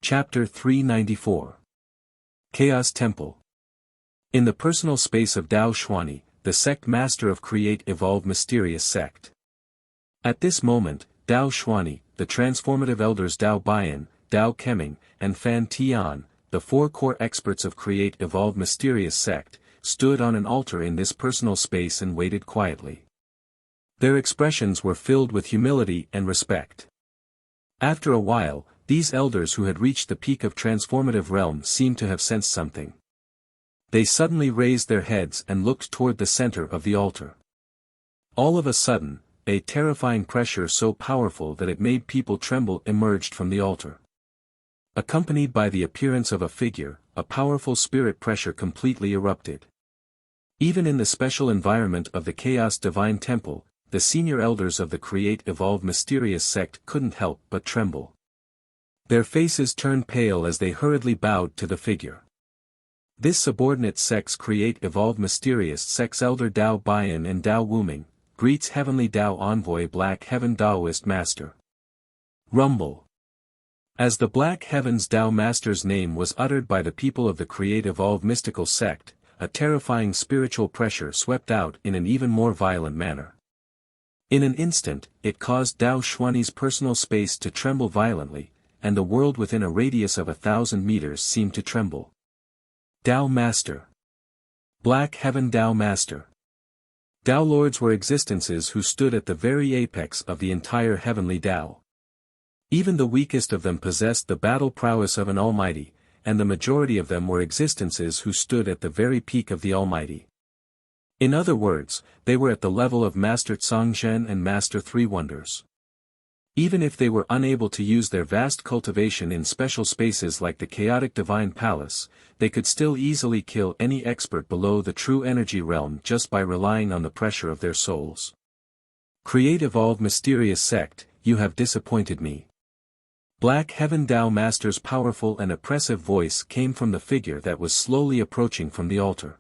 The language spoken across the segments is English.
Chapter 394. Chaos Temple. In the personal space of Dao Xuani, the sect master of Create Evolve Mysterious Sect. At this moment, Dao Xuani, the transformative elders Dao Bian, Dao Keming, and Fan Tian, the four core experts of Create Evolve Mysterious Sect, stood on an altar in this personal space and waited quietly. Their expressions were filled with humility and respect. After a while, these elders who had reached the peak of transformative realm seemed to have sensed something. They suddenly raised their heads and looked toward the center of the altar. All of a sudden, a terrifying pressure so powerful that it made people tremble emerged from the altar. Accompanied by the appearance of a figure, a powerful spirit pressure completely erupted. Even in the special environment of the Chaos Divine Temple, the senior elders of the Create Evolve Mysterious Sect couldn't help but tremble. Their faces turned pale as they hurriedly bowed to the figure. This subordinate sect's Create Evolve Mysterious Sect's elder Dao Bian and Dao Wuming, greets Heavenly Dao Envoy Black Heaven Daoist Master. Rumble. As the Black Heaven's Dao Master's name was uttered by the people of the Create Evolve Mystical Sect, a terrifying spiritual pressure swept out in an even more violent manner. In an instant, it caused Dao Xuani's personal space to tremble violently, and the world within a radius of 1,000 meters seemed to tremble. Dao Master. Black Heaven Dao Master. Dao Lords were existences who stood at the very apex of the entire heavenly Dao. Even the weakest of them possessed the battle prowess of an Almighty, and the majority of them were existences who stood at the very peak of the Almighty. In other words, they were at the level of Master Tsongzhen and Master Three Wonders. Even if they were unable to use their vast cultivation in special spaces like the chaotic divine palace, they could still easily kill any expert below the true energy realm just by relying on the pressure of their souls. Create Evolve Mysterious Sect, you have disappointed me. Black Heaven Dao Master's powerful and oppressive voice came from the figure that was slowly approaching from the altar.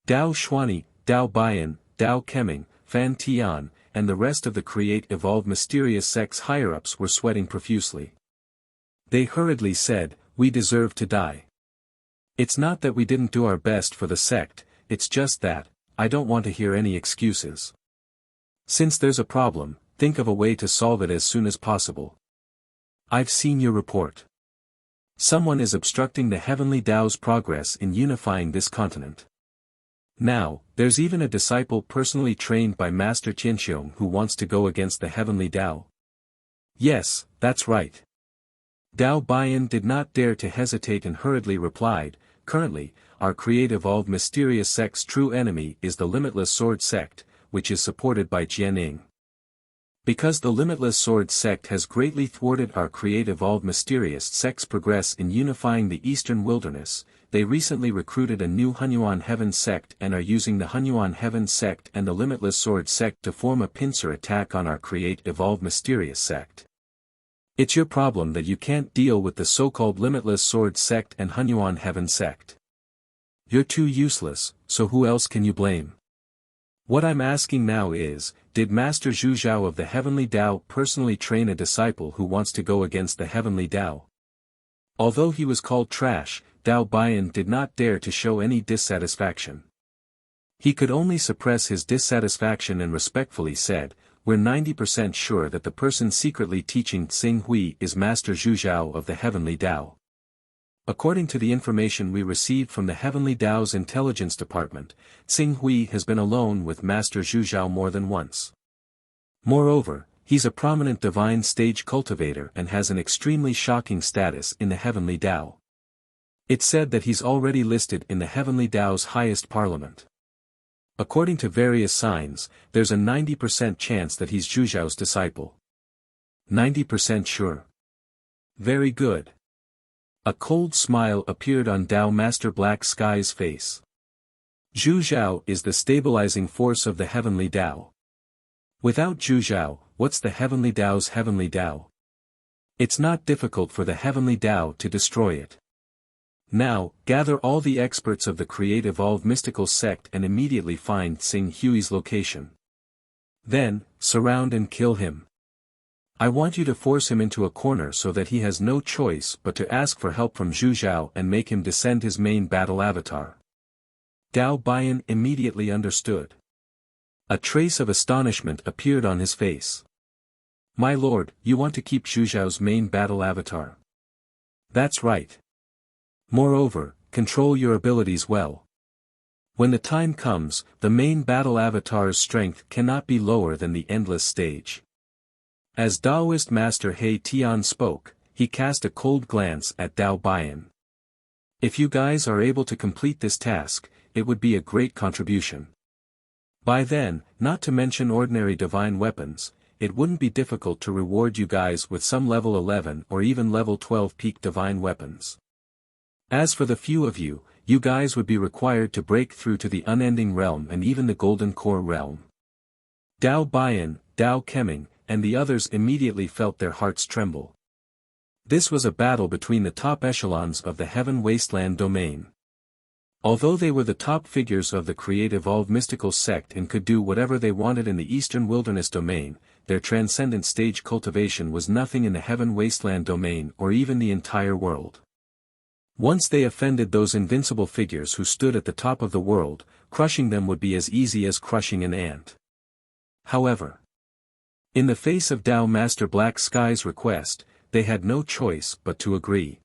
Dao Xuani, Dao Bian, Dao Keming, Fan Tian, and the rest of the Create Evolve Mysterious Sect's higher-ups were sweating profusely. They hurriedly said, "We deserve to die. It's not that we didn't do our best for the sect, it's just that, I don't want to hear any excuses. Since there's a problem, think of a way to solve it as soon as possible. I've seen your report. Someone is obstructing the Heavenly Dao's progress in unifying this continent. Now, there's even a disciple personally trained by Master Qianxiong who wants to go against the Heavenly Dao." "Yes, that's right." Dao Bian did not dare to hesitate and hurriedly replied, "Currently, our Create Evolve Mysterious Sect's true enemy is the Limitless Sword Sect, which is supported by Jianing. Because the Limitless Sword Sect has greatly thwarted our Create Evolve Mysterious Sect's progress in unifying the Eastern Wilderness, they recently recruited a new Hunyuan Heaven Sect and are using the Hunyuan Heaven Sect and the Limitless Sword Sect to form a pincer attack on our Create Evolve Mysterious Sect. It's your problem that you can't deal with the so-called Limitless Sword Sect and Hunyuan Heaven Sect. You're too useless, so who else can you blame? What I'm asking now is, did Master Zhu Zhao of the Heavenly Dao personally train a disciple who wants to go against the Heavenly Dao?" Although he was called trash, Dao Bian did not dare to show any dissatisfaction. He could only suppress his dissatisfaction and respectfully said, "We're 90% sure that the person secretly teaching Xing Hui is Master Zhu Zhao of the Heavenly Dao. According to the information we received from the Heavenly Dao's intelligence department, Xing Hui has been alone with Master Zhu Zhao more than once. Moreover, he's a prominent divine stage cultivator and has an extremely shocking status in the Heavenly Dao. It's said that he's already listed in the Heavenly Dao's highest parliament. According to various signs, there's a 90% chance that he's Zhu Zhao's disciple." 90% sure. Very good. A cold smile appeared on Dao Master Black Sky's face. Zhu Zhao is the stabilizing force of the Heavenly Dao. Without Zhu Zhao, what's the Heavenly Dao's Heavenly Dao? It's not difficult for the Heavenly Dao to destroy it. Now, gather all the experts of the Create Evolve Mystical Sect and immediately find Xing Hui's location. Then, surround and kill him. I want you to force him into a corner so that he has no choice but to ask for help from Zhu Zhao and make him descend his main battle avatar. Dao Bian immediately understood. A trace of astonishment appeared on his face. My lord, you want to keep Zhu Zhao's main battle avatar? That's right. Moreover, control your abilities well. When the time comes, the main battle avatar's strength cannot be lower than the endless stage. As Taoist Master He Tian spoke, he cast a cold glance at Dao Bian. If you guys are able to complete this task, it would be a great contribution. By then, not to mention ordinary divine weapons, it wouldn't be difficult to reward you guys with some level 11 or even level 12 peak divine weapons. As for the few of you, you guys would be required to break through to the unending realm and even the golden core realm. Dao Bian, Dao Keming, and the others immediately felt their hearts tremble. This was a battle between the top echelons of the Heaven Wasteland domain. Although they were the top figures of the Create-Evolve mystical sect and could do whatever they wanted in the Eastern Wilderness domain, their transcendent stage cultivation was nothing in the Heaven Wasteland domain or even the entire world. Once they offended those invincible figures who stood at the top of the world, crushing them would be as easy as crushing an ant. However, in the face of Dao Master Black Sky's request, they had no choice but to agree.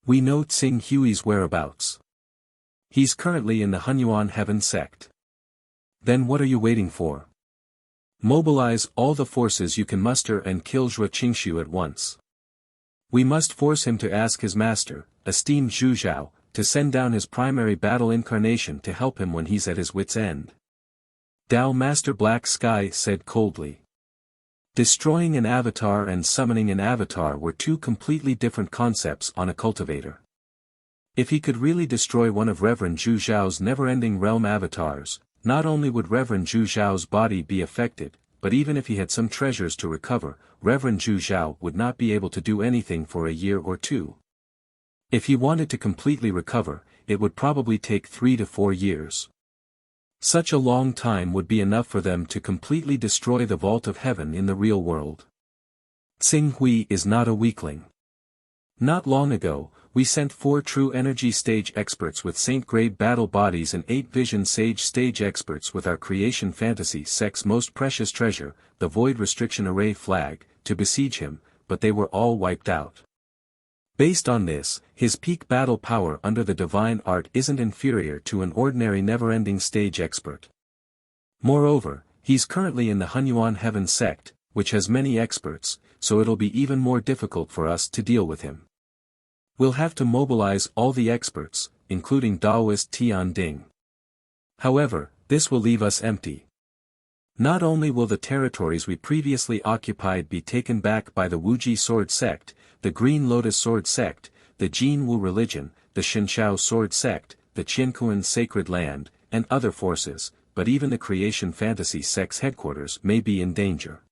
We know Tsing Hui's whereabouts. He's currently in the Hunyuan Heaven sect. Then what are you waiting for? Mobilize all the forces you can muster and kill Zhuo Qingshu at once. We must force him to ask his master, esteemed Zhu Zhao, to send down his primary battle incarnation to help him when he's at his wit's end. Dao Master Black Sky said coldly. Destroying an avatar and summoning an avatar were two completely different concepts on a cultivator. If he could really destroy one of Reverend Zhu Zhao's never-ending realm avatars, not only would Reverend Zhu Zhao's body be affected, but even if he had some treasures to recover, Reverend Zhu Zhao would not be able to do anything for a year or two. If he wanted to completely recover, it would probably take 3 to 4 years. Such a long time would be enough for them to completely destroy the Vault of Heaven in the real world. Tsing Hui is not a weakling. Not long ago, we sent 4 true energy stage experts with saint-grade battle bodies and 8 vision sage stage experts with our creation fantasy sect's most precious treasure, the Void Restriction Array flag, to besiege him, but they were all wiped out. Based on this, his peak battle power under the divine art isn't inferior to an ordinary never-ending stage expert. Moreover, he's currently in the Hunyuan Heaven sect, which has many experts, so it'll be even more difficult for us to deal with him. We'll have to mobilize all the experts, including Taoist Tian Ding. However, this will leave us empty. Not only will the territories we previously occupied be taken back by the Wuji Sword Sect, the Green Lotus Sword Sect, the Jin Wu Religion, the Shinshao Sword Sect, the Qiankuan Sacred Land, and other forces, but even the Creation Fantasy Sect's headquarters may be in danger.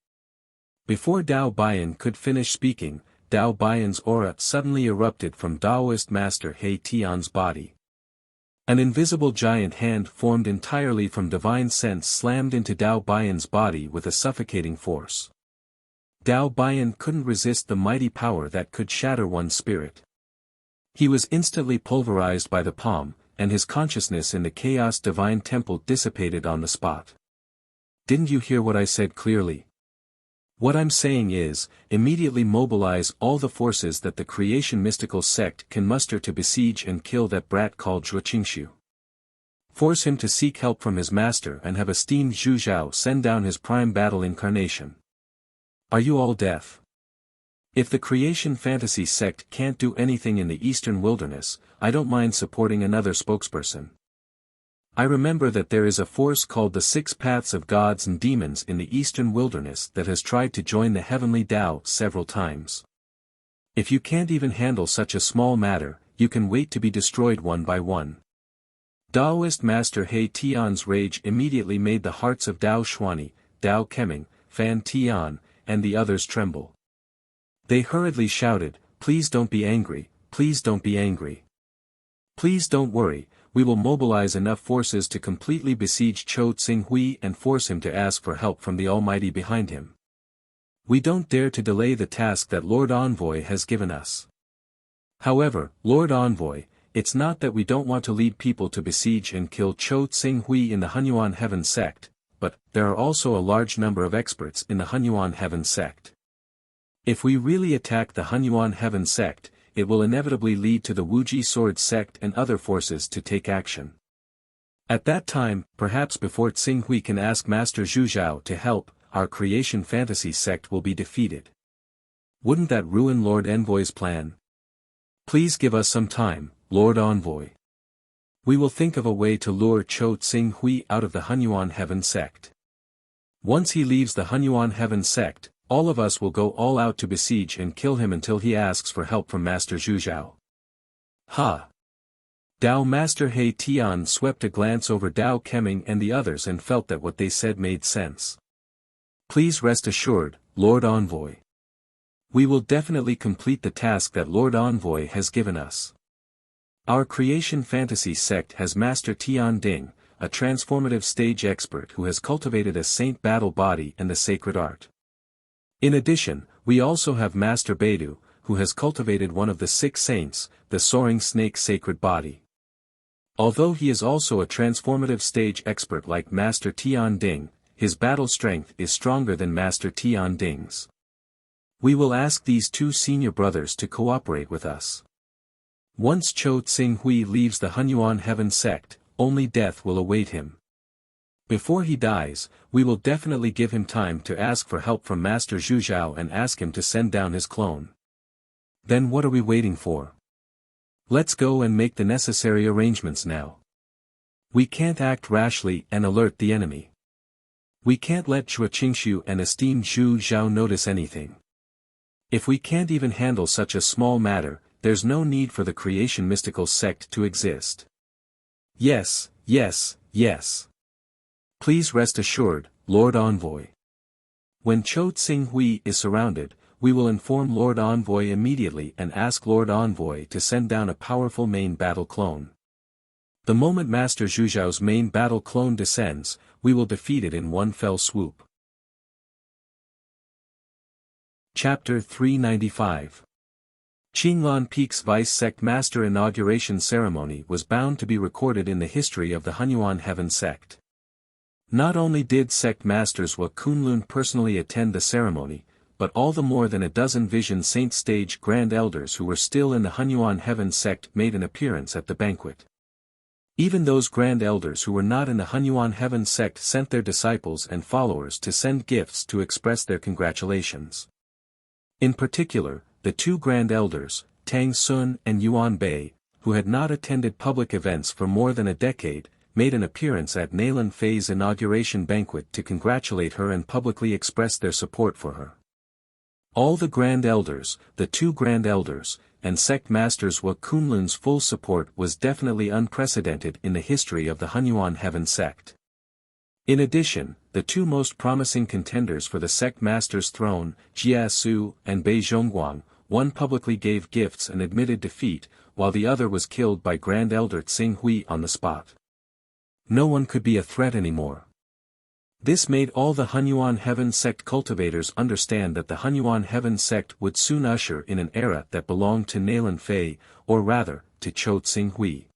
Before Dao Bian could finish speaking, Dao Bian's aura suddenly erupted from Taoist Master He Tian's body. An invisible giant hand formed entirely from divine sense slammed into Dao Bian's body with a suffocating force. Dao Bian couldn't resist the mighty power that could shatter one's spirit. He was instantly pulverized by the palm, and his consciousness in the Chaos Divine Temple dissipated on the spot. Didn't you hear what I said clearly? What I'm saying is, immediately mobilize all the forces that the Creation Mystical Sect can muster to besiege and kill that brat called Zhuo Qingshu. Force him to seek help from his master and have esteemed Zhu Zhao send down his prime battle incarnation. Are you all deaf? If the Creation Fantasy Sect can't do anything in the Eastern Wilderness, I don't mind supporting another spokesperson. I remember that there is a force called the 6 Paths of Gods and Demons in the Eastern Wilderness that has tried to join the Heavenly Tao several times. If you can't even handle such a small matter, you can wait to be destroyed one by one. Taoist Master He Tian's rage immediately made the hearts of Dao Xuani, Dao Keming, Fan Tian, and the others tremble. They hurriedly shouted, "Please don't be angry, please don't be angry. Please don't worry, we will mobilize enough forces to completely besiege Cho Tsing Hui and force him to ask for help from the Almighty behind him." We don't dare to delay the task that Lord Envoy has given us. However, Lord Envoy, it's not that we don't want to lead people to besiege and kill Cho Tsing Hui in the Hunyuan Heaven sect, but there are also a large number of experts in the Hunyuan Heaven sect. If we really attack the Hunyuan Heaven sect, it will inevitably lead to the Wuji Sword sect and other forces to take action. At that time, perhaps before Tsing Hui can ask Master Zhu Zhao to help, our creation fantasy sect will be defeated. Wouldn't that ruin Lord Envoy's plan? Please give us some time, Lord Envoy. We will think of a way to lure Cho Tsing Hui out of the Hunyuan Heaven sect. Once he leaves the Hunyuan Heaven sect, all of us will go all out to besiege and kill him until he asks for help from Master Zhu Zhao. Ha! Dao Master He Tian swept a glance over Dao Keming and the others and felt that what they said made sense. Please rest assured, Lord Envoy. We will definitely complete the task that Lord Envoy has given us. Our creation fantasy sect has Master Tian Ding, a transformative stage expert who has cultivated a saint battle body and the sacred art. In addition, we also have Master Beidou, who has cultivated one of the 6 saints, the soaring snake sacred body. Although he is also a transformative stage expert like Master Tian Ding, his battle strength is stronger than Master Tian Ding's. We will ask these 2 senior brothers to cooperate with us. Once Cho Tsing Hui leaves the Hunyuan Heaven sect, only death will await him. Before he dies, we will definitely give him time to ask for help from Master Zhu Zhao and ask him to send down his clone. Then what are we waiting for? Let's go and make the necessary arrangements now. We can't act rashly and alert the enemy. We can't let Chua Qingshu and esteemed Zhu Zhao notice anything. If we can't even handle such a small matter, there's no need for the creation mystical sect to exist. Yes, yes, yes. Please rest assured, Lord Envoy. When Cho Tsing Hui is surrounded, we will inform Lord Envoy immediately and ask Lord Envoy to send down a powerful main battle clone. The moment Master Zhu Zhao's main battle clone descends, we will defeat it in one fell swoop. Chapter 395. Qinglan Peak's Vice-Sect Master Inauguration Ceremony was bound to be recorded in the history of the Hunyuan Heaven sect. Not only did sect masters Wa Kunlun personally attend the ceremony, but all the more than a dozen Vision Saint stage Grand Elders who were still in the Hunyuan Heaven sect made an appearance at the banquet. Even those Grand Elders who were not in the Hunyuan Heaven sect sent their disciples and followers to send gifts to express their congratulations. In particular, the 2 Grand Elders, Tang Sun and Yuan Bei, who had not attended public events for more than a decade, made an appearance at Nailan Fei's inauguration banquet to congratulate her and publicly express their support for her. All the Grand Elders, the 2 Grand Elders, and sect masters Wa Kunlun's full support was definitely unprecedented in the history of the Hunyuan Heaven sect. In addition, the 2 most promising contenders for the sect master's throne, Jia Su and Bei Zhongguang, one publicly gave gifts and admitted defeat, while the other was killed by Grand Elder Tsing Hui on the spot. No one could be a threat anymore. This made all the Hunyuan Heaven sect cultivators understand that the Hunyuan Heaven sect would soon usher in an era that belonged to Nailan Fei, or rather, to Cho Tsing Hui.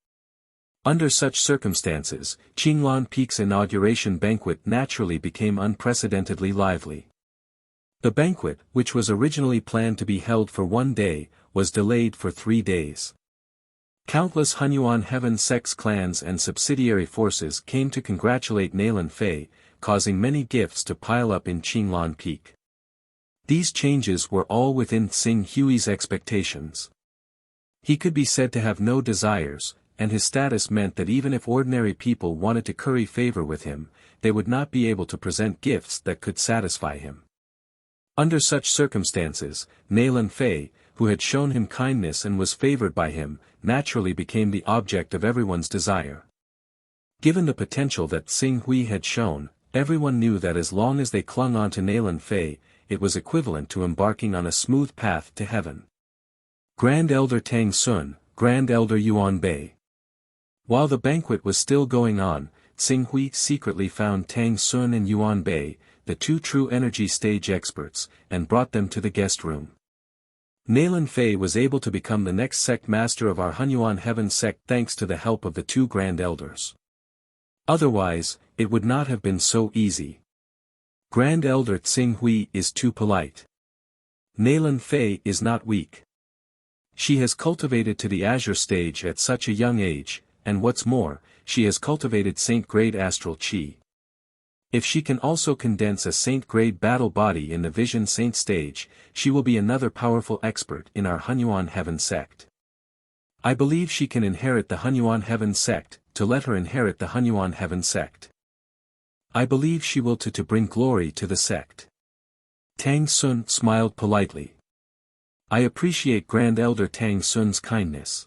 Under such circumstances, Qinglan Peak's inauguration banquet naturally became unprecedentedly lively. The banquet, which was originally planned to be held for 1 day, was delayed for 3 days. Countless Hunyuan Heaven sect's clans and subsidiary forces came to congratulate Nailan Fei, causing many gifts to pile up in Qinglan Peak. These changes were all within Tsing Hui's expectations. He could be said to have no desires, and his status meant that even if ordinary people wanted to curry favor with him, they would not be able to present gifts that could satisfy him. Under such circumstances, Nailan Fei, who had shown him kindness and was favored by him, naturally became the object of everyone's desire. Given the potential that Tsing Hui had shown, everyone knew that as long as they clung on to Nailan Fei, it was equivalent to embarking on a smooth path to heaven. Grand Elder Tang Sun, Grand Elder Yuan Bei. While the banquet was still going on, Tsing Hui secretly found Tang Sun and Yuan Bei, the 2 true energy stage experts, and brought them to the guest room. Nalan Fei was able to become the next sect master of our Hunyuan Heaven sect thanks to the help of the 2 Grand Elders. Otherwise, it would not have been so easy. Grand Elder Tsing Hui is too polite. Nalan Fei is not weak. She has cultivated to the Azure stage at such a young age, and what's more, she has cultivated Saint-grade astral chi. If she can also condense a Saint-grade battle body in the Vision Saint stage, she will be another powerful expert in our Hunyuan Heaven sect. I believe she can inherit the Hunyuan Heaven sect, to let her inherit the Hunyuan Heaven sect. I believe she will to bring glory to the sect. Tang Sun smiled politely. I appreciate Grand Elder Tang Sun's kindness.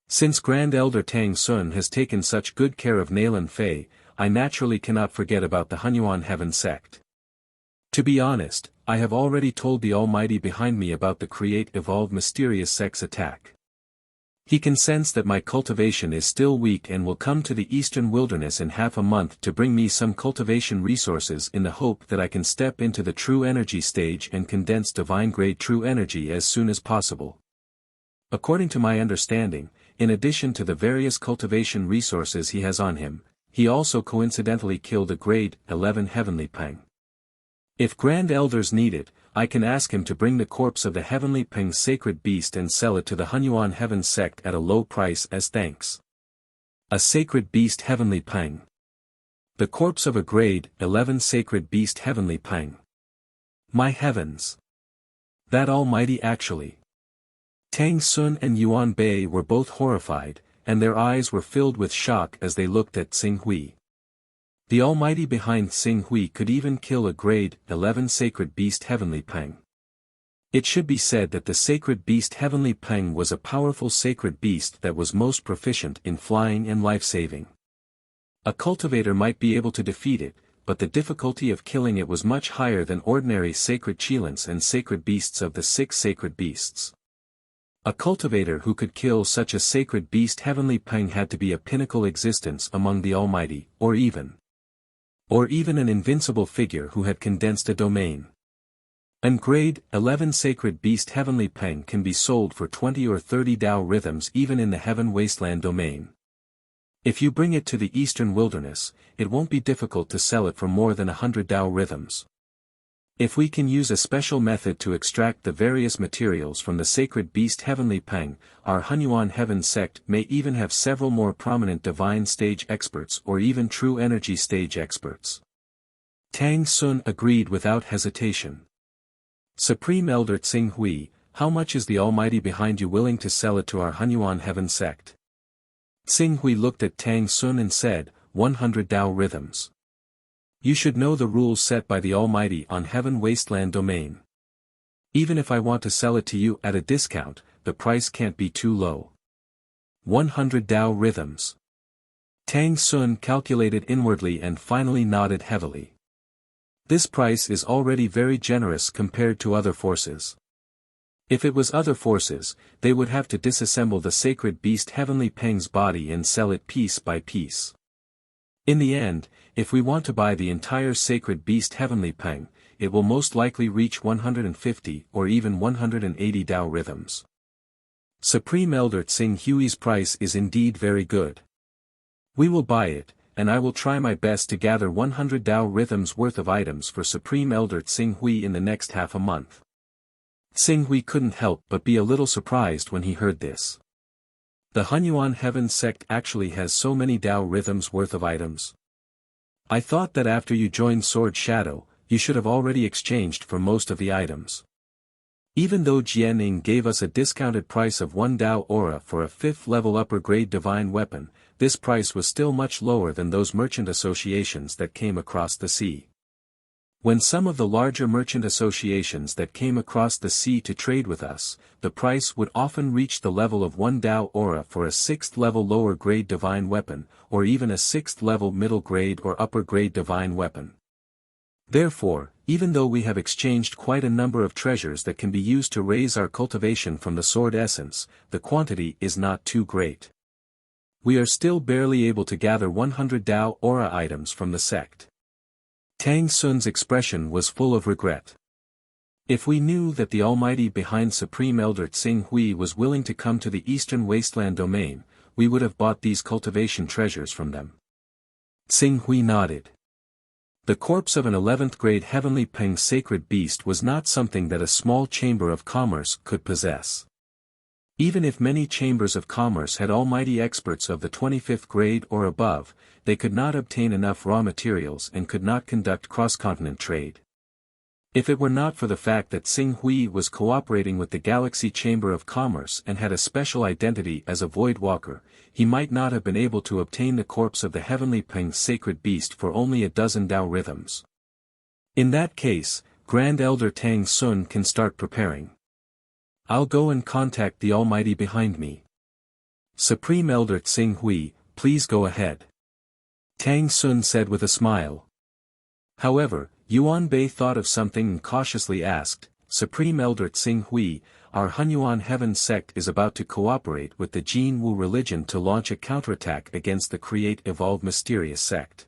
Since Grand Elder Tang Sun has taken such good care of Nalan Fei, I naturally cannot forget about the Hunyuan Heaven sect. To be honest, I have already told the Almighty behind me about the Create Evolve Mysterious Sect's attack. He can sense that my cultivation is still weak and will come to the eastern wilderness in half a month to bring me some cultivation resources in the hope that I can step into the true energy stage and condense divine-grade true energy as soon as possible. According to my understanding, in addition to the various cultivation resources he has on him, he also coincidentally killed a grade 11 heavenly peng. If Grand Elders need it, I can ask him to bring the corpse of the heavenly peng sacred beast and sell it to the Hunyuan Heaven sect at a low price as thanks. A sacred beast heavenly peng. The corpse of a grade 11 sacred beast heavenly peng. My heavens! That almighty actually. Tang Sun and Yuan Bei were both horrified, and their eyes were filled with shock as they looked at Tsing Hui. The Almighty behind Tsing Hui could even kill a grade 11 sacred beast heavenly peng. It should be said that the sacred beast heavenly peng was a powerful sacred beast that was most proficient in flying and life-saving. A cultivator might be able to defeat it, but the difficulty of killing it was much higher than ordinary sacred chilins and sacred beasts of the 6 sacred beasts. A cultivator who could kill such a sacred beast heavenly peng had to be a pinnacle existence among the Almighty, or even an invincible figure who had condensed a domain. And grade 11 sacred beast heavenly peng can be sold for 20 or 30 Tao rhythms even in the heaven wasteland domain. If you bring it to the eastern wilderness, it won't be difficult to sell it for more than 100 Tao rhythms. If we can use a special method to extract the various materials from the sacred beast heavenly peng, our Hunyuan Heaven sect may even have several more prominent divine stage experts or even true energy stage experts. Tang Sun agreed without hesitation. Supreme Elder Tsing Hui, how much is the Almighty behind you willing to sell it to our Hunyuan Heaven sect? Tsing Hui looked at Tang Sun and said, 100 Tao rhythms. You should know the rules set by the Almighty on Heaven Wasteland domain. Even if I want to sell it to you at a discount, the price can't be too low. 100 Tao rhythms. Tang Sun calculated inwardly and finally nodded heavily. This price is already very generous compared to other forces. If it was other forces, they would have to disassemble the sacred beast heavenly peng's body and sell it piece by piece. In the end, if we want to buy the entire sacred beast heavenly peng, it will most likely reach 150 or even 180 Tao rhythms. Supreme Elder Tsing Hui's price is indeed very good. We will buy it, and I will try my best to gather 100 Tao rhythms worth of items for Supreme Elder Tsing Hui in the next half a month. Tsing Hui couldn't help but be a little surprised when he heard this. The Hunyuan Heaven sect actually has so many Tao rhythms worth of items. I thought that after you joined Sword Shadow, you should have already exchanged for most of the items. Even though Jianing gave us a discounted price of 1 Tao aura for a 5th level upper grade divine weapon, this price was still much lower than those merchant associations that came across the sea. When some of the larger merchant associations that came across the sea to trade with us, the price would often reach the level of 1 Tao aura for a 6th level lower grade divine weapon, or even a 6th level middle grade or upper grade divine weapon. Therefore, even though we have exchanged quite a number of treasures that can be used to raise our cultivation from the sword essence, the quantity is not too great. We are still barely able to gather 100 Tao aura items from the sect. Tang Sun's expression was full of regret. If we knew that the Almighty behind Supreme Elder Tsing Hui was willing to come to the Eastern Wasteland domain, we would have bought these cultivation treasures from them. Tsing Hui nodded. The corpse of an 11th grade heavenly Peng sacred beast was not something that a small chamber of commerce could possess. Even if many chambers of commerce had almighty experts of the 25th grade or above, they could not obtain enough raw materials and could not conduct cross-continent trade. If it were not for the fact that Tsing Hui was cooperating with the Galaxy Chamber of Commerce and had a special identity as a Void Walker, he might not have been able to obtain the corpse of the Heavenly Peng sacred beast for only a dozen Dao rhythms. In that case, Grand Elder Tang Sun can start preparing. I'll go and contact the Almighty behind me. Supreme Elder Tsing Hui, please go ahead. Tang Sun said with a smile. However, Yuan Bei thought of something and cautiously asked, Supreme Elder Tsing Hui, our Hunyuan Heaven sect is about to cooperate with the Jin Wu religion to launch a counterattack against the Create Evolve Mysterious sect.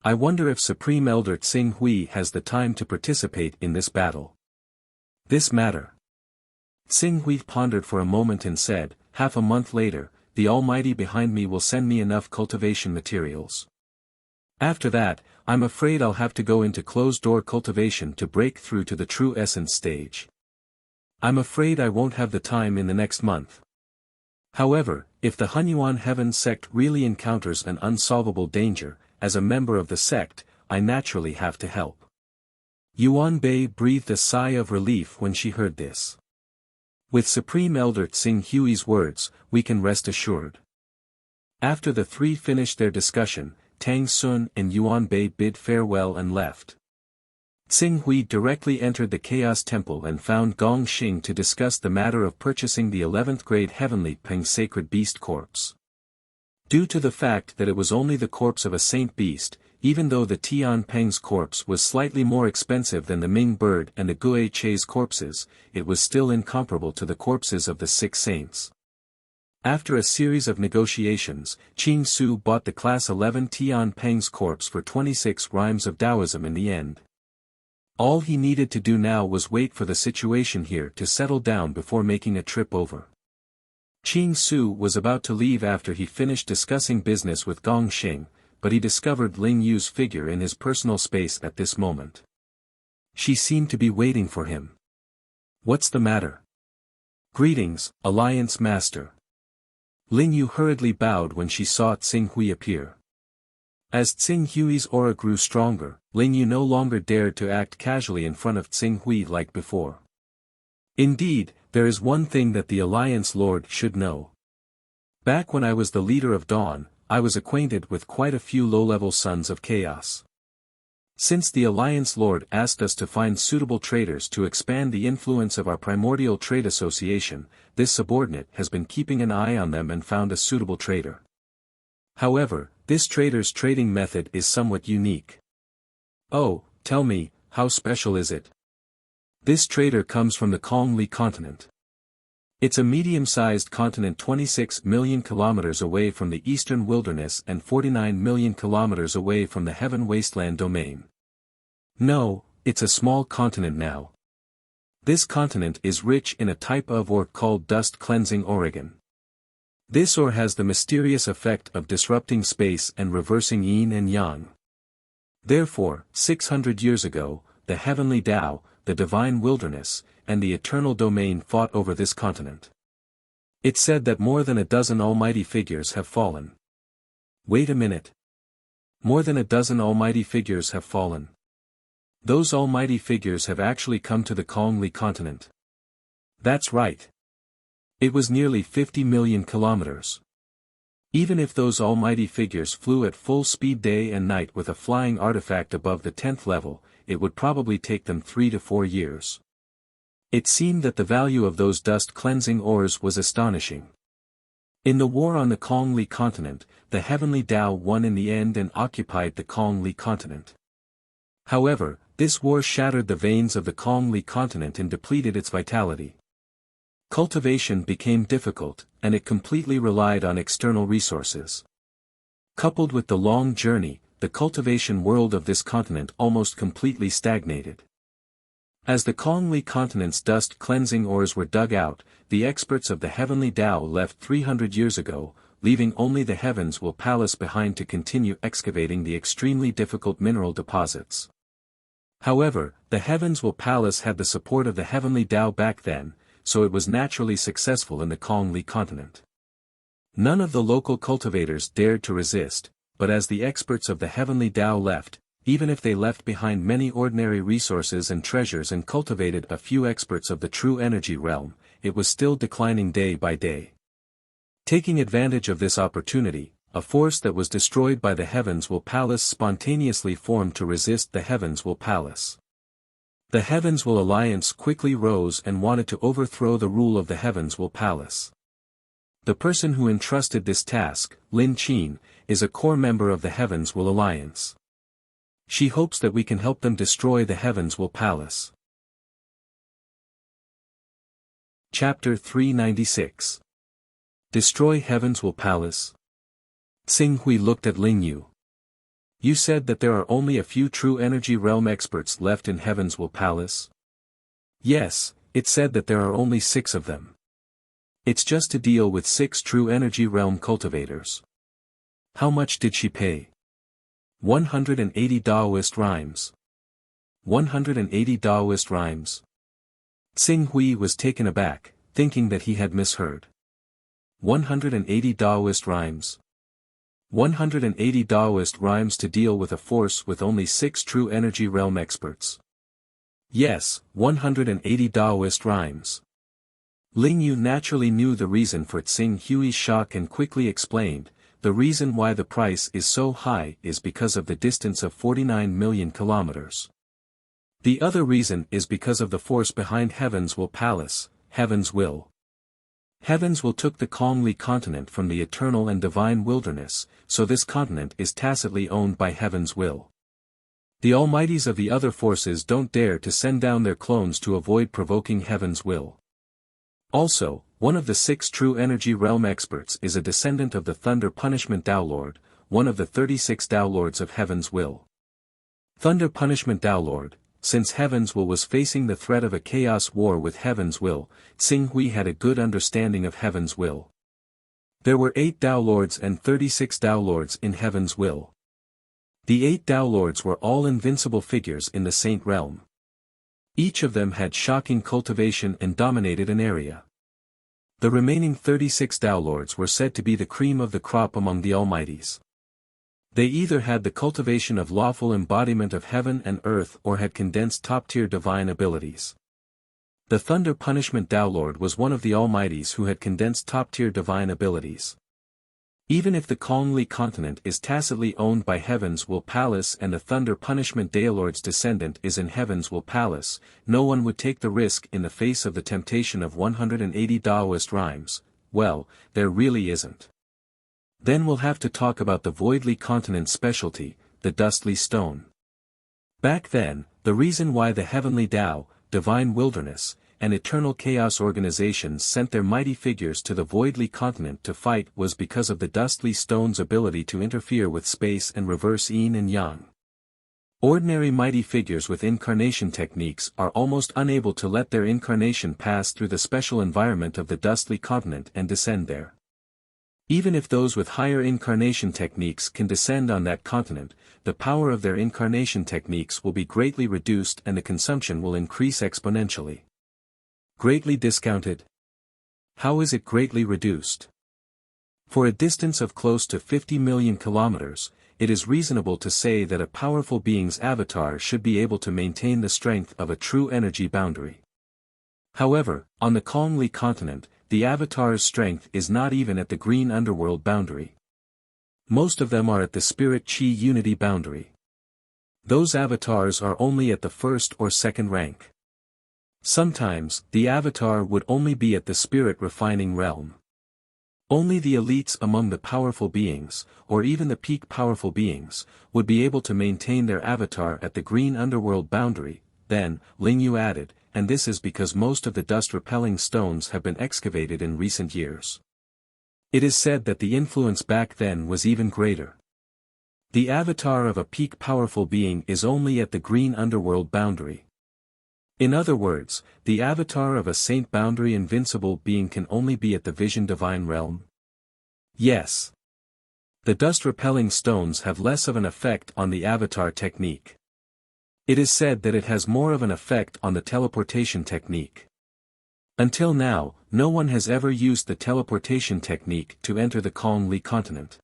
I wonder if Supreme Elder Tsing Hui has the time to participate in this battle. This matter. Tsing Hui pondered for a moment and said, half a month later, the Almighty behind me will send me enough cultivation materials. After that, I'm afraid I'll have to go into closed-door cultivation to break through to the true essence stage. I'm afraid I won't have the time in the next month. However, if the Hunyuan Heaven sect really encounters an unsolvable danger, as a member of the sect, I naturally have to help. Yuan Bei breathed a sigh of relief when she heard this. With Supreme Elder Tsing Hui's words, we can rest assured. After the three finished their discussion, Tang Sun and Yuan Bei bid farewell and left. Tsing Hui directly entered the Chaos Temple and found Gong Xing to discuss the matter of purchasing the 11th grade Heavenly Peng Sacred Beast corpse. Due to the fact that it was only the corpse of a saint beast, even though the Tian Peng's corpse was slightly more expensive than the Ming Bird and the Gue Che's corpses, it was still incomparable to the corpses of the 6 saints. After a series of negotiations, Qing Su bought the Class 11 Tian Peng's corpse for 26 rhymes of Taoism in the end. All he needed to do now was wait for the situation here to settle down before making a trip over. Qing Su was about to leave after he finished discussing business with Gong Xing, but he discovered Ling Yu's figure in his personal space at this moment. She seemed to be waiting for him. What's the matter? Greetings, Alliance Master. Ling Yu hurriedly bowed when she saw Tsing Hui appear. As Tsing Hui's aura grew stronger, Ling Yu no longer dared to act casually in front of Tsing Hui like before. Indeed, there is one thing that the Alliance Lord should know. Back when I was the leader of Dawn, I was acquainted with quite a few low-level sons of chaos. Since the Alliance Lord asked us to find suitable traders to expand the influence of our primordial trade association, this subordinate has been keeping an eye on them and found a suitable trader. However, this trader's trading method is somewhat unique. Oh, tell me, how special is it? This trader comes from the Kongli continent. It's a medium-sized continent 26 million kilometers away from the eastern wilderness and 49 million kilometers away from the Heaven Wasteland domain. No, it's a small continent now. This continent is rich in a type of ore called dust-cleansing Oregon. This ore has the mysterious effect of disrupting space and reversing yin and yang. Therefore, 600 years ago, the heavenly Tao, the divine wilderness, and the eternal domain fought over this continent. It's said that more than a dozen almighty figures have fallen. Wait a minute. More than a dozen almighty figures have fallen. Those almighty figures have actually come to the Kongli continent. That's right. It was nearly 50 million kilometers. Even if those almighty figures flew at full speed day and night with a flying artifact above the 10th level, it would probably take them 3 to 4 years. It seemed that the value of those dust-cleansing ores was astonishing. In the war on the Kongli continent, the heavenly Tao won in the end and occupied the Kongli continent. However, this war shattered the veins of the Kongli continent and depleted its vitality. Cultivation became difficult, and it completely relied on external resources. Coupled with the long journey, the cultivation world of this continent almost completely stagnated. As the Kongli continent's dust-cleansing ores were dug out, the experts of the Heavenly Tao left 300 years ago, leaving only the Heavens Will Palace behind to continue excavating the extremely difficult mineral deposits. However, the Heavens Will Palace had the support of the Heavenly Tao back then, so it was naturally successful in the Kongli continent. None of the local cultivators dared to resist, but as the experts of the Heavenly Tao left, even if they left behind many ordinary resources and treasures and cultivated a few experts of the true energy realm, it was still declining day by day. Taking advantage of this opportunity, a force that was destroyed by the Heavens Will Palace spontaneously formed to resist the Heavens Will Palace. The Heavens Will Alliance quickly rose and wanted to overthrow the rule of the Heavens Will Palace. The person who entrusted this task, Lin Qin, is a core member of the Heavens Will Alliance. She hopes that we can help them destroy the Heavens Will Palace. Chapter 396. Destroy Heavens Will Palace. Xing Hui looked at Ling Yu. You said that there are only a few true energy realm experts left in Heavens Will Palace? Yes, it said that there are only 6 of them. It's just to deal with 6 true energy realm cultivators. How much did she pay? 180 Daoist rhymes. 180 Daoist rhymes. Xing Hui was taken aback, thinking that he had misheard. 180 Daoist rhymes. 180 Daoist rhymes to deal with a force with only 6 true energy realm experts. Yes, 180 Daoist rhymes. Ling Yu naturally knew the reason for Xing Hui's shock and quickly explained, the reason why the price is so high is because of the distance of 49 million kilometers. The other reason is because of the force behind Heavens Will Palace, Heaven's Will. Heavens Will took the Kongli continent from the eternal and divine wilderness, so this continent is tacitly owned by Heaven's Will. The almighties of the other forces don't dare to send down their clones to avoid provoking Heaven's Will. Also, one of the 6 true energy realm experts is a descendant of the Thunder Punishment Tao Lord, one of the 36 Tao Lords of Heaven's Will. Thunder Punishment Tao Lord, since Heaven's Will was facing the threat of a chaos war with Heaven's Will, Xing Hui had a good understanding of Heaven's Will. There were 8 Tao Lords and 36 Tao Lords in Heaven's Will. The 8 Tao Lords were all invincible figures in the Saint Realm. Each of them had shocking cultivation and dominated an area. The remaining 36 Tao Lords were said to be the cream of the crop among the Almighties. They either had the cultivation of lawful embodiment of heaven and earth or had condensed top-tier divine abilities. The Thunder Punishment Tao Lord was one of the Almighties who had condensed top-tier divine abilities. Even if the Kongli continent is tacitly owned by Heaven's Will Palace and the Thunder Punishment Tao Lord's descendant is in Heaven's Will Palace, no one would take the risk in the face of the temptation of 180 Daoist rhymes. Well, there really isn't. Then we'll have to talk about the Voidly continent's specialty, the Dustly Stone. Back then, the reason why the Heavenly Tao, Divine Wilderness, and Eternal Chaos organizations sent their mighty figures to the Voidly continent to fight was because of the Dustly Stone's ability to interfere with space and reverse yin and yang. Ordinary mighty figures with incarnation techniques are almost unable to let their incarnation pass through the special environment of the Dustly continent and descend there. Even if those with higher incarnation techniques can descend on that continent, the power of their incarnation techniques will be greatly reduced and the consumption will increase exponentially. Greatly discounted? How is it greatly reduced? For a distance of close to 50 million kilometers, it is reasonable to say that a powerful being's avatar should be able to maintain the strength of a true energy boundary. However, on the Kongli continent, the avatar's strength is not even at the green underworld boundary. Most of them are at the spirit chi unity boundary. Those avatars are only at the first or second rank. Sometimes, the avatar would only be at the spirit refining realm. Only the elites among the powerful beings, or even the peak powerful beings, would be able to maintain their avatar at the green underworld boundary. Then, Ling Yu added, and this is because most of the dust-repelling stones have been excavated in recent years. It is said that the influence back then was even greater. The avatar of a peak powerful being is only at the green underworld boundary. In other words, the avatar of a saint boundary invincible being can only be at the vision divine realm. Yes. The dust-repelling stones have less of an effect on the avatar technique. It is said that it has more of an effect on the teleportation technique. Until now, no one has ever used the teleportation technique to enter the Kong-Li continent.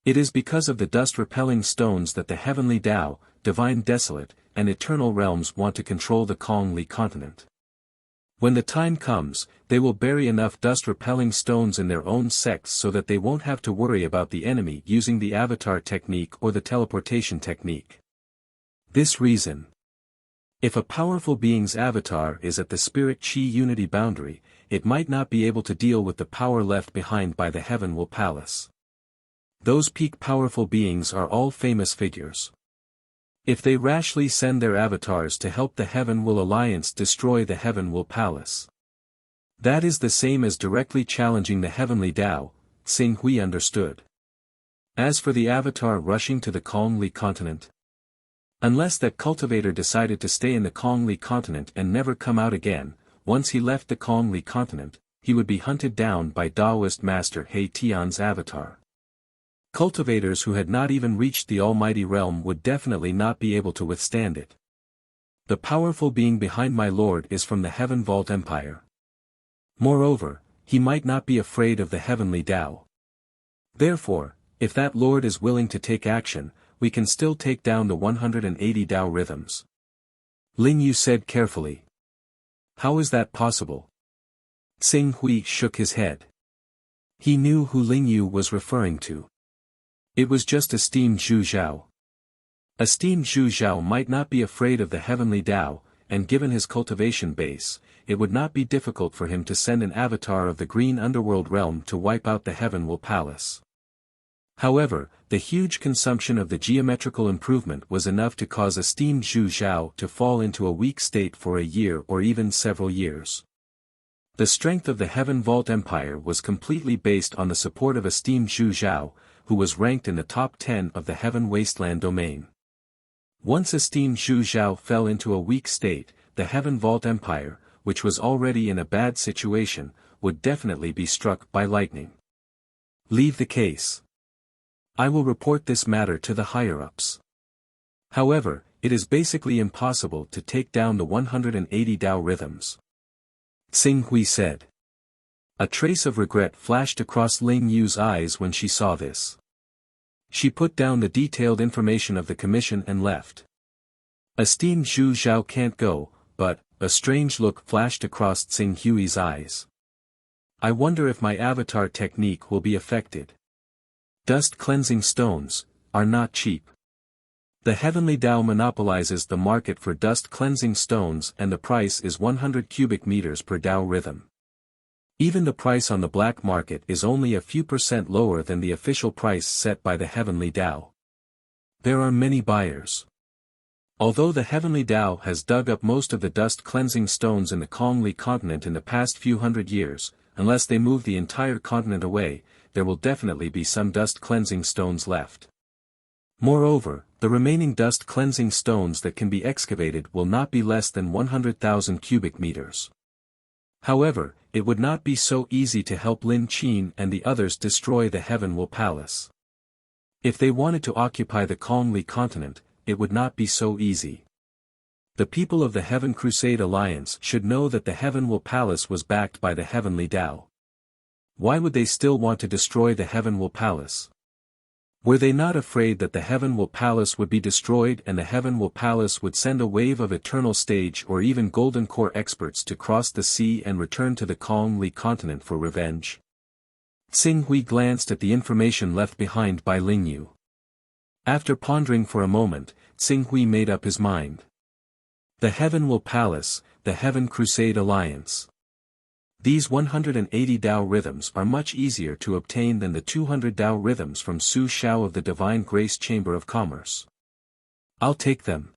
It is because of the dust-repelling stones that the heavenly Tao, divine desolate, and eternal realms want to control the Kong-Li continent. When the time comes, they will bury enough dust-repelling stones in their own sects so that they won't have to worry about the enemy using the avatar technique or the teleportation technique. This reason. If a powerful being's avatar is at the spirit-chi unity boundary, it might not be able to deal with the power left behind by the Heaven Will Palace. Those peak powerful beings are all famous figures. If they rashly send their avatars to help the Heaven Will Alliance destroy the Heaven Will Palace, that is the same as directly challenging the heavenly Tao, Xing Hui understood. As for the avatar rushing to the Kong-Li continent, unless that cultivator decided to stay in the Kong-Li continent and never come out again, once he left the Kong-Li continent, he would be hunted down by Taoist master He Tian's avatar. Cultivators who had not even reached the almighty realm would definitely not be able to withstand it. The powerful being behind my lord is from the Heaven Vault Empire. Moreover, he might not be afraid of the heavenly Tao. Therefore, if that lord is willing to take action, we can still take down the 180 Tao rhythms. Ling Yu said carefully. How is that possible? Xing Hui shook his head. He knew who Ling Yu was referring to. It was just esteemed Zhu Zhao. Esteemed Zhu Zhao might not be afraid of the heavenly Tao, and given his cultivation base, it would not be difficult for him to send an avatar of the green underworld realm to wipe out the Heaven Will Palace. However, the huge consumption of the geometrical improvement was enough to cause esteemed Zhu Zhao to fall into a weak state for a year or even several years. The strength of the Heaven Vault Empire was completely based on the support of esteemed Zhu Zhao, who was ranked in the top 10 of the Heaven Wasteland domain. Once esteemed Zhu Zhao fell into a weak state, the Heaven Vault Empire, which was already in a bad situation, would definitely be struck by lightning. Leave the case. I will report this matter to the higher-ups. However, it is basically impossible to take down the 180 Tao rhythms. Xing Hui said. A trace of regret flashed across Ling Yu's eyes when she saw this. She put down the detailed information of the commission and left. Esteemed Zhu Zhao can't go, but, a strange look flashed across Xing Hui's eyes. I wonder if my avatar technique will be affected. Dust-cleansing stones are not cheap. The heavenly Tao monopolizes the market for dust-cleansing stones and the price is 100 cubic meters per Tao rhythm. Even the price on the black market is only a few % lower than the official price set by the heavenly Tao. There are many buyers. Although the heavenly Tao has dug up most of the dust-cleansing stones in the Kong-Li continent in the past few hundred years, unless they move the entire continent away, there will definitely be some dust-cleansing stones left. Moreover, the remaining dust-cleansing stones that can be excavated will not be less than 100,000 cubic meters. However, it would not be so easy to help Lin Qin and the others destroy the Heaven Will Palace. If they wanted to occupy the Kong-Li continent, it would not be so easy. The people of the Heaven Crusade Alliance should know that the Heaven Will Palace was backed by the heavenly Tao. Why would they still want to destroy the Heaven Will Palace? Were they not afraid that the Heaven Will Palace would be destroyed and the Heaven Will Palace would send a wave of Eternal Stage or even Golden Core experts to cross the sea and return to the Kong-Li continent for revenge? Xing Hui glanced at the information left behind by Ling Yu. After pondering for a moment, Xing Hui made up his mind. The Heaven Will Palace, the Heaven Crusade Alliance. These 180 Tao rhythms are much easier to obtain than the 200 Tao rhythms from Su Xiao of the Divine Grace Chamber of Commerce. I'll take them.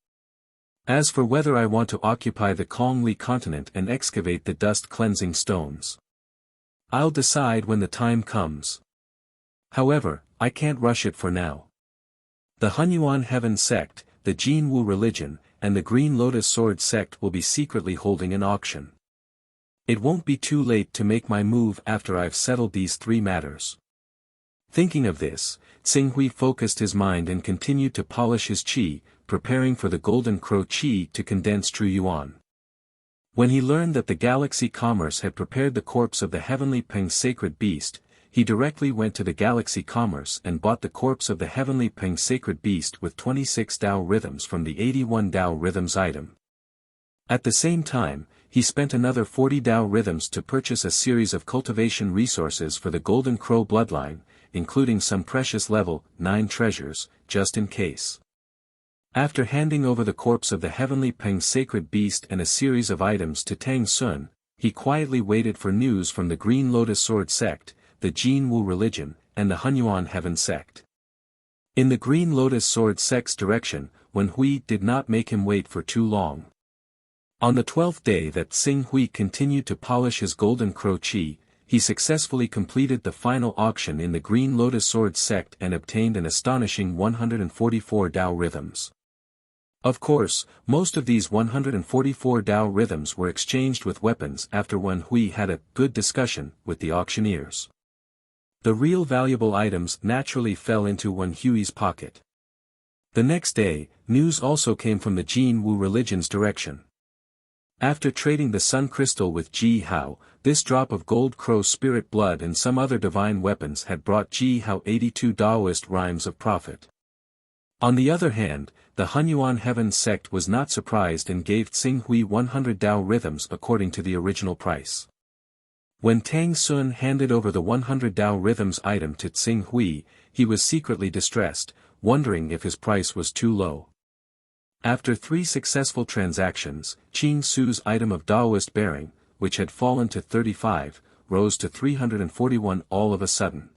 As for whether I want to occupy the Kong-Li continent and excavate the dust-cleansing stones, I'll decide when the time comes. However, I can't rush it for now. The Hunyuan Heaven sect, the Jin Wu religion, and the Green Lotus Sword sect will be secretly holding an auction. It won't be too late to make my move after I've settled these three matters. Thinking of this, Tsing focused his mind and continued to polish his qi, preparing for the Golden Crow qi to condense true yuan. When he learned that the Galaxy Commerce had prepared the corpse of the Heavenly Peng sacred beast, he directly went to the Galaxy Commerce and bought the corpse of the Heavenly Peng sacred beast with 26 Tao rhythms from the 81 Tao rhythms item. At the same time, he spent another 40 Tao rhythms to purchase a series of cultivation resources for the Golden Crow bloodline, including some precious level 9 treasures, just in case. After handing over the corpse of the Heavenly Peng sacred beast and a series of items to Tang Sun, he quietly waited for news from the Green Lotus Sword sect, the Jin Wu religion, and the Hunyuan Heaven sect. In the Green Lotus Sword sect's direction, Wen Hui did not make him wait for too long. On the 12th day that Tsing Hui continued to polish his Golden Crow qi, he successfully completed the final auction in the Green Lotus Sword sect and obtained an astonishing 144 Tao rhythms. Of course, most of these 144 Tao rhythms were exchanged with weapons after Wen Hui had a good discussion with the auctioneers. The real valuable items naturally fell into Wen Hui's pocket. The next day, news also came from the Jin Wu religion's direction. After trading the Sun Crystal with Ji Hao, this drop of Gold Crow spirit blood and some other divine weapons had brought Ji Hao 82 Taoist rhymes of profit. On the other hand, the Hunyuan Heaven sect was not surprised and gave Tsing Hui 100 Tao rhythms according to the original price. When Tang Sun handed over the 100 Tao rhythms item to Tsing Hui, he was secretly distressed, wondering if his price was too low. After 3 successful transactions, Qing Su's item of Taoist bearing, which had fallen to 35, rose to 341 all of a sudden.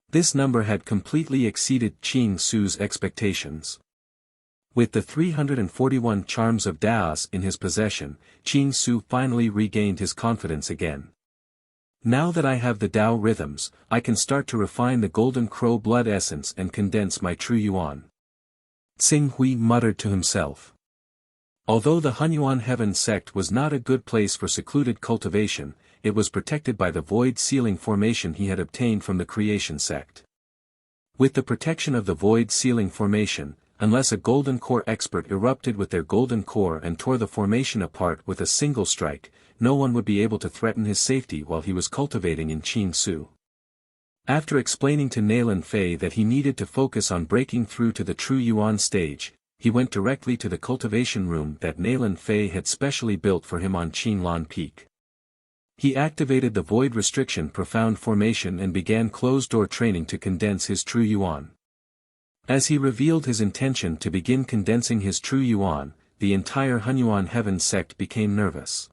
This number had completely exceeded Qing Su's expectations. With the 341 charms of Daos in his possession, Qing Su finally regained his confidence again. Now that I have the Tao rhythms, I can start to refine the Golden Crow blood essence and condense my true yuan. Tsing Hui muttered to himself. Although the Hunyuan Heaven sect was not a good place for secluded cultivation, it was protected by the void ceiling formation he had obtained from the Creation sect. With the protection of the void ceiling formation, unless a golden core expert erupted with their golden core and tore the formation apart with a single strike, no one would be able to threaten his safety while he was cultivating in Qing Su. After explaining to Nailan Fei that he needed to focus on breaking through to the true yuan stage, he went directly to the cultivation room that Nailan Fei had specially built for him on Qinlan Peak. He activated the void restriction profound formation and began closed-door training to condense his true yuan. As he revealed his intention to begin condensing his true yuan, the entire Hunyuan Heaven sect became nervous.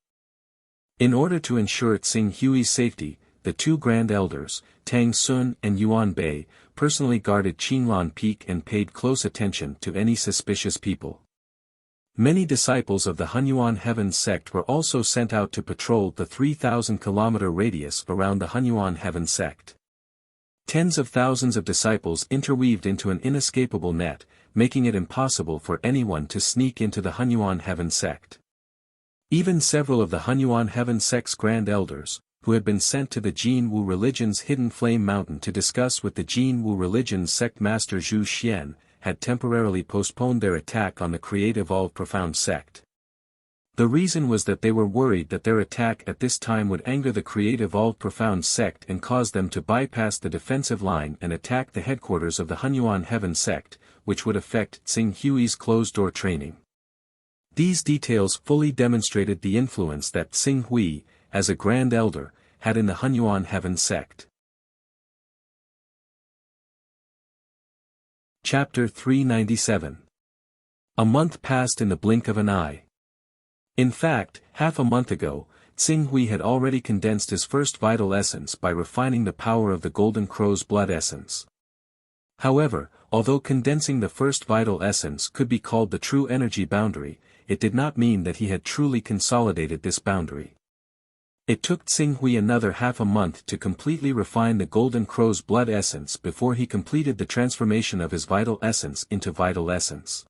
In order to ensure Tsing Hui's safety, the 2 Grand Elders, Tang Sun and Yuan Bei, personally guarded Qinlan Peak and paid close attention to any suspicious people. Many disciples of the Hunyuan Heaven sect were also sent out to patrol the 3,000-kilometer radius around the Hunyuan Heaven sect. Tens of thousands of disciples interweaved into an inescapable net, making it impossible for anyone to sneak into the Hunyuan Heaven sect. Even several of the Hunyuan Heaven sect's Grand Elders, who had been sent to the Jin Wu religion's Hidden Flame Mountain to discuss with the Jin Wu religion's sect master Zhu Xian, had temporarily postponed their attack on the Create Evolve Profound sect. The reason was that they were worried that their attack at this time would anger the Create Evolve Profound sect and cause them to bypass the defensive line and attack the headquarters of the Hunyuan Heaven sect, which would affect Tsing Hui's closed-door training. These details fully demonstrated the influence that Tsing Hui, as a Grand Elder, had in the Hunyuan Heaven sect. Chapter 397. A month passed in the blink of an eye. In fact, half a month ago, Tsing Hui had already condensed his first vital essence by refining the power of the Golden Crow's blood essence. However, although condensing the first vital essence could be called the true energy boundary, it did not mean that he had truly consolidated this boundary. It took Tsing Hui another half a month to completely refine the Golden Crow's blood essence before he completed the transformation of his vital essence into vital essence.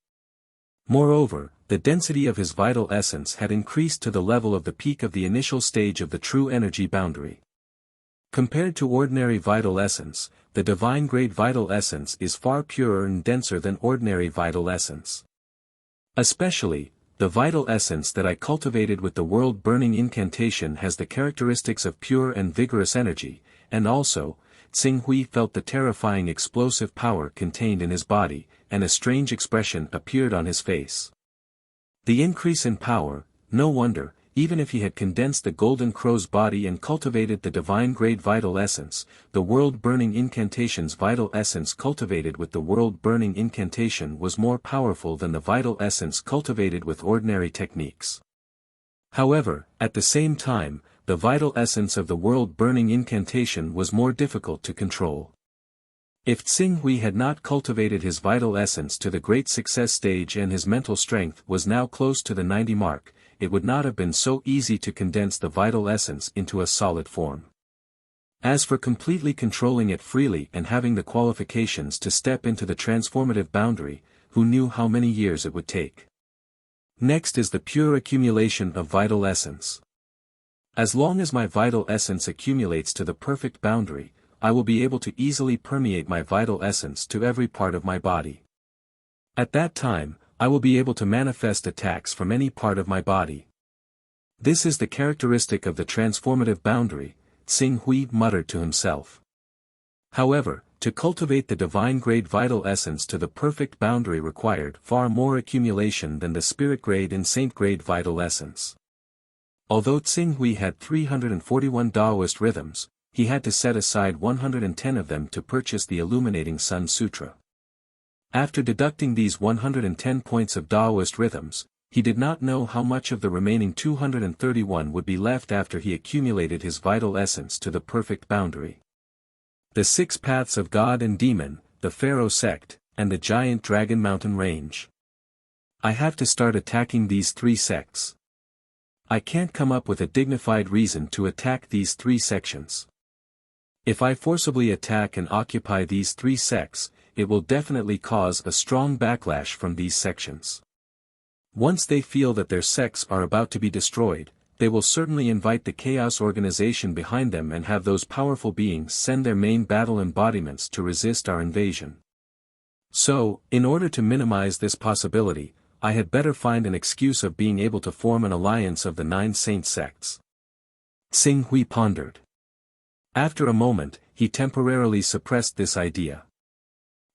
Moreover, the density of his vital essence had increased to the level of the peak of the initial stage of the true energy boundary. Compared to ordinary vital essence, the divine-grade vital essence is far purer and denser than ordinary vital essence. Especially, the vital essence that I cultivated with the world-burning incantation has the characteristics of pure and vigorous energy, and also, Tsing Hui felt the terrifying explosive power contained in his body, and a strange expression appeared on his face. The increase in power, no wonder, even if he had condensed the Golden Crow's body and cultivated the divine-grade vital essence, the world-burning incantation's vital essence cultivated with the world-burning incantation was more powerful than the vital essence cultivated with ordinary techniques. However, at the same time, the vital essence of the world-burning incantation was more difficult to control. If Tsing Hui had not cultivated his vital essence to the great success stage and his mental strength was now close to the 90 mark, it would not have been so easy to condense the vital essence into a solid form. As for completely controlling it freely and having the qualifications to step into the transformative boundary, who knew how many years it would take? Next is the pure accumulation of vital essence. As long as my vital essence accumulates to the perfect boundary, I will be able to easily permeate my vital essence to every part of my body. At that time, I will be able to manifest attacks from any part of my body. This is the characteristic of the transformative boundary, Tsing Hui muttered to himself. However, to cultivate the divine-grade vital essence to the perfect boundary required far more accumulation than the spirit-grade and saint-grade vital essence. Although Tsing Hui had 341 Taoist rhythms, he had to set aside 110 of them to purchase the Illuminating Sun Sutra. After deducting these 110 points of Taoist rhythms, he did not know how much of the remaining 231 would be left after he accumulated his vital essence to the perfect boundary. The 6 paths of God and Demon, the Pharaoh sect, and the Giant Dragon Mountain range. I have to start attacking these 3 sects. I can't come up with a dignified reason to attack these 3 sections. If I forcibly attack and occupy these 3 sects, it will definitely cause a strong backlash from these sections. Once they feel that their sects are about to be destroyed, they will certainly invite the chaos organization behind them and have those powerful beings send their main battle embodiments to resist our invasion. So, in order to minimize this possibility, I had better find an excuse of being able to form an alliance of the 9 saint sects. Tsing Hui pondered. After a moment, he temporarily suppressed this idea.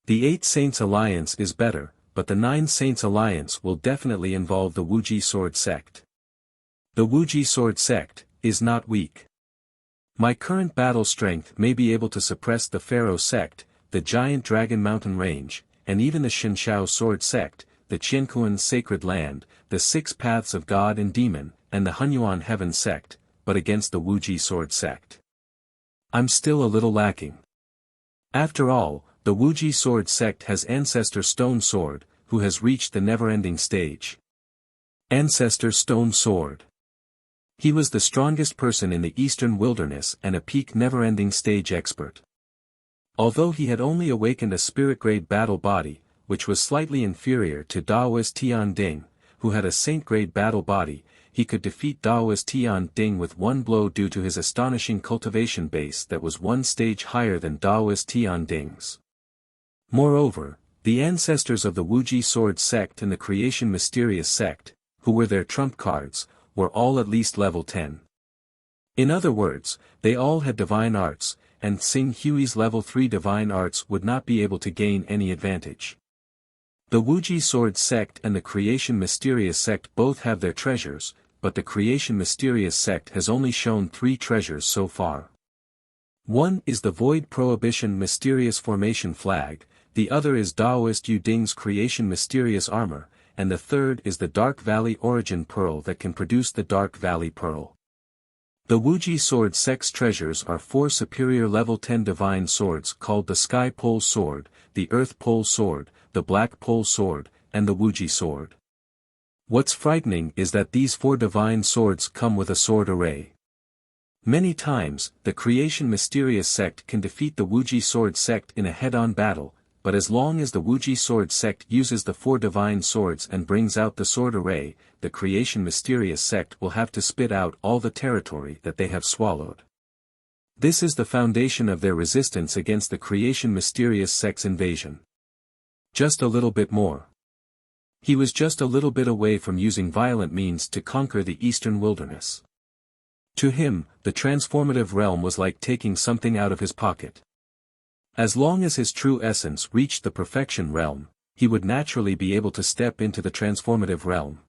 The 8 Saints Alliance is better, but the 9 Saints Alliance will definitely involve the Wuji Sword Sect. The Wuji Sword Sect is not weak. My current battle strength may be able to suppress the Pharaoh Sect, the Giant Dragon Mountain Range, and even the Shinshao Sword Sect, the Qiankuan Sacred Land, the 6 Paths of God and Demon, and the Hunyuan Heaven Sect, but against the Wuji Sword Sect, I'm still a little lacking. After all, the Wuji Sword Sect has Ancestor Stone Sword, who has reached the never-ending stage. Ancestor Stone Sword. He was the strongest person in the Eastern Wilderness and a peak never-ending stage expert. Although he had only awakened a spirit-grade battle body, which was slightly inferior to Daoist Tian Ding, who had a saint-grade battle body, he could defeat Daoist Tian Ding with one blow due to his astonishing cultivation base that was 1 stage higher than Daoist Tian Ding's. Moreover, the ancestors of the Wuji Sword Sect and the Creation Mysterious Sect, who were their trump cards, were all at least level 10. In other words, they all had divine arts, and Tsing Hui's level 3 divine arts would not be able to gain any advantage. The Wuji Sword Sect and the Creation Mysterious Sect both have their treasures, but the Creation Mysterious Sect has only shown 3 treasures so far. One is the Void Prohibition Mysterious Formation Flag, the other is Daoist Yu Ding's Creation Mysterious Armor, and the third is the Dark Valley Origin Pearl that can produce the Dark Valley Pearl. The Wuji Sword Sect's treasures are 4 superior level 10 divine swords called the Sky Pole Sword, the Earth Pole Sword, the Black Pole Sword, and the Wuji Sword. What's frightening is that these 4 divine swords come with a sword array. Many times, the Creation Mysterious Sect can defeat the Wuji Sword Sect in a head-on battle, but as long as the Wuji Sword Sect uses the 4 divine swords and brings out the sword array, the Creation Mysterious Sect will have to spit out all the territory that they have swallowed. This is the foundation of their resistance against the Creation Mysterious Sect's invasion. Just a little bit more. He was just a little bit away from using violent means to conquer the eastern wilderness. To him, the transformative realm was like taking something out of his pocket. As long as his true essence reached the perfection realm, he would naturally be able to step into the transformative realm.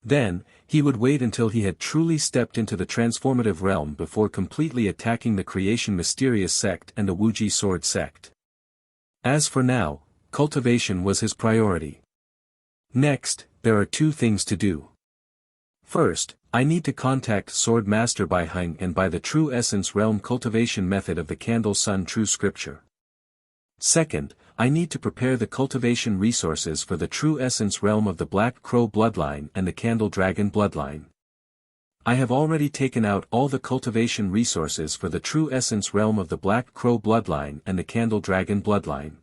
Then, he would wait until he had truly stepped into the transformative realm before completely attacking the Creation Mysterious Sect and the Wuji Sword Sect. As for now, cultivation was his priority. Next, there are 2 things to do. First, I need to contact Sword Master Bai Heng and by the True Essence Realm cultivation method of the Candle Sun True Scripture. Second, I need to prepare the cultivation resources for the True Essence Realm of the Black Crow Bloodline and the Candle Dragon Bloodline. I have already taken out all the cultivation resources for the True Essence Realm of the Black Crow Bloodline and the Candle Dragon Bloodline.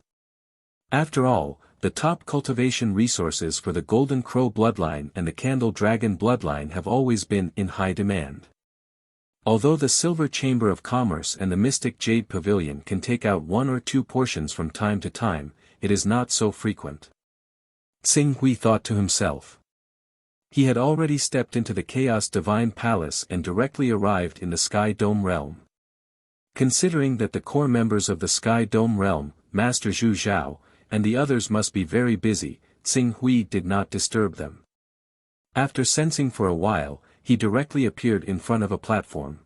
After all, the top cultivation resources for the Golden Crow Bloodline and the Candle Dragon Bloodline have always been in high demand. Although the Silver Chamber of Commerce and the Mystic Jade Pavilion can take out 1 or 2 portions from time to time, it is not so frequent. Tsing Hui thought to himself. He had already stepped into the Chaos Divine Palace and directly arrived in the Sky Dome Realm. Considering that the core members of the Sky Dome Realm, Master Zhu Zhao, and the others must be very busy, Tsing Hui did not disturb them. After sensing for a while, he directly appeared in front of a platform.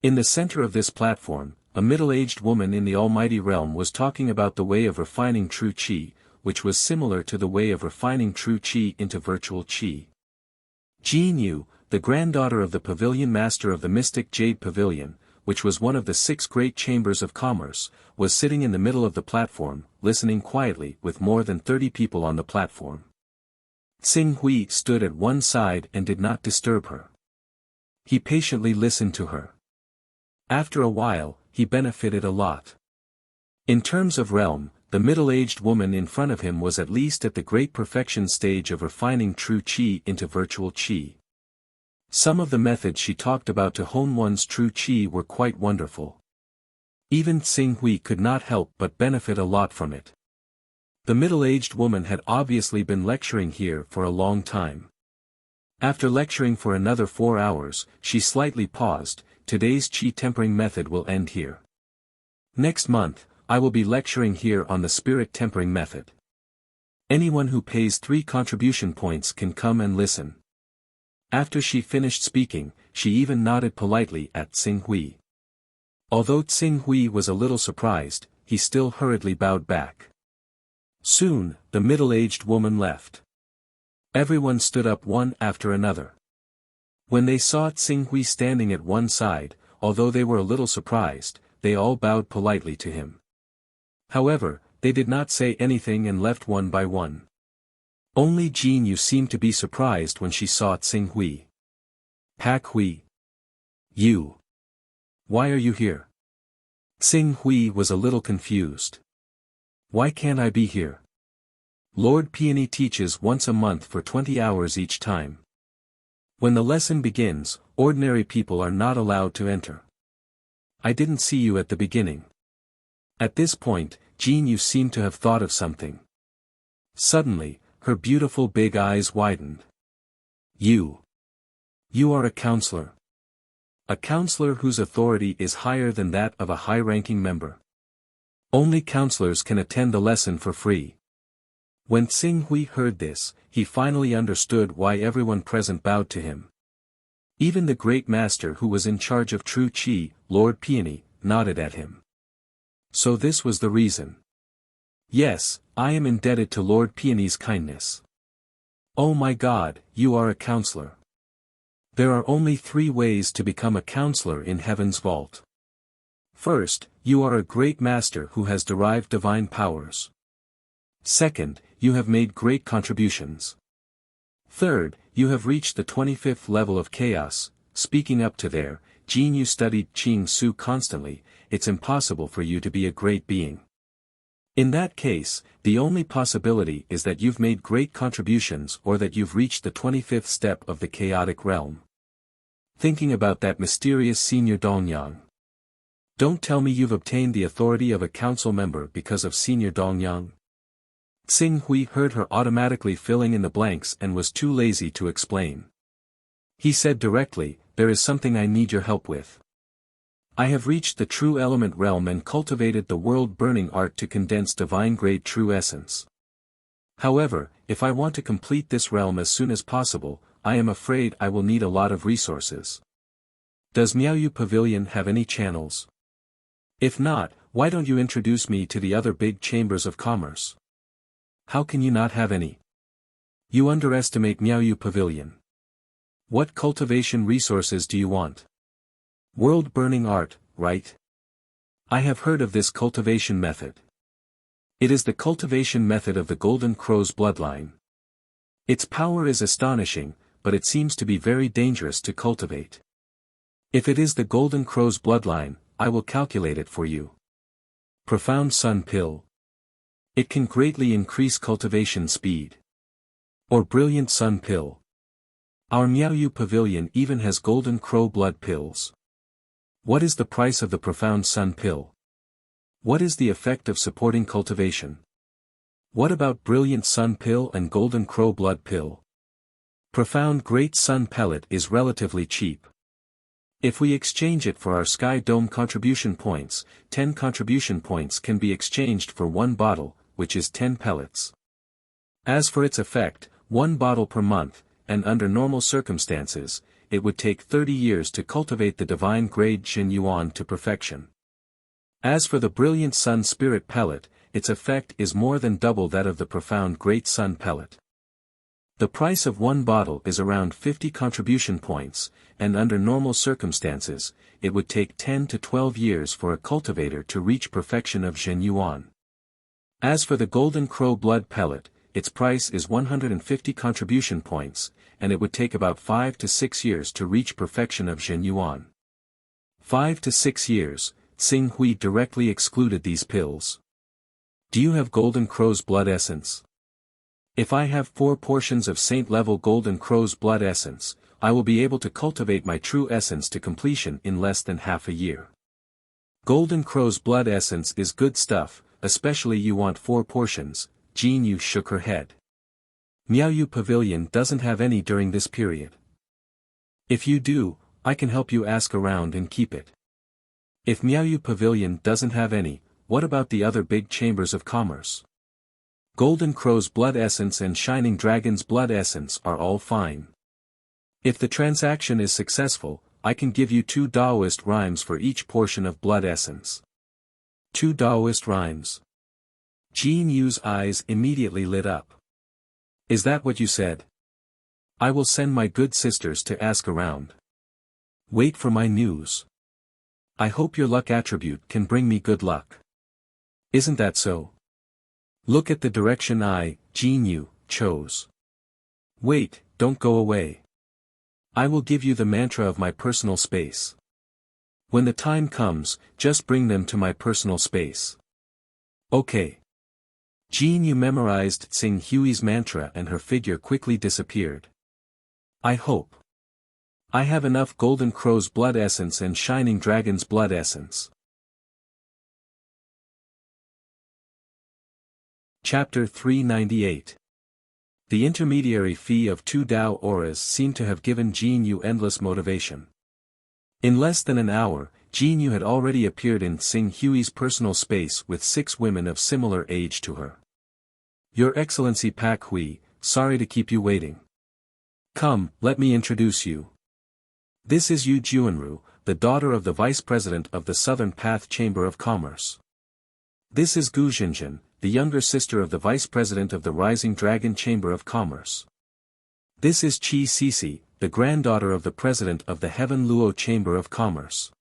In the center of this platform, a middle-aged woman in the Almighty Realm was talking about the way of refining true Qi, which was similar to the way of refining true Qi into virtual Qi. Jin Yu, the granddaughter of the Pavilion Master of the Mystic Jade Pavilion, which was one of the 6 great chambers of commerce, was sitting in the middle of the platform, listening quietly with more than 30 people on the platform. Tsing Hui stood at one side and did not disturb her. He patiently listened to her. After a while, he benefited a lot. In terms of realm, the middle-aged woman in front of him was at least at the great perfection stage of refining true Qi into virtual Qi. Some of the methods she talked about to Hunyuan's true Qi were quite wonderful. Even Tsing Hui could not help but benefit a lot from it. The middle-aged woman had obviously been lecturing here for a long time. After lecturing for another 4 hours, she slightly paused. Today's Qi tempering method will end here. Next month, I will be lecturing here on the spirit tempering method. Anyone who pays 3 contribution points can come and listen. After she finished speaking, she even nodded politely at Tsing Hui. Although Tsing Hui was a little surprised, he still hurriedly bowed back. Soon, the middle-aged woman left. Everyone stood up one after another. When they saw Tsing Hui standing at one side, although they were a little surprised, they all bowed politely to him. However, they did not say anything and left one by one. Only Jin Yu seemed to be surprised when she saw Tsing Hui. Pak Hui. You. Why are you here? Tsing Hui was a little confused. Why can't I be here? Lord Peony teaches once a month for 20 hours each time. When the lesson begins, ordinary people are not allowed to enter. I didn't see you at the beginning. At this point, Jin Yu seemed to have thought of something. Suddenly, her beautiful big eyes widened. You are a counselor. A counselor whose authority is higher than that of a high-ranking member. Only counselors can attend the lesson for free. When Tsing Hui heard this, he finally understood why everyone present bowed to him. Even the great master who was in charge of true Qi, Lord Peony, nodded at him. So this was the reason. Yes, I am indebted to Lord Peony's kindness. Oh my God, you are a counselor. There are only 3 ways to become a counselor in Heaven's Vault. First, you are a great master who has derived divine powers. Second, you have made great contributions. Third, you have reached the 25th level of chaos. Speaking up to there, Jin Yu studied Qing Su constantly, it's impossible for you to be a great being. In that case, the only possibility is that you've made great contributions or that you've reached the 25th step of the chaotic realm. Thinking about that mysterious senior Dongyang. Don't tell me you've obtained the authority of a council member because of senior Dongyang. Tsing Hui heard her automatically filling in the blanks and was too lazy to explain. He said directly, there is something I need your help with. I have reached the true element realm and cultivated the world-burning art to condense divine-grade true essence. However, if I want to complete this realm as soon as possible, I am afraid I will need a lot of resources. Does Miaoyu Pavilion have any channels? If not, why don't you introduce me to the other big chambers of commerce? How can you not have any? You underestimate Miaoyu Pavilion. What cultivation resources do you want? World-burning art, right? I have heard of this cultivation method. It is the cultivation method of the Golden Crow's bloodline. Its power is astonishing, but it seems to be very dangerous to cultivate. If it is the Golden Crow's bloodline, I will calculate it for you. Profound Sun Pill. It can greatly increase cultivation speed. Or Brilliant Sun Pill. Our Miaoyu Pavilion even has Golden Crow blood pills. What is the price of the Profound Sun Pill? What is the effect of supporting cultivation? What about Brilliant Sun Pill and Golden Crow blood pill? Profound Great Sun Pellet is relatively cheap. If we exchange it for our Sky Dome contribution points, 10 contribution points can be exchanged for 1 bottle, which is 10 pellets. As for its effect, 1 bottle per month, and under normal circumstances, it would take 30 years to cultivate the divine grade Hunyuan to perfection. As for the Brilliant Sun Spirit Pellet, its effect is more than double that of the Profound Great Sun Pellet. The price of 1 bottle is around 50 contribution points, and under normal circumstances, it would take 10 to 12 years for a cultivator to reach perfection of Hunyuan. As for the Golden Crow Blood Pellet, its price is 150 contribution points, and it would take about 5 to 6 years to reach perfection of Hunyuan. 5 to 6 years, Tsing Hui directly excluded these pills. Do you have Golden Crow's blood essence? If I have 4 portions of saint-level Golden Crow's blood essence, I will be able to cultivate my true essence to completion in less than half a year. Golden Crow's blood essence is good stuff, especially you want 4 portions. Jin Yu shook her head. Miaoyu Pavilion doesn't have any during this period. If you do, I can help you ask around and keep it. If Miaoyu Pavilion doesn't have any, what about the other big chambers of commerce? Golden Crow's blood essence and Shining Dragon's blood essence are all fine. If the transaction is successful, I can give you 2 Daoist rhymes for each portion of blood essence. 2 Daoist rhymes. Jin Yu's eyes immediately lit up. Is that what you said? I will send my good sisters to ask around. Wait for my news. I hope your luck attribute can bring me good luck. Isn't that so? Look at the direction I, Jin Yu, chose. Wait, don't go away. I will give you the mantra of my personal space. When the time comes, just bring them to my personal space. Okay. Jin Yu memorized Tsing Hui's mantra and her figure quickly disappeared. I hope. I have enough Golden Crow's blood essence and Shining Dragon's blood essence. Chapter 398. The intermediary fee of 2 Dao auras seemed to have given Jin Yu endless motivation. In less than an hour, Jin Yu had already appeared in Tsing Hui's personal space with 6 women of similar age to her. Your Excellency Pak Hui, sorry to keep you waiting. Come, let me introduce you. This is Yu Juanru, the daughter of the Vice President of the Southern Path Chamber of Commerce. This is Gu Jinjin, the younger sister of the Vice President of the Rising Dragon Chamber of Commerce. This is Qi Sisi, the granddaughter of the President of the Heaven Luo Chamber of Commerce.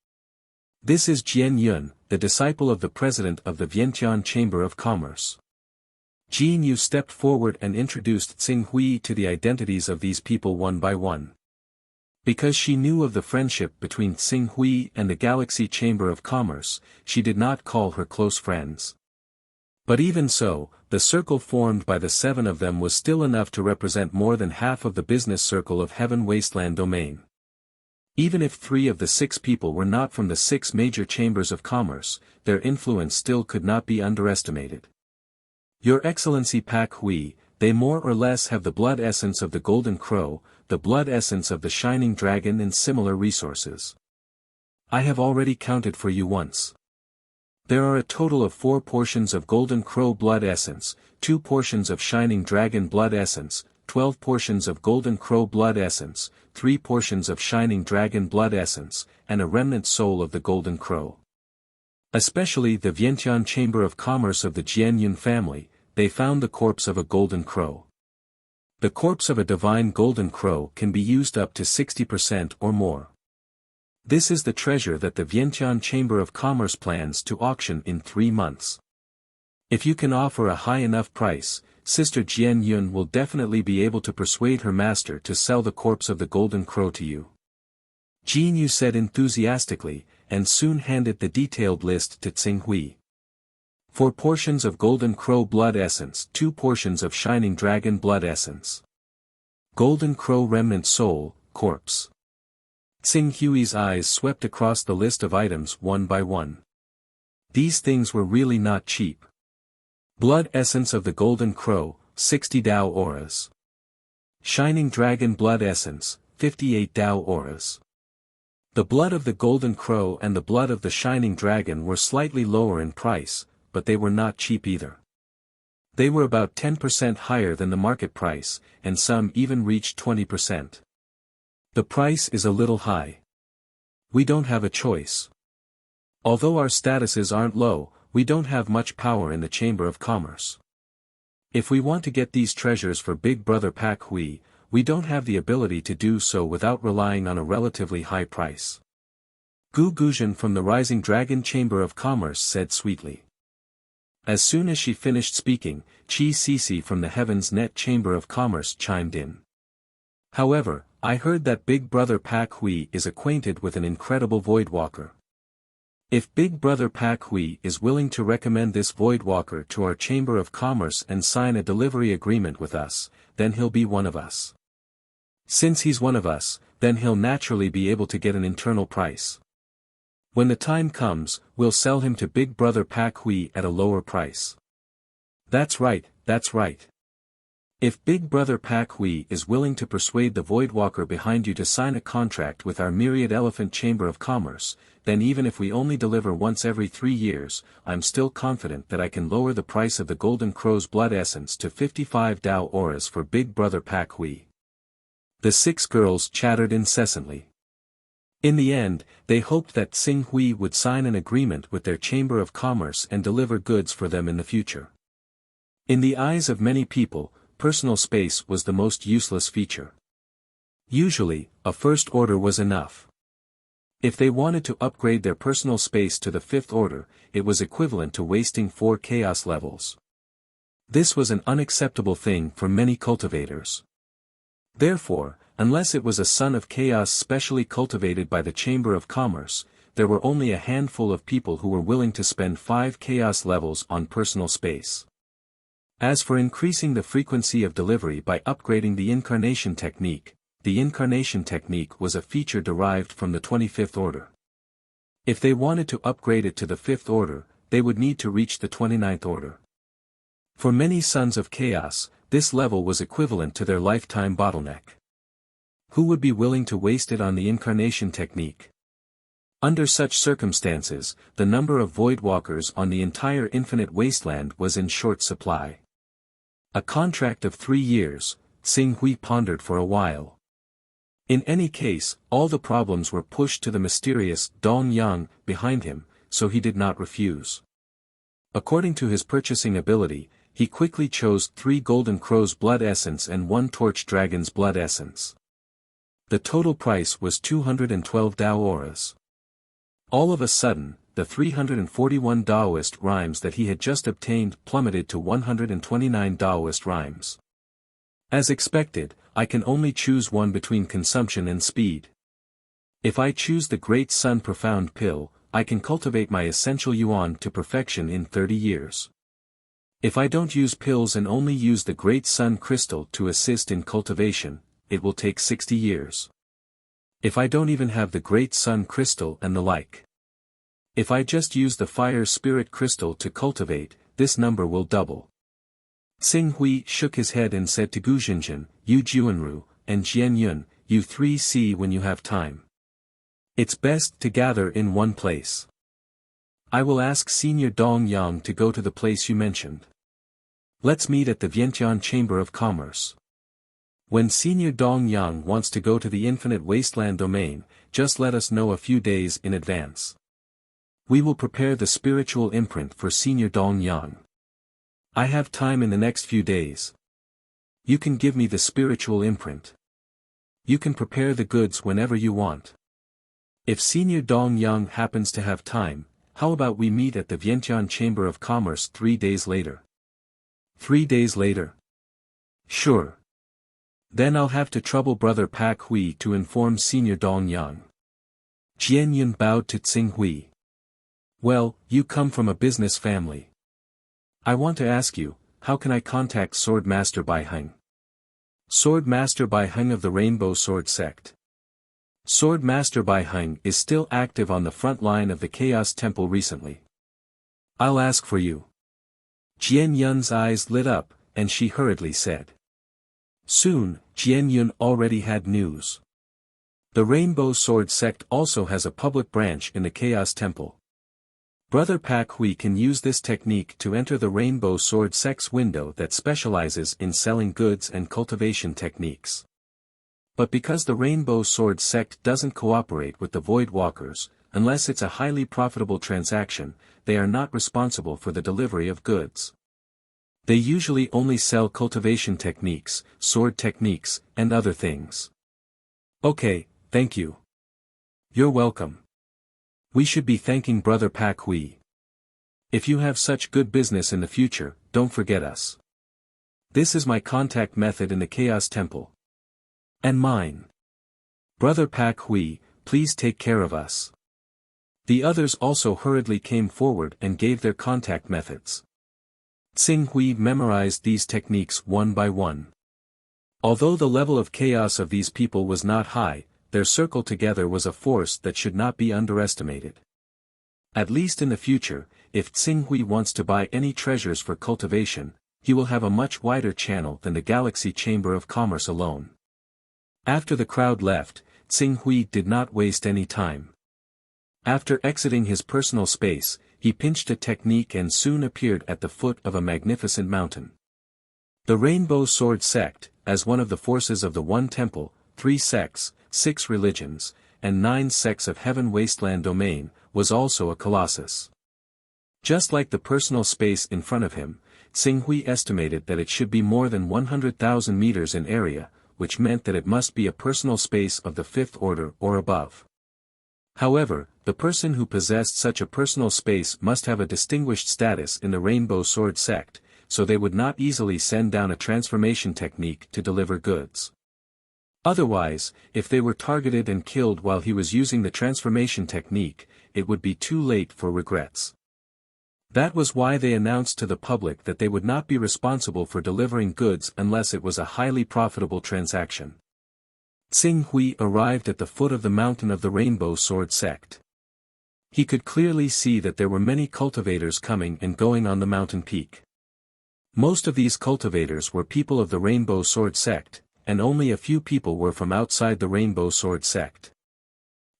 This is Jian Yun, the disciple of the President of the Vientiane Chamber of Commerce. Jin Yu stepped forward and introduced Tsing Hui to the identities of these people one by one. Because she knew of the friendship between Xing Hui and the Galaxy Chamber of Commerce, she did not call her close friends. But even so, the circle formed by the 7 of them was still enough to represent more than half of the business circle of Heaven Wasteland domain. Even if 3 of the 6 people were not from the 6 major chambers of commerce, their influence still could not be underestimated. Your Excellency Pak Hui, they more or less have the blood essence of the Golden Crow, the blood essence of the Shining Dragon and similar resources. I have already counted for you once. There are a total of 4 portions of Golden Crow blood essence, 2 portions of Shining Dragon blood essence, 12 portions of Golden Crow blood essence, 3 portions of Shining Dragon blood essence, and a remnant soul of the Golden Crow. Especially the Vientiane Chamber of Commerce of the Jianyun family, they found the corpse of a Golden Crow. The corpse of a divine Golden Crow can be used up to 60% or more. This is the treasure that the Vientiane Chamber of Commerce plans to auction in 3 months. If you can offer a high enough price, Sister Jianyun will definitely be able to persuade her master to sell the corpse of the Golden Crow to you. Jianyu said enthusiastically, and soon handed the detailed list to Xing Hui. 4 portions of Golden Crow blood essence, 2 portions of Shining Dragon blood essence. Golden Crow remnant soul, corpse. Xing Hui's eyes swept across the list of items one by one. These things were really not cheap. Blood essence of the Golden Crow, 60 Dao auras. Shining Dragon blood essence, 58 Dao auras. The blood of the Golden Crow and the blood of the Shining Dragon were slightly lower in price, but they were not cheap either. They were about 10% higher than the market price, and some even reached 20%. The price is a little high. We don't have a choice. Although our statuses aren't low, we don't have much power in the Chamber of Commerce. If we want to get these treasures for Big Brother Pak Hui, we don't have the ability to do so without relying on a relatively high price. Gu Guzhen from the Rising Dragon Chamber of Commerce said sweetly. As soon as she finished speaking, Qi Sisi from the Heaven's Net Chamber of Commerce chimed in. However, I heard that Big Brother Pak Hui is acquainted with an incredible Voidwalker. If Big Brother Pak Hui is willing to recommend this Voidwalker to our Chamber of Commerce and sign a delivery agreement with us, then he'll be one of us. Since he's one of us, then he'll naturally be able to get an internal price. When the time comes, we'll sell him to Big Brother Pak Hui at a lower price. That's right, that's right. If Big Brother Pak Hui is willing to persuade the Voidwalker behind you to sign a contract with our Myriad Elephant Chamber of Commerce, then even if we only deliver once every 3 years, I'm still confident that I can lower the price of the Golden Crow's blood essence to 55 Dao auras for Big Brother Pak Hui. The 6 girls chattered incessantly. In the end, they hoped that Xing Hui would sign an agreement with their Chamber of Commerce and deliver goods for them in the future. In the eyes of many people, personal space was the most useless feature. Usually, a first order was enough. If they wanted to upgrade their personal space to the 5th order, it was equivalent to wasting 4 chaos levels. This was an unacceptable thing for many cultivators. Therefore, unless it was a son of chaos specially cultivated by the Chamber of Commerce, there were only a handful of people who were willing to spend 5 chaos levels on personal space. As for increasing the frequency of delivery by upgrading the incarnation technique was a feature derived from the 25th order. If they wanted to upgrade it to the 5th order, they would need to reach the 29th order. For many sons of chaos, this level was equivalent to their lifetime bottleneck. Who would be willing to waste it on the incarnation technique? Under such circumstances, the number of Voidwalkers on the entire infinite wasteland was in short supply. A contract of 3 years, Xing Hui pondered for a while. In any case, all the problems were pushed to the mysterious Dong Yang behind him, so he did not refuse. According to his purchasing ability, he quickly chose 3 Golden Crow's blood essence and 1 Torch Dragon's blood essence. The total price was 212 Dao auras. All of a sudden, the 341 Daoist rhymes that he had just obtained plummeted to 129 Daoist rhymes. As expected, I can only choose one between consumption and speed. If I choose the Great Sun Profound Pill, I can cultivate my essential yuan to perfection in 30 years. If I don't use pills and only use the Great Sun Crystal to assist in cultivation, it will take 60 years. If I don't even have the Great Sun Crystal and the like. If I just use the Fire Spirit Crystal to cultivate, this number will double. Xing Hui shook his head and said to Gu Jinjin, Yu Juanru, and Jian Yun, you three see when you have time. It's best to gather in one place. I will ask Senior Dong Yang to go to the place you mentioned. Let's meet at the Vientiane Chamber of Commerce. When Senior Dong Yang wants to go to the Infinite Wasteland domain, just let us know a few days in advance. We will prepare the spiritual imprint for Senior Dong Yang. I have time in the next few days. You can give me the spiritual imprint. You can prepare the goods whenever you want. If Senior Dong Yang happens to have time, how about we meet at the Vientiane Chamber of Commerce 3 days later? 3 days later? Sure. Then I'll have to trouble Brother Pak Hui to inform Senior Dong Yang. Jian Yun bowed to Tsing Hui. Well, you come from a business family. I want to ask you, how can I contact Sword Master Bai Heng? Sword Master Bai Heng of the Rainbow Sword Sect. Sword Master Bai Heng is still active on the front line of the Chaos Temple recently. I'll ask for you. Jian Yun's eyes lit up, and she hurriedly said. Soon, Jian Yun already had news. The Rainbow Sword Sect also has a public branch in the Chaos Temple. Brother Pak Hui can use this technique to enter the Rainbow Sword Sect's window that specializes in selling goods and cultivation techniques. But because the Rainbow Sword Sect doesn't cooperate with the Void Walkers, unless it's a highly profitable transaction, they are not responsible for the delivery of goods. They usually only sell cultivation techniques, sword techniques, and other things. Okay, thank you. You're welcome. We should be thanking Brother Pak Hui. If you have such good business in the future, don't forget us. This is my contact method in the Chaos Temple. And mine. Brother Pak Hui, please take care of us. The others also hurriedly came forward and gave their contact methods. Tsing Hui memorized these techniques one by one. Although the level of chaos of these people was not high, their circle together was a force that should not be underestimated. At least in the future, if Tsing Hui wants to buy any treasures for cultivation, he will have a much wider channel than the Galaxy Chamber of Commerce alone. After the crowd left, Tsing Hui did not waste any time. After exiting his personal space, he pinched a technique and soon appeared at the foot of a magnificent mountain. The Rainbow Sword Sect, as one of the forces of the One Temple, 3 sects, 6 religions, and 9 sects of Heaven Wasteland domain, was also a colossus. Just like the personal space in front of him, Tsing Hui estimated that it should be more than 100,000 meters in area, which meant that it must be a personal space of the 5th order or above. However, the person who possessed such a personal space must have a distinguished status in the Rainbow Sword Sect, so they would not easily send down a transformation technique to deliver goods. Otherwise, if they were targeted and killed while he was using the transformation technique, it would be too late for regrets. That was why they announced to the public that they would not be responsible for delivering goods unless it was a highly profitable transaction. Tsing Hui arrived at the foot of the mountain of the Rainbow Sword Sect. He could clearly see that there were many cultivators coming and going on the mountain peak. Most of these cultivators were people of the Rainbow Sword Sect, and only a few people were from outside the Rainbow Sword Sect.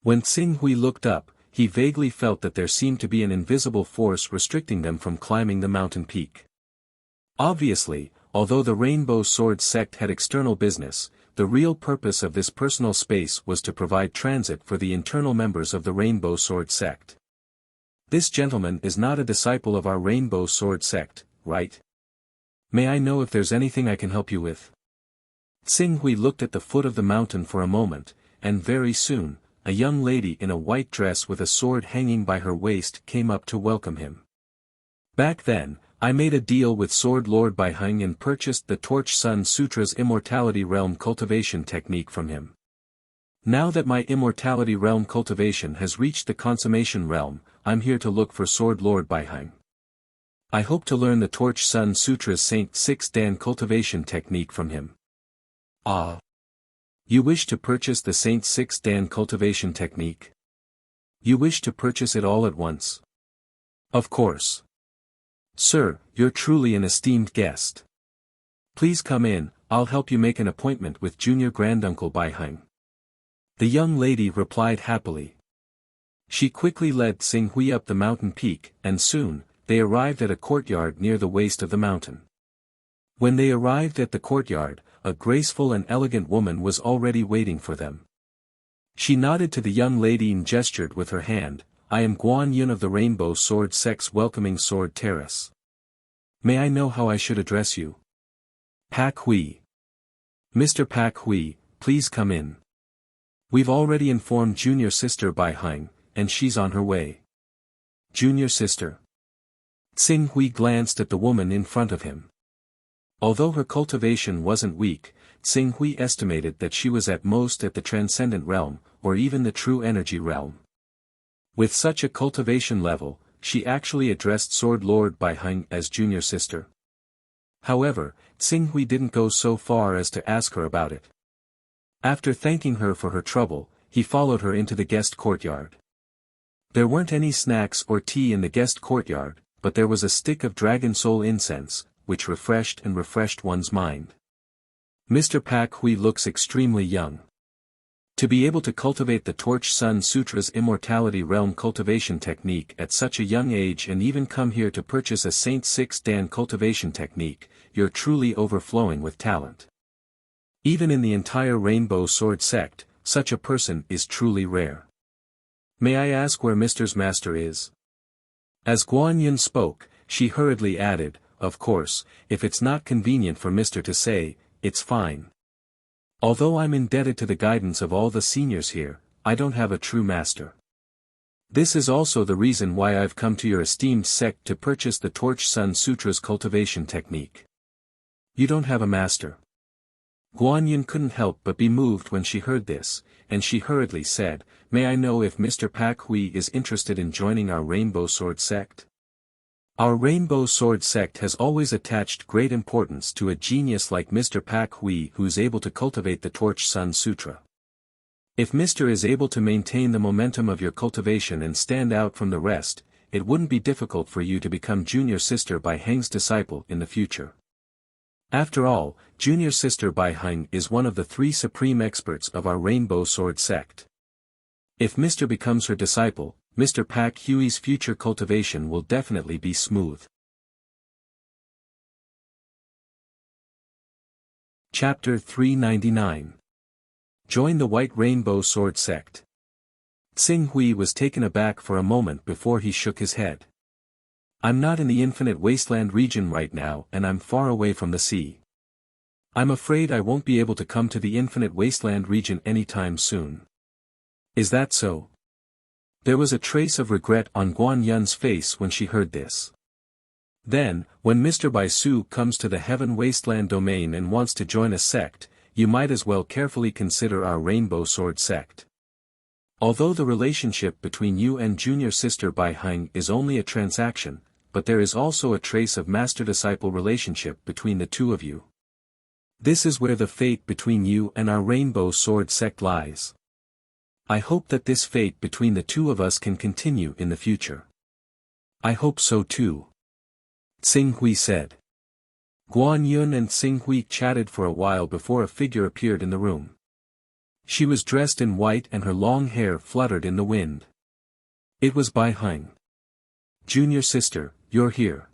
When Tsing Hui looked up, he vaguely felt that there seemed to be an invisible force restricting them from climbing the mountain peak. Obviously, although the Rainbow Sword Sect had external business, the real purpose of this personal space was to provide transit for the internal members of the Rainbow Sword Sect. This gentleman is not a disciple of our Rainbow Sword Sect, right? May I know if there's anything I can help you with? Tsing Hui looked at the foot of the mountain for a moment, and very soon, a young lady in a white dress with a sword hanging by her waist came up to welcome him. Back then, I made a deal with Sword Lord Baiheng and purchased the Torch Sun Sutra's Immortality Realm cultivation technique from him. Now that my Immortality Realm cultivation has reached the Consummation Realm, I'm here to look for Sword Lord Baiheng. I hope to learn the Torch Sun Sutra's Saint Six Dan cultivation technique from him. Ah. You wish to purchase the Saint Six Dan cultivation technique? You wish to purchase it all at once? Of course. Sir, you're truly an esteemed guest. Please come in, I'll help you make an appointment with Junior Granduncle Baiheng. The young lady replied happily. She quickly led Xing Hui up the mountain peak, and soon, they arrived at a courtyard near the waist of the mountain. When they arrived at the courtyard, a graceful and elegant woman was already waiting for them. She nodded to the young lady and gestured with her hand. I am Guan Yun of the Rainbow Sword Sect's Welcoming Sword Terrace. May I know how I should address you? Pak Hui. Mr. Pak Hui, please come in. We've already informed Junior Sister Baiheng, and she's on her way. Junior Sister. Xing Hui glanced at the woman in front of him. Although her cultivation wasn't weak, Xing Hui estimated that she was at most at the Transcendent Realm, or even the True Energy Realm. With such a cultivation level, she actually addressed Sword Lord Baiheng as Junior Sister. However, Xing Hui didn't go so far as to ask her about it. After thanking her for her trouble, he followed her into the guest courtyard. There weren't any snacks or tea in the guest courtyard, but there was a stick of dragon soul incense, which refreshed one's mind. Mr. Pak Hui looks extremely young. To be able to cultivate the Torch Sun Sutra's Immortality Realm cultivation technique at such a young age and even come here to purchase a Saint Six Dan cultivation technique, you're truly overflowing with talent. Even in the entire Rainbow Sword Sect, such a person is truly rare. May I ask where Mr.'s master is? As Guan Yun spoke, she hurriedly added, of course, if it's not convenient for Mr. to say, it's fine. Although I'm indebted to the guidance of all the seniors here, I don't have a true master. This is also the reason why I've come to your esteemed sect to purchase the Torch Sun Sutra's cultivation technique. You don't have a master. Guan Yun couldn't help but be moved when she heard this, and she hurriedly said, may I know if Mr. Pak Hui is interested in joining our Rainbow Sword Sect? Our Rainbow Sword Sect has always attached great importance to a genius like Mr. Pak Hui who's able to cultivate the Torch Sun Sutra. If Mr. is able to maintain the momentum of your cultivation and stand out from the rest, it wouldn't be difficult for you to become Junior Sister Baiheng's disciple in the future. After all, Junior Sister Baiheng is one of the 3 supreme experts of our Rainbow Sword Sect. If Mr. becomes her disciple, Mr. Pak Hui's future cultivation will definitely be smooth. Chapter 399. Join the White Rainbow Sword Sect. Xing Hui was taken aback for a moment before he shook his head. I'm not in the Infinite Wasteland region right now and I'm far away from the sea. I'm afraid I won't be able to come to the Infinite Wasteland region anytime soon. Is that so? There was a trace of regret on Guan Yun's face when she heard this. Then, when Mr. Baisu comes to the Heaven Wasteland domain and wants to join a sect, you might as well carefully consider our Rainbow Sword Sect. Although the relationship between you and Junior Sister Baiheng is only a transaction, but there is also a trace of master-disciple relationship between the two of you. This is where the fate between you and our Rainbow Sword Sect lies. I hope that this fate between the two of us can continue in the future. I hope so too. Xing Hui said. Guan Yun and Xing Hui chatted for a while before a figure appeared in the room. She was dressed in white and her long hair fluttered in the wind. It was Baiheng. Junior Sister, you're here.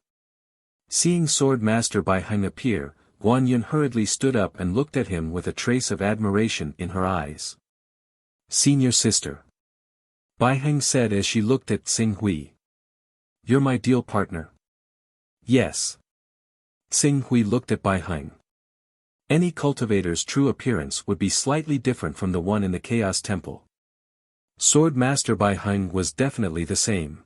Seeing Sword Master Baiheng appear, Guan Yun hurriedly stood up and looked at him with a trace of admiration in her eyes. Senior Sister. Baiheng said as she looked at Xing Hui. You're my deal partner. Yes. Xing Hui looked at Baiheng. Any cultivator's true appearance would be slightly different from the one in the Chaos Temple. Sword Master Baiheng was definitely the same.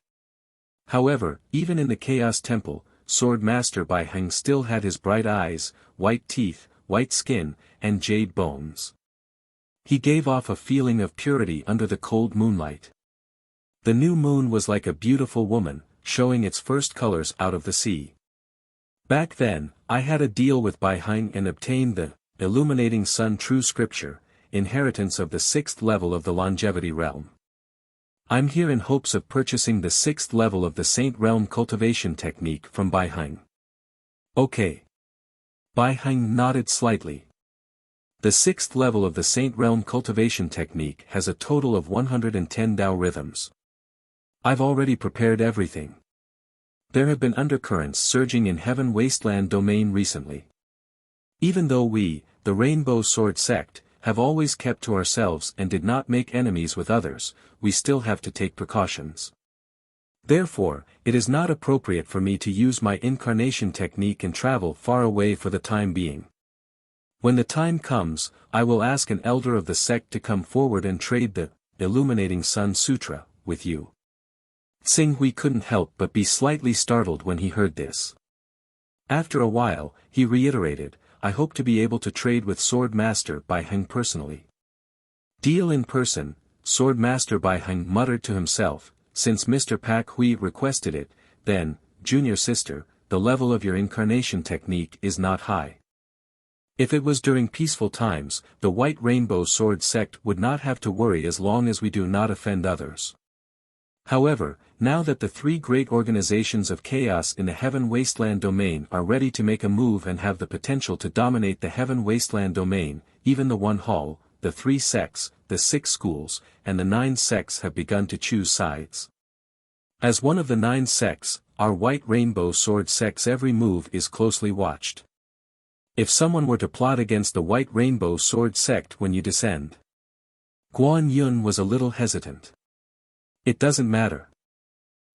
However, even in the Chaos Temple, Sword Master Bai Heng still had his bright eyes, white teeth, white skin, and jade bones. He gave off a feeling of purity under the cold moonlight. The new moon was like a beautiful woman, showing its first colors out of the sea. Back then, I had a deal with Bai Heng and obtained the Illuminating Sun True Scripture, inheritance of the 6th level of the Longevity Realm. I'm here in hopes of purchasing the 6th level of the Saint Realm cultivation technique from Bai Heng. Okay. Bai Heng nodded slightly. The 6th level of the Saint Realm cultivation technique has a total of 110 Tao rhythms. I've already prepared everything. There have been undercurrents surging in Heaven Wasteland domain recently. Even though we, the Rainbow Sword sect, have always kept to ourselves and did not make enemies with others, we still have to take precautions. Therefore, it is not appropriate for me to use my incarnation technique and travel far away for the time being. When the time comes, I will ask an elder of the sect to come forward and trade the Illuminating Sun Sutra with you. Tsing Hui couldn't help but be slightly startled when he heard this. After a while, he reiterated, I hope to be able to trade with Sword Master Bai Heng personally. Deal in person, Sword Master Bai Heng muttered to himself, since Mr. Pak Hui requested it, then, junior sister, the level of your incarnation technique is not high. If it was during peaceful times, the White Rainbow Sword sect would not have to worry as long as we do not offend others. However, now that the 3 great organizations of chaos in the Heaven Wasteland domain are ready to make a move and have the potential to dominate the Heaven Wasteland domain, even the 1 hall, the 3 sects, the 6 schools, and the 9 sects have begun to choose sides. As one of the 9 sects, our White Rainbow Sword sect's every move is closely watched. If someone were to plot against the White Rainbow Sword sect when you descend. Guan Yun was a little hesitant. It doesn't matter.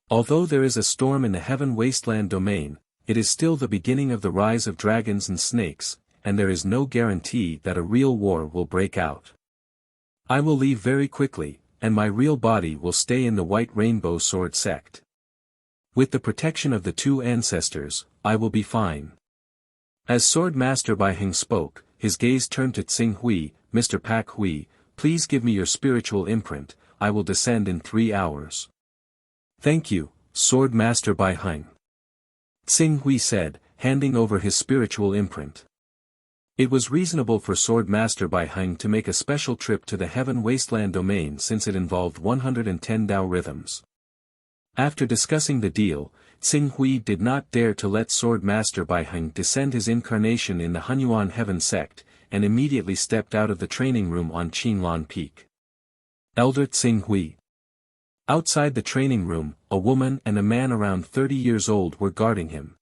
Although there is a storm in the Heaven Wasteland domain, it is still the beginning of the rise of dragons and snakes, and there is no guarantee that a real war will break out. I will leave very quickly, and my real body will stay in the White Rainbow Sword sect. With the protection of the 2 ancestors, I will be fine. As Sword Master Bai Heng spoke, his gaze turned to Tsing Hui, Mr. Pak Hui, please give me your spiritual imprint, I will descend in 3 hours. Thank you, Sword Master Bai Heng. Tsing Hui said, handing over his spiritual imprint. It was reasonable for Sword Master Bai Heng to make a special trip to the Heaven Wasteland domain since it involved 110 Tao rhythms. After discussing the deal, Tsing Hui did not dare to let Sword Master Bai Heng descend his incarnation in the Hunyuan Heaven sect, and immediately stepped out of the training room on Qinglan Peak. Elder Tsing Hui. Outside the training room, a woman and a man around 30 years old were guarding him.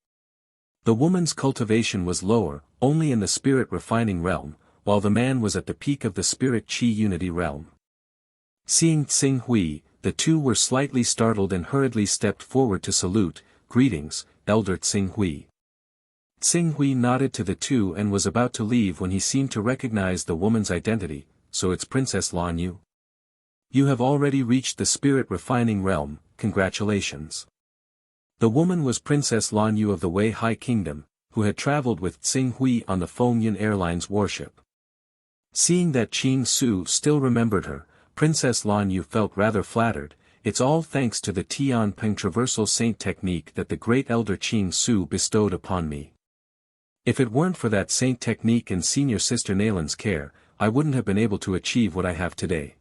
The woman's cultivation was lower, only in the spirit refining realm, while the man was at the peak of the spirit chi unity realm. Seeing Tsing Hui, the 2 were slightly startled and hurriedly stepped forward to salute, greetings, Elder Tsing Hui. Tsing Hui nodded to the 2 and was about to leave when he seemed to recognize the woman's identity, so it's Princess Lan Yu. You have already reached the spirit refining realm, congratulations. The woman was Princess Lan Yu of the Wei High Kingdom, who had traveled with Tsing Hui on the Hunyuan Airlines warship. Seeing that Qing Su still remembered her, Princess Lan Yu felt rather flattered. It's all thanks to the Tian Peng Traversal Saint technique that the great elder Qing Su bestowed upon me. If it weren't for that saint technique and senior sister Nalan's care, I wouldn't have been able to achieve what I have today.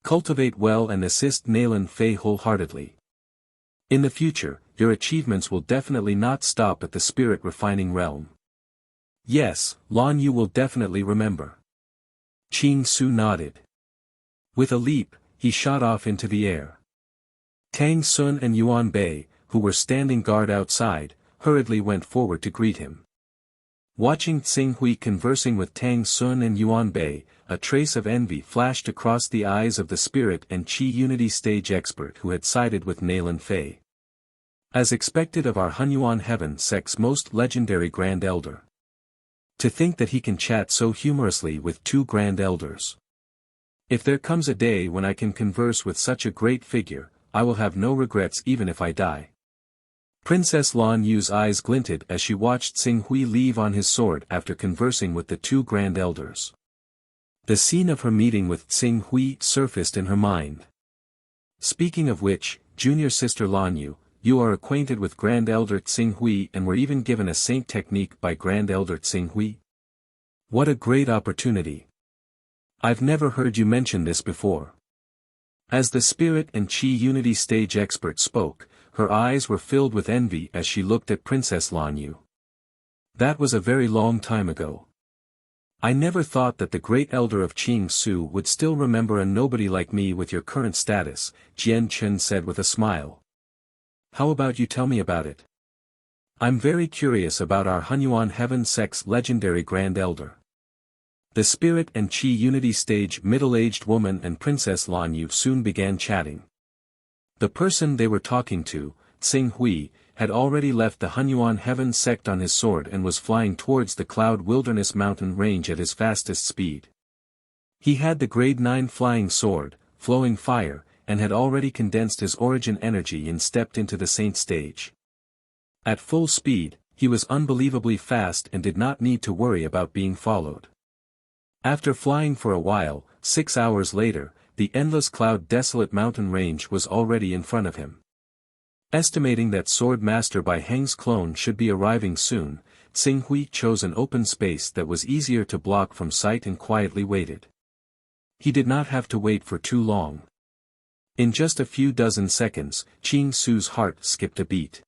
Cultivate well and assist Nalan Fei wholeheartedly. In the future, your achievements will definitely not stop at the spirit refining realm. Yes, Lan Yu will definitely remember. Qing Su nodded. With a leap, he shot off into the air. Tang Sun and Yuan Bei, who were standing guard outside, hurriedly went forward to greet him. Watching Tsing Hui conversing with Tang Sun and Yuan Bei, a trace of envy flashed across the eyes of the spirit and chi unity stage expert who had sided with Nalan Fei. As expected of our Hunyuan Heaven sect's most legendary Grand Elder. To think that he can chat so humorously with 2 Grand Elders. If there comes a day when I can converse with such a great figure, I will have no regrets even if I die. Princess Lan Yu's eyes glinted as she watched Xing Hui leave on his sword after conversing with the two grand elders. The scene of her meeting with Xing Hui surfaced in her mind. Speaking of which, junior sister Lan Yu, you are acquainted with Grand Elder Xing Hui and were even given a saint technique by Grand Elder Xing Hui? What a great opportunity. I've never heard you mention this before. As the spirit and chi unity stage expert spoke, her eyes were filled with envy as she looked at Princess Lan Yu. That was a very long time ago. I never thought that the great elder of Qing Su would still remember a nobody like me with your current status, Jian Chen said with a smile. How about you tell me about it? I'm very curious about our Hunyuan Heaven Sect's legendary grand elder. The spirit and chi unity stage middle-aged woman and Princess Lan Yu soon began chatting. The person they were talking to, Xing Hui, had already left the Hunyuan Heaven Sect on his sword and was flying towards the Cloud Wilderness mountain range at his fastest speed. He had the grade 9 flying sword, flowing fire, and had already condensed his origin energy and stepped into the saint stage. At full speed, he was unbelievably fast and did not need to worry about being followed. After flying for a while, 6 hours later, the endless cloud desolate mountain range was already in front of him. Estimating that Sword Master Bai Heng's clone should be arriving soon, Xing Hui chose an open space that was easier to block from sight and quietly waited. He did not have to wait for too long. In just a few dozen seconds, Qing Su's heart skipped a beat.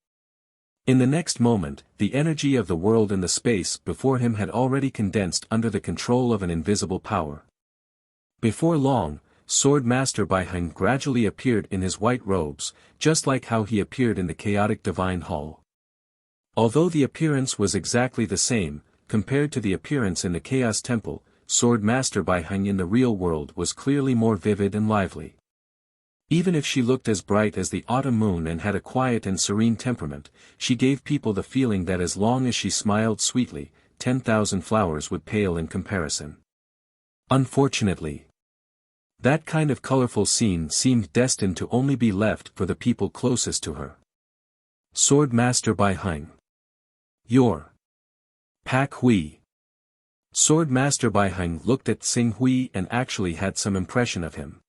In the next moment, the energy of the world and the space before him had already condensed under the control of an invisible power. Before long, Sword Master Bai Heng gradually appeared in his white robes, just like how he appeared in the chaotic divine hall. Although the appearance was exactly the same, compared to the appearance in the Chaos Temple, Sword Master Bai Heng in the real world was clearly more vivid and lively. Even if she looked as bright as the autumn moon and had a quiet and serene temperament, she gave people the feeling that as long as she smiled sweetly, 10,000 flowers would pale in comparison. Unfortunately, that kind of colorful scene seemed destined to only be left for the people closest to her. Sword Master Bai Heng. Your Pak Hui. Sword Master Bai Heng looked at Xing Hui and actually had some impression of him.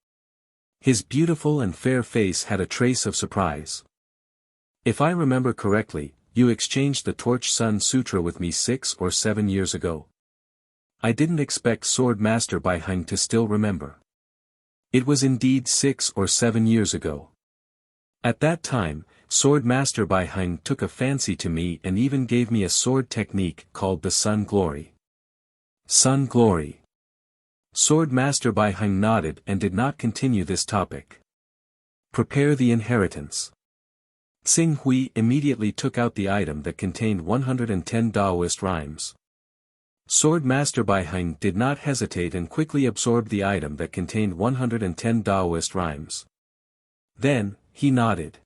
His beautiful and fair face had a trace of surprise. If I remember correctly, you exchanged the Torch Sun Sutra with me 6 or 7 years ago. I didn't expect Sword Master Bai Heng to still remember. It was indeed 6 or 7 years ago. At that time, Sword Master Bai Heng took a fancy to me and even gave me a sword technique called the Sun Glory. Sun Glory. Sword Master Bai Heng nodded and did not continue this topic. Prepare the inheritance. Xing Hui immediately took out the item that contained 110 Taoist rhymes. Sword Master Bai Heng did not hesitate and quickly absorbed the item that contained 110 Taoist rhymes. Then, he nodded.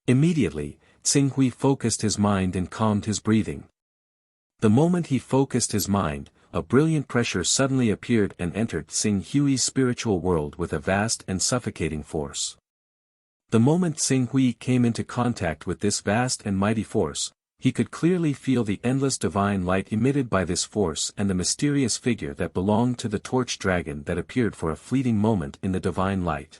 Immediately, Xing Hui focused his mind and calmed his breathing. The moment he focused his mind, a brilliant pressure suddenly appeared and entered Xing Hui's spiritual world with a vast and suffocating force. The moment Xing Hui came into contact with this vast and mighty force, he could clearly feel the endless divine light emitted by this force and the mysterious figure that belonged to the torch dragon that appeared for a fleeting moment in the divine light.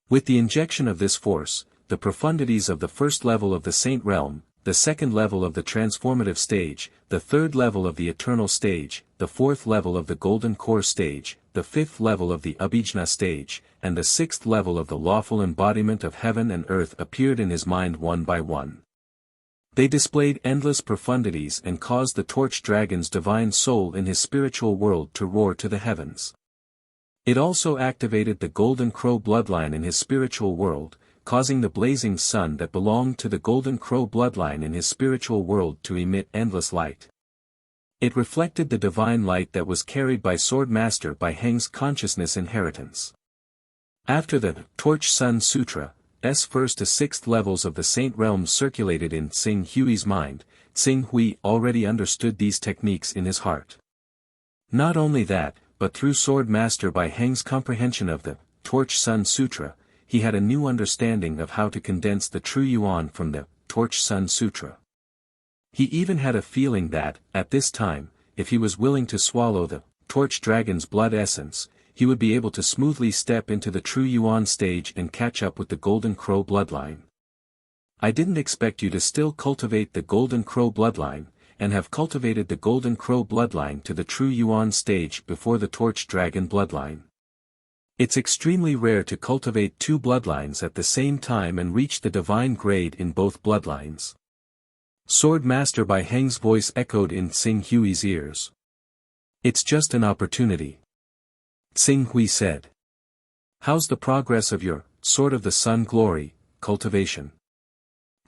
With the injection of this force, the profundities of the first level of the Saint Realm, the second level of the transformative stage, the third level of the eternal stage, the fourth level of the golden core stage, the fifth level of the Abhijna stage, and the sixth level of the lawful embodiment of heaven and earth appeared in his mind one by one. They displayed endless profundities and caused the torch dragon's divine soul in his spiritual world to roar to the heavens. It also activated the golden crow bloodline in his spiritual world, causing the blazing sun that belonged to the golden crow bloodline in his spiritual world to emit endless light. It reflected the divine light that was carried by Sword Master Bai Heng's consciousness inheritance. After the Torch Sun Sutra, first to sixth levels of the Saint Realm circulated in Xing Hui's mind, Xing Hui already understood these techniques in his heart. Not only that, but through Sword Master Bai Heng's comprehension of the Torch Sun Sutra, he had a new understanding of how to condense the true yuan from the Torch Sun Sutra. He even had a feeling that, at this time, if he was willing to swallow the Torch Dragon's blood essence, he would be able to smoothly step into the true Yuan stage and catch up with the Golden Crow bloodline. I didn't expect you to still cultivate the Golden Crow bloodline, and have cultivated the Golden Crow bloodline to the true Yuan stage before the Torch Dragon bloodline. It's extremely rare to cultivate two bloodlines at the same time and reach the divine grade in both bloodlines. Sword Master Bai Heng's voice echoed in Tsing Hui's ears. It's just an opportunity. Tsing Hui said. How's the progress of your Sword of the Sun Glory cultivation?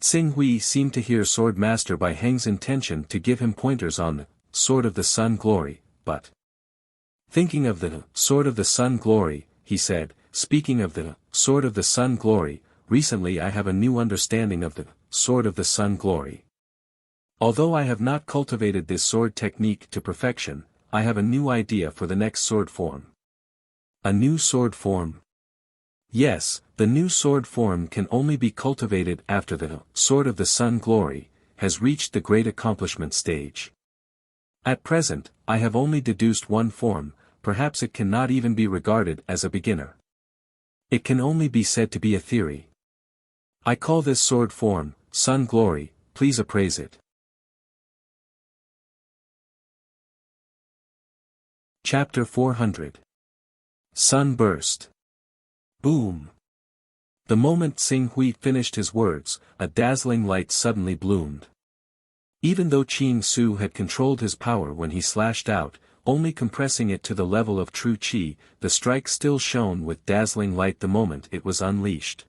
Tsing Hui seemed to hear Sword Master Bai Heng's intention to give him pointers on the Sword of the Sun Glory, but thinking of the Sword of the Sun Glory, he said, speaking of the Sword of the Sun Glory, recently I have a new understanding of the Sword of the Sun Glory. Although I have not cultivated this sword technique to perfection, I have a new idea for the next sword form. A new sword form? Yes, the new sword form can only be cultivated after the Sword of the Sun Glory has reached the great accomplishment stage. At present, I have only deduced one form, perhaps it cannot even be regarded as a beginner. It can only be said to be a theory. I call this sword form, Sun Glory, please appraise it. Chapter 400. Sun Burst. Boom. The moment Tsing Hui finished his words, a dazzling light suddenly bloomed. Even though Qing Su had controlled his power when he slashed out, only compressing it to the level of true qi, the strike still shone with dazzling light the moment it was unleashed.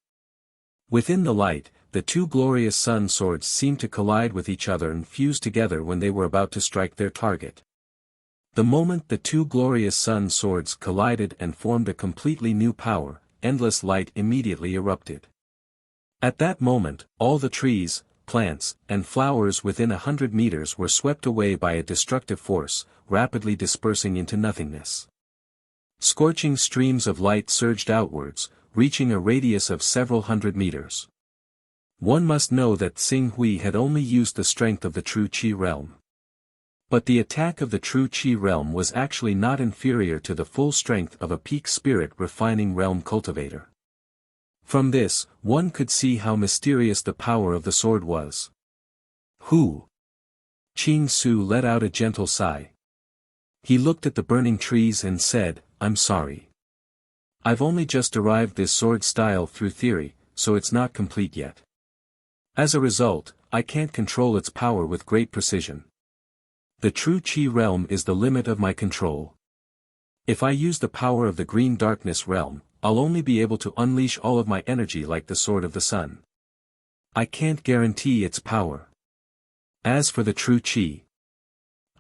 Within the light, the two glorious sun swords seemed to collide with each other and fuse together when they were about to strike their target. The moment the two glorious sun swords collided and formed a completely new power, endless light immediately erupted. At that moment, all the trees, plants, and flowers within 100 meters were swept away by a destructive force, rapidly dispersing into nothingness. Scorching streams of light surged outwards, reaching a radius of several hundred meters. One must know that Tsing Hui had only used the strength of the true Qi realm. But the attack of the true Qi realm was actually not inferior to the full strength of a peak spirit refining realm cultivator. From this, one could see how mysterious the power of the sword was. Who? Qing Su let out a gentle sigh. He looked at the burning trees and said, I'm sorry. I've only just derived this sword style through theory, so it's not complete yet. As a result, I can't control its power with great precision. The true Qi realm is the limit of my control. If I use the power of the green darkness realm, I'll only be able to unleash all of my energy like the sword of the sun. I can't guarantee its power. As for the true Qi,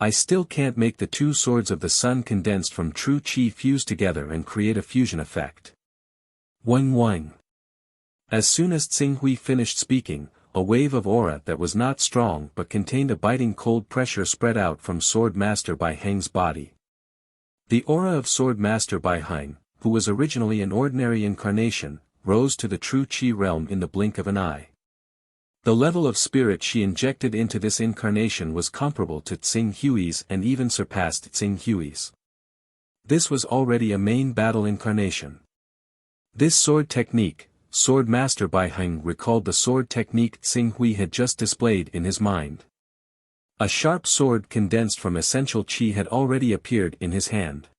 I still can't make the two swords of the sun condensed from true Qi fuse together and create a fusion effect. Wang Wang. As soon as Tsing Hui finished speaking, a wave of aura that was not strong but contained a biting cold pressure spread out from Sword Master Bai Heng's body. The aura of Sword Master Bai Heng, who was originally an ordinary incarnation, rose to the true Qi realm in the blink of an eye. The level of spirit she injected into this incarnation was comparable to Tsing Hui's and even surpassed Tsing Hui's. This was already a main battle incarnation. This sword technique, Sword Master Bai Heng recalled the sword technique Tsing Hui had just displayed in his mind. A sharp sword condensed from essential qi had already appeared in his hand.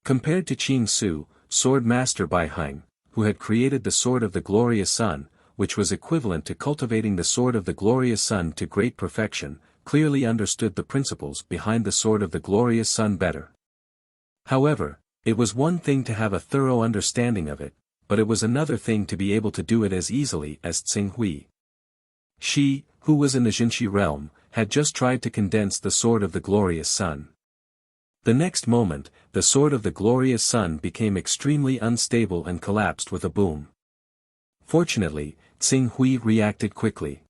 Compared to Qing Su, Sword Master Bai Heng, who had created the Sword of the Glorious Sun, which was equivalent to cultivating the Sword of the Glorious Sun to great perfection, clearly understood the principles behind the Sword of the Glorious Sun better. However, it was one thing to have a thorough understanding of it, but it was another thing to be able to do it as easily as Tsing Hui. She, who was in the Jinqi realm, had just tried to condense the Sword of the Glorious Sun. The next moment, the Sword of the Glorious Sun became extremely unstable and collapsed with a boom. Fortunately, Tsing Hui reacted quickly.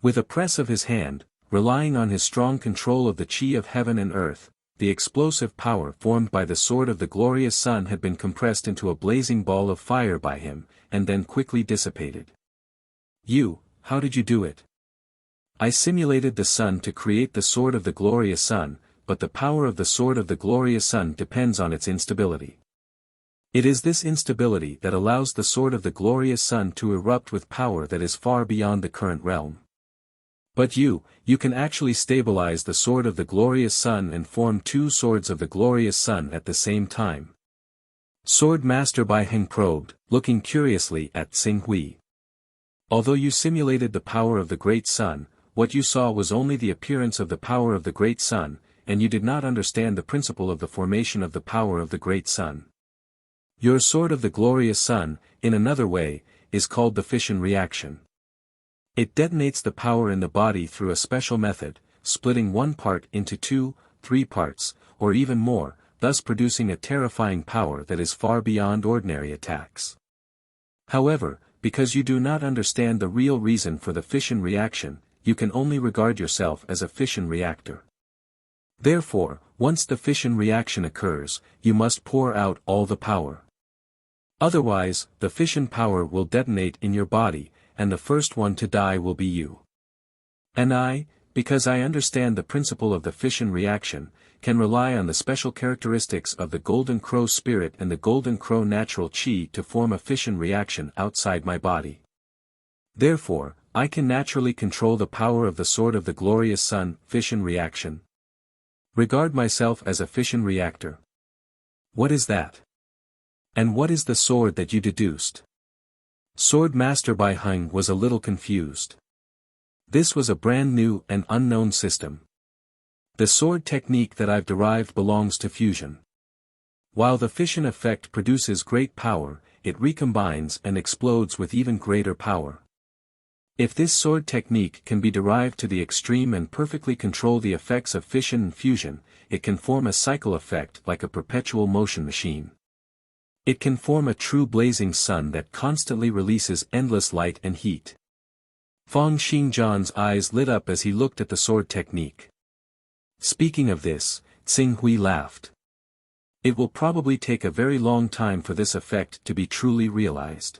With a press of his hand, relying on his strong control of the qi of heaven and earth, the explosive power formed by the Sword of the Glorious Sun had been compressed into a blazing ball of fire by him, and then quickly dissipated. You, how did you do it? I simulated the sun to create the sword of the glorious sun, but the power of the sword of the glorious sun depends on its instability. It is this instability that allows the sword of the glorious sun to erupt with power that is far beyond the current realm. But you can actually stabilize the sword of the glorious sun and form two swords of the glorious sun at the same time. Sword Master Bai Heng probed, looking curiously at Xing Hui. Although you simulated the power of the great sun, what you saw was only the appearance of the power of the great sun, and you did not understand the principle of the formation of the power of the great sun. Your sword of the glorious sun, in another way, is called the fission reaction. It detonates the power in the body through a special method, splitting one part into 2, 3 parts, or even more, thus producing a terrifying power that is far beyond ordinary attacks. However, because you do not understand the real reason for the fission reaction, you can only regard yourself as a fission reactor. Therefore, once the fission reaction occurs, you must pour out all the power. Otherwise, the fission power will detonate in your body, and the first one to die will be you. And I, because I understand the principle of the fission reaction, can rely on the special characteristics of the Golden Crow spirit and the Golden Crow natural chi to form a fission reaction outside my body. Therefore, I can naturally control the power of the sword of the glorious sun, fission reaction. Regard myself as a fission reactor. What is that? And what is the sword that you deduced? Sword Master Bai Heng was a little confused. This was a brand new and unknown system. The sword technique that I've derived belongs to fusion. While the fission effect produces great power, it recombines and explodes with even greater power. If this sword technique can be derived to the extreme and perfectly control the effects of fission and fusion, it can form a cycle effect like a perpetual motion machine. It can form a true blazing sun that constantly releases endless light and heat. Fang Xingzhan's eyes lit up as he looked at the sword technique. Speaking of this, Xing Hui laughed. It will probably take a very long time for this effect to be truly realized.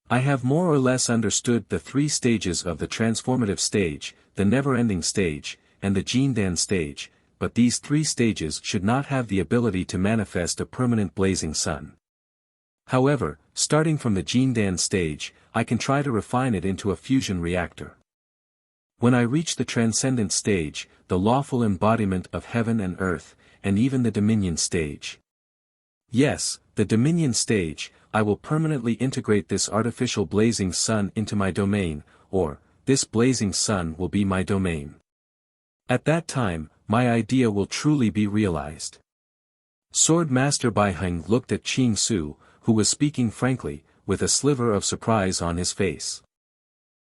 I have more or less understood the 3 stages of the transformative stage, the never-ending stage, and the Jindan stage, but these 3 stages should not have the ability to manifest a permanent blazing sun. However, starting from the Jindan stage, I can try to refine it into a fusion reactor. When I reach the transcendent stage, the lawful embodiment of heaven and earth, and even the dominion stage. Yes, the dominion stage, I will permanently integrate this artificial blazing sun into my domain, or, this blazing sun will be my domain. At that time, my idea will truly be realized. Sword Master Bai Heng looked at Qing Su, who was speaking frankly, with a sliver of surprise on his face.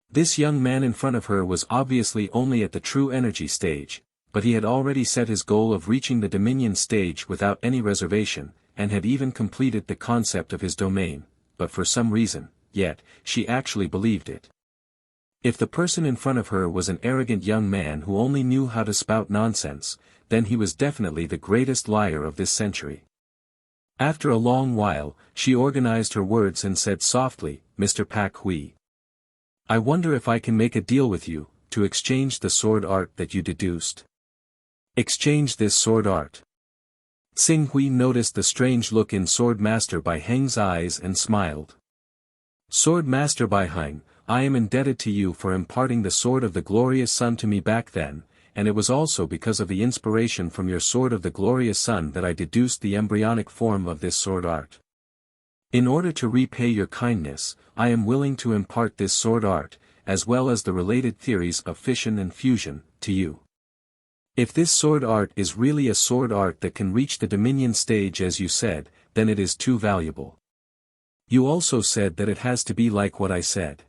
This young man in front of her was obviously only at the true energy stage, but he had already set his goal of reaching the dominion stage without any reservation, and had even completed the concept of his domain, but for some reason, yet, she actually believed it. If the person in front of her was an arrogant young man who only knew how to spout nonsense, then he was definitely the greatest liar of this century. After a long while, she organized her words and said softly, Mr. Pak Hui. I wonder if I can make a deal with you, to exchange the sword art that you deduced. Exchange this sword art. Xing Hui noticed the strange look in Sword Master Bai Heng's eyes and smiled. Sword Master Bai Heng, I am indebted to you for imparting the sword of the glorious sun to me back then, and it was also because of the inspiration from your sword of the glorious sun that I deduced the embryonic form of this sword art. In order to repay your kindness, I am willing to impart this sword art, as well as the related theories of fission and fusion, to you. If this sword art is really a sword art that can reach the dominion stage as you said, then it is too valuable. You also said that it has to be like what I said.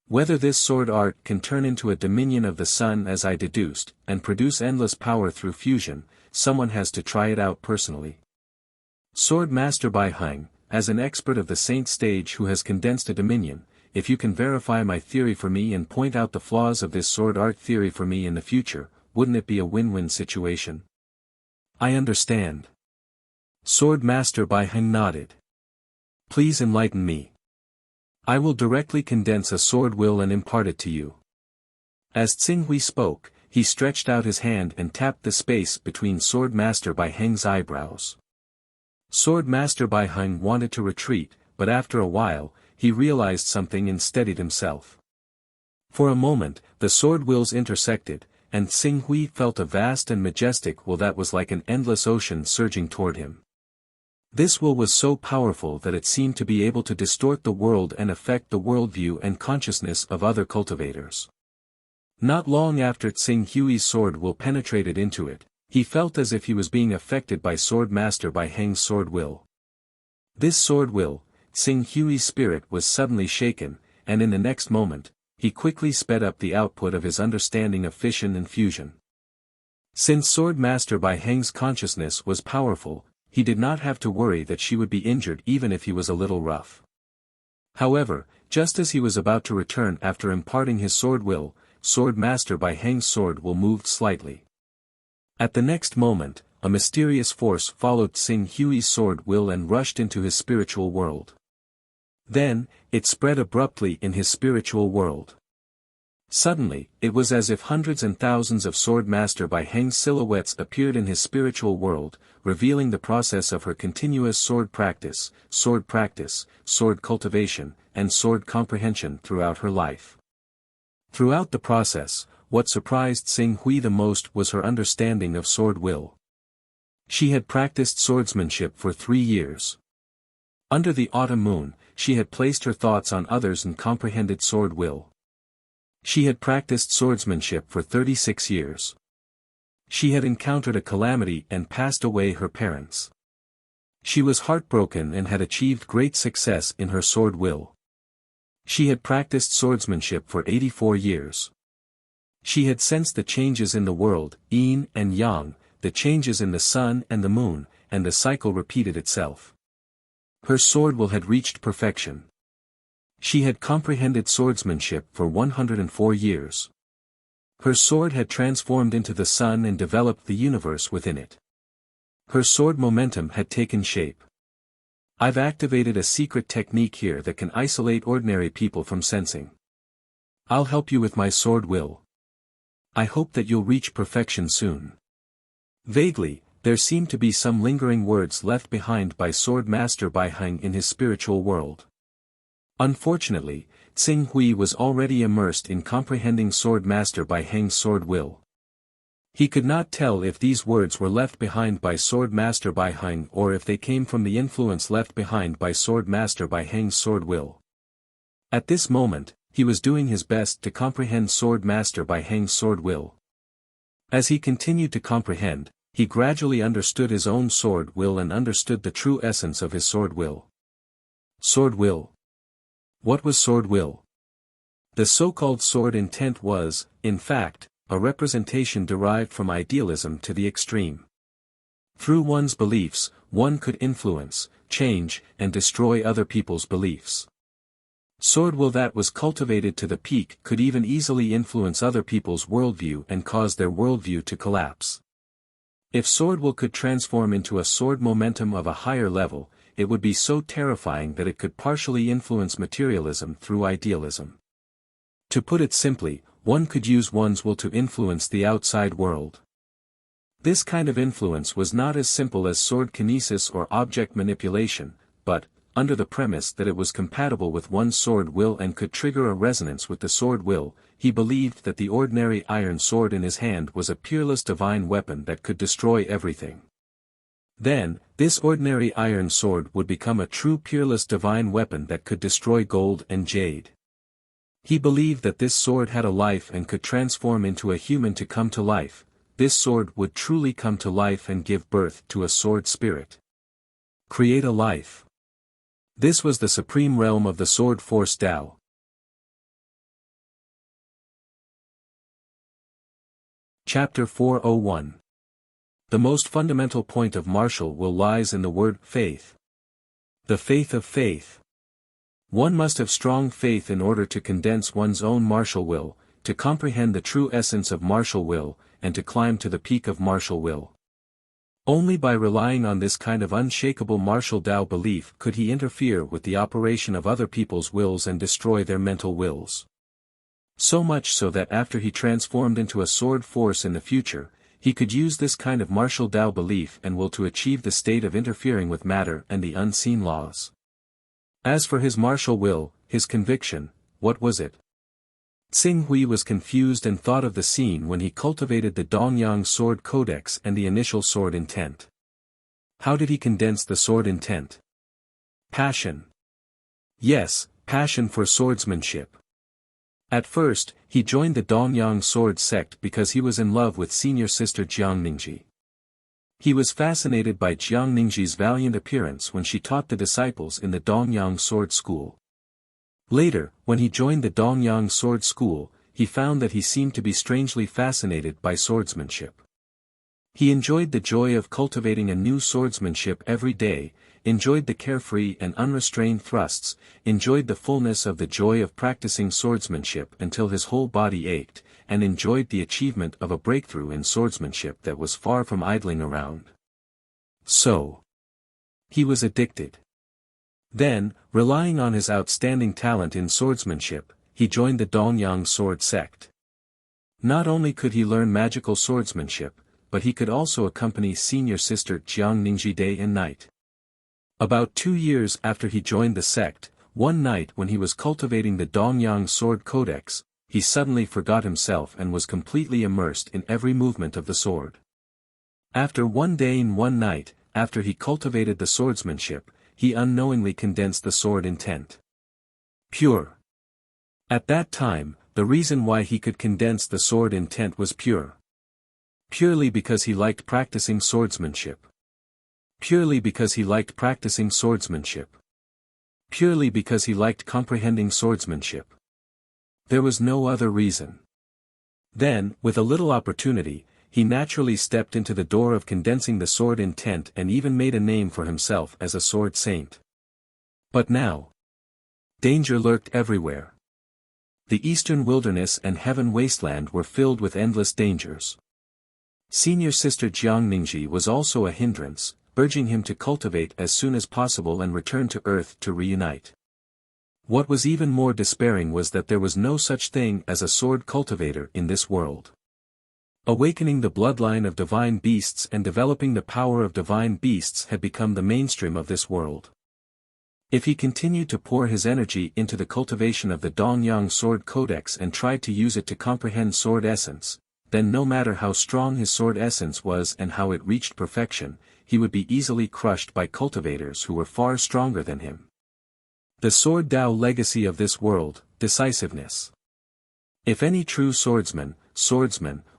Whether this sword art can turn into a dominion of the sun as I deduced, and produce endless power through fusion, someone has to try it out personally. Sword Master Bai Heng, as an expert of the saint stage who has condensed a dominion, if you can verify my theory for me and point out the flaws of this sword art theory for me in the future, wouldn't it be a win-win situation? I understand. Sword Master Bai Heng nodded. Please enlighten me. I will directly condense a sword will and impart it to you. As Tsing spoke, he stretched out his hand and tapped the space between Sword Master Bai Heng's eyebrows. Sword Master Bai Heng wanted to retreat, but after a while, he realized something and steadied himself. For a moment, the sword wills intersected, and Tsing Hui felt a vast and majestic will that was like an endless ocean surging toward him. This will was so powerful that it seemed to be able to distort the world and affect the worldview and consciousness of other cultivators. Not long after Tsing Hui's sword will penetrated into it, he felt as if he was being affected by Sword Master Bai Heng's sword will. This sword will, Tsing Hui's spirit was suddenly shaken, and in the next moment, he quickly sped up the output of his understanding of fission and fusion. Since Sword Master Bai Heng's consciousness was powerful, he did not have to worry that she would be injured even if he was a little rough. However, just as he was about to return after imparting his sword will, Sword Master Bai Heng's sword will moved slightly. At the next moment, a mysterious force followed Tsing Hui's sword will and rushed into his spiritual world. Then, it spread abruptly in his spiritual world. Suddenly, it was as if hundreds and thousands of Sword Master Bai Heng's silhouettes appeared in his spiritual world, revealing the process of her continuous sword practice, sword cultivation, and sword comprehension throughout her life. Throughout the process, what surprised Tsing Hui the most was her understanding of sword will. She had practiced swordsmanship for 3 years. Under the autumn moon, she had placed her thoughts on others and comprehended sword will. She had practiced swordsmanship for 36 years. She had encountered a calamity and passed away her parents. She was heartbroken and had achieved great success in her sword will. She had practiced swordsmanship for 84 years. She had sensed the changes in the world, yin and yang, the changes in the sun and the moon, and the cycle repeated itself. Her sword will had reached perfection. She had comprehended swordsmanship for 104 years. Her sword had transformed into the sun and developed the universe within it. Her sword momentum had taken shape. I've activated a secret technique here that can isolate ordinary people from sensing. I'll help you with my sword will. I hope that you'll reach perfection soon. Vaguely, there seemed to be some lingering words left behind by Sword Master Bai Heng in his spiritual world. Unfortunately, Tsing Hui was already immersed in comprehending Sword Master Bai Heng's sword will. He could not tell if these words were left behind by Sword Master Bai Heng or if they came from the influence left behind by Sword Master Bai Heng's sword will. At this moment, he was doing his best to comprehend Sword Master Bai Heng's sword will. As he continued to comprehend, he gradually understood his own sword will and understood the true essence of his sword will. Sword will. What was sword will? The so-called sword intent was, in fact, a representation derived from idealism to the extreme. Through one's beliefs, one could influence, change, and destroy other people's beliefs. Sword will that was cultivated to the peak could even easily influence other people's worldview and cause their worldview to collapse. If sword will could transform into a sword momentum of a higher level, it would be so terrifying that it could partially influence materialism through idealism. To put it simply, one could use one's will to influence the outside world. This kind of influence was not as simple as sword kinesis or object manipulation, but, under the premise that it was compatible with one's sword will and could trigger a resonance with the sword will, he believed that the ordinary iron sword in his hand was a peerless divine weapon that could destroy everything. Then, this ordinary iron sword would become a true peerless divine weapon that could destroy gold and jade. He believed that this sword had a life and could transform into a human to come to life. This sword would truly come to life and give birth to a sword spirit. Create a life. This was the supreme realm of the sword force Tao. Chapter 401. The most fundamental point of martial will lies in the word faith. The faith of faith. One must have strong faith in order to condense one's own martial will, to comprehend the true essence of martial will, and to climb to the peak of martial will. Only by relying on this kind of unshakable martial Tao belief could he interfere with the operation of other people's wills and destroy their mental wills. So much so that after he transformed into a sword force in the future, he could use this kind of martial Tao belief and will to achieve the state of interfering with matter and the unseen laws. As for his martial will, his conviction, what was it? Xing Hui was confused and thought of the scene when he cultivated the Dongyang sword codex and the initial sword intent. How did he condense the sword intent? Passion. Yes, passion for swordsmanship. At first, he joined the Dongyang sword sect because he was in love with senior sister Jiang Ningji. He was fascinated by Jiang Ningji's valiant appearance when she taught the disciples in the Dongyang sword school. Later, when he joined the Dongyang sword school, he found that he seemed to be strangely fascinated by swordsmanship. He enjoyed the joy of cultivating a new swordsmanship every day, enjoyed the carefree and unrestrained thrusts, enjoyed the fullness of the joy of practicing swordsmanship until his whole body ached, and enjoyed the achievement of a breakthrough in swordsmanship that was far from idling around. So, he was addicted. Then, relying on his outstanding talent in swordsmanship, he joined the Dongyang sword sect. Not only could he learn magical swordsmanship, but he could also accompany senior sister Jiang Ningji day and night. About 2 years after he joined the sect, one night when he was cultivating the Dongyang sword codex, he suddenly forgot himself and was completely immersed in every movement of the sword. After one day and one night, after he cultivated the swordsmanship, he unknowingly condensed the sword intent. Pure. At that time, the reason why he could condense the sword intent was pure. Purely because he liked practicing swordsmanship. Purely because he liked practicing swordsmanship. Purely because he liked comprehending swordsmanship. There was no other reason. Then, with a little opportunity, he naturally stepped into the door of condensing the sword intent and even made a name for himself as a sword saint. But now, danger lurked everywhere. The eastern wilderness and heaven wasteland were filled with endless dangers. Senior sister Jiang Ningji was also a hindrance, urging him to cultivate as soon as possible and return to earth to reunite. What was even more despairing was that there was no such thing as a sword cultivator in this world. Awakening the bloodline of divine beasts and developing the power of divine beasts had become the mainstream of this world. If he continued to pour his energy into the cultivation of the Dongyang sword codex and tried to use it to comprehend sword essence, then no matter how strong his sword essence was and how it reached perfection, he would be easily crushed by cultivators who were far stronger than him. The sword Tao legacy of this world, decisiveness. If any true swordsman,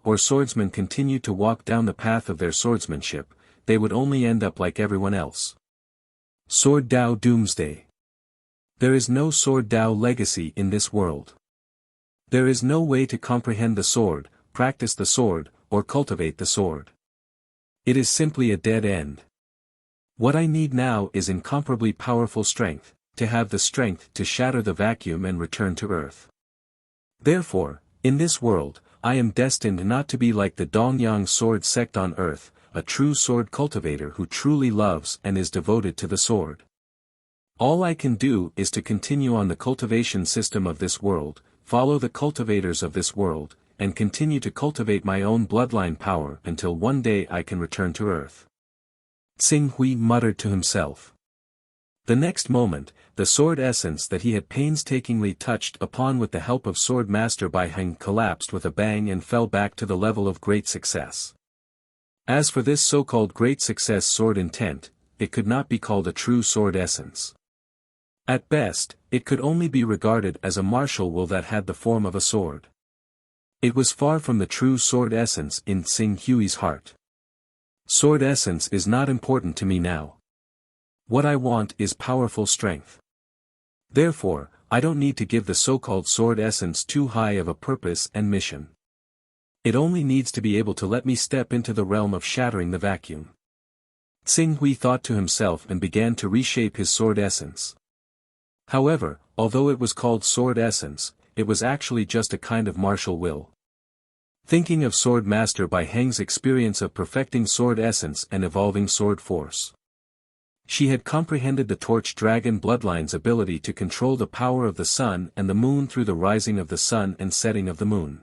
or swordsman continued to walk down the path of their swordsmanship, they would only end up like everyone else. Sword Tao Doomsday. There is no sword Tao legacy in this world. There is no way to comprehend the sword, practice the sword, or cultivate the sword. It is simply a dead end. What I need now is incomparably powerful strength, to have the strength to shatter the vacuum and return to earth. Therefore, in this world, I am destined not to be like the Dongyang sword sect on earth, a true sword cultivator who truly loves and is devoted to the sword. All I can do is to continue on the cultivation system of this world, follow the cultivators of this world, and continue to cultivate my own bloodline power until one day I can return to earth. Xing Hui muttered to himself. The next moment, the sword essence that he had painstakingly touched upon with the help of Sword Master Bai Heng collapsed with a bang and fell back to the level of great success. As for this so-called great success sword intent, it could not be called a true sword essence. At best, it could only be regarded as a martial will that had the form of a sword. It was far from the true sword essence in Xing Hui's heart. Sword essence is not important to me now. What I want is powerful strength. Therefore, I don't need to give the so-called sword essence too high of a purpose and mission. It only needs to be able to let me step into the realm of shattering the vacuum. Xing Hui thought to himself and began to reshape his sword essence. However, although it was called sword essence, it was actually just a kind of martial will. Thinking of Sword Master Bai Heng's experience of perfecting sword essence and evolving sword force. She had comprehended the Torch Dragon bloodline's ability to control the power of the sun and the moon through the rising of the sun and setting of the moon.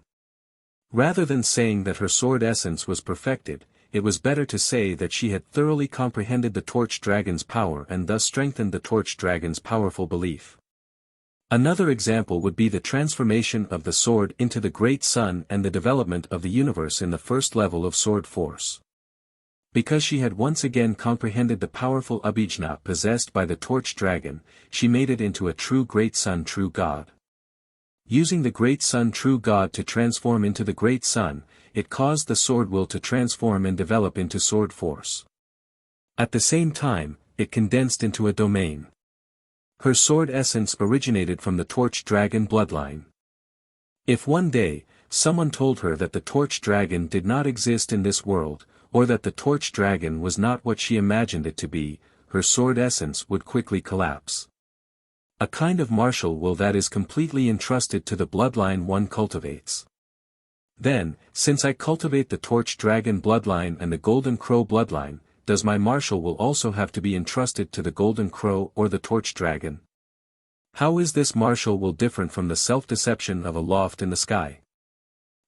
Rather than saying that her sword essence was perfected, it was better to say that she had thoroughly comprehended the Torch Dragon's power and thus strengthened the Torch Dragon's powerful belief. Another example would be the transformation of the sword into the Great Sun and the development of the universe in the first level of sword force. Because she had once again comprehended the powerful Abhijna possessed by the Torch Dragon, she made it into a true Great Sun True God. Using the Great Sun True God to transform into the Great Sun, it caused the sword will to transform and develop into sword force. At the same time, it condensed into a domain. Her sword essence originated from the Torch Dragon bloodline. If one day, someone told her that the Torch Dragon did not exist in this world, or that the Torch Dragon was not what she imagined it to be, her sword essence would quickly collapse. A kind of martial will that is completely entrusted to the bloodline one cultivates. Then, since I cultivate the Torch Dragon bloodline and the Golden Crow bloodline, does my martial will also have to be entrusted to the Golden Crow or the Torch Dragon? How is this martial will different from the self-deception of a loft in the sky?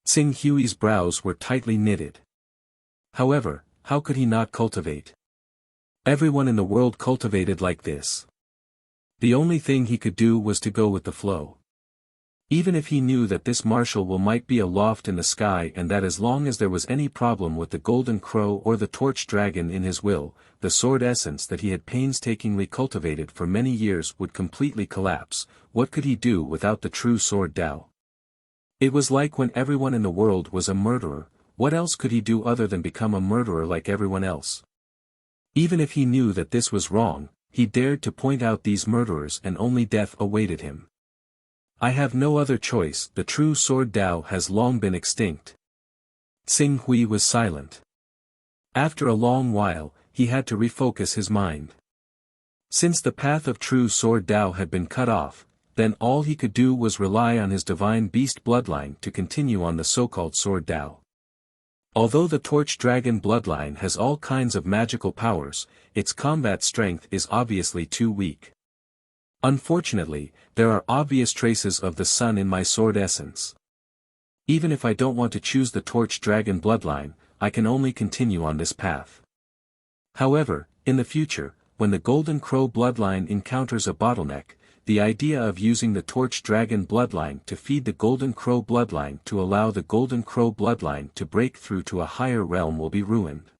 Tsing Hui's brows were tightly knitted. However, how could he not cultivate? Everyone in the world cultivated like this. The only thing he could do was to go with the flow. Even if he knew that this martial will might be aloft in the sky and that as long as there was any problem with the Golden Crow or the Torch Dragon in his will, the sword essence that he had painstakingly cultivated for many years would completely collapse, what could he do without the true sword Tao? It was like when everyone in the world was a murderer, what else could he do other than become a murderer like everyone else? Even if he knew that this was wrong, he dared to point out these murderers and only death awaited him. I have no other choice, the true sword Tao has long been extinct. Tsing Hui was silent. After a long while, he had to refocus his mind. Since the path of true sword Tao had been cut off, then all he could do was rely on his divine beast bloodline to continue on the so-called sword Tao. Although the Torch Dragon bloodline has all kinds of magical powers, its combat strength is obviously too weak. Unfortunately, there are obvious traces of the sun in my sword essence. Even if I don't want to choose the Torch Dragon bloodline, I can only continue on this path. However, in the future, when the Golden Crow bloodline encounters a bottleneck, the idea of using the Torch Dragon bloodline to feed the Golden Crow bloodline to allow the Golden Crow bloodline to break through to a higher realm will be ruined.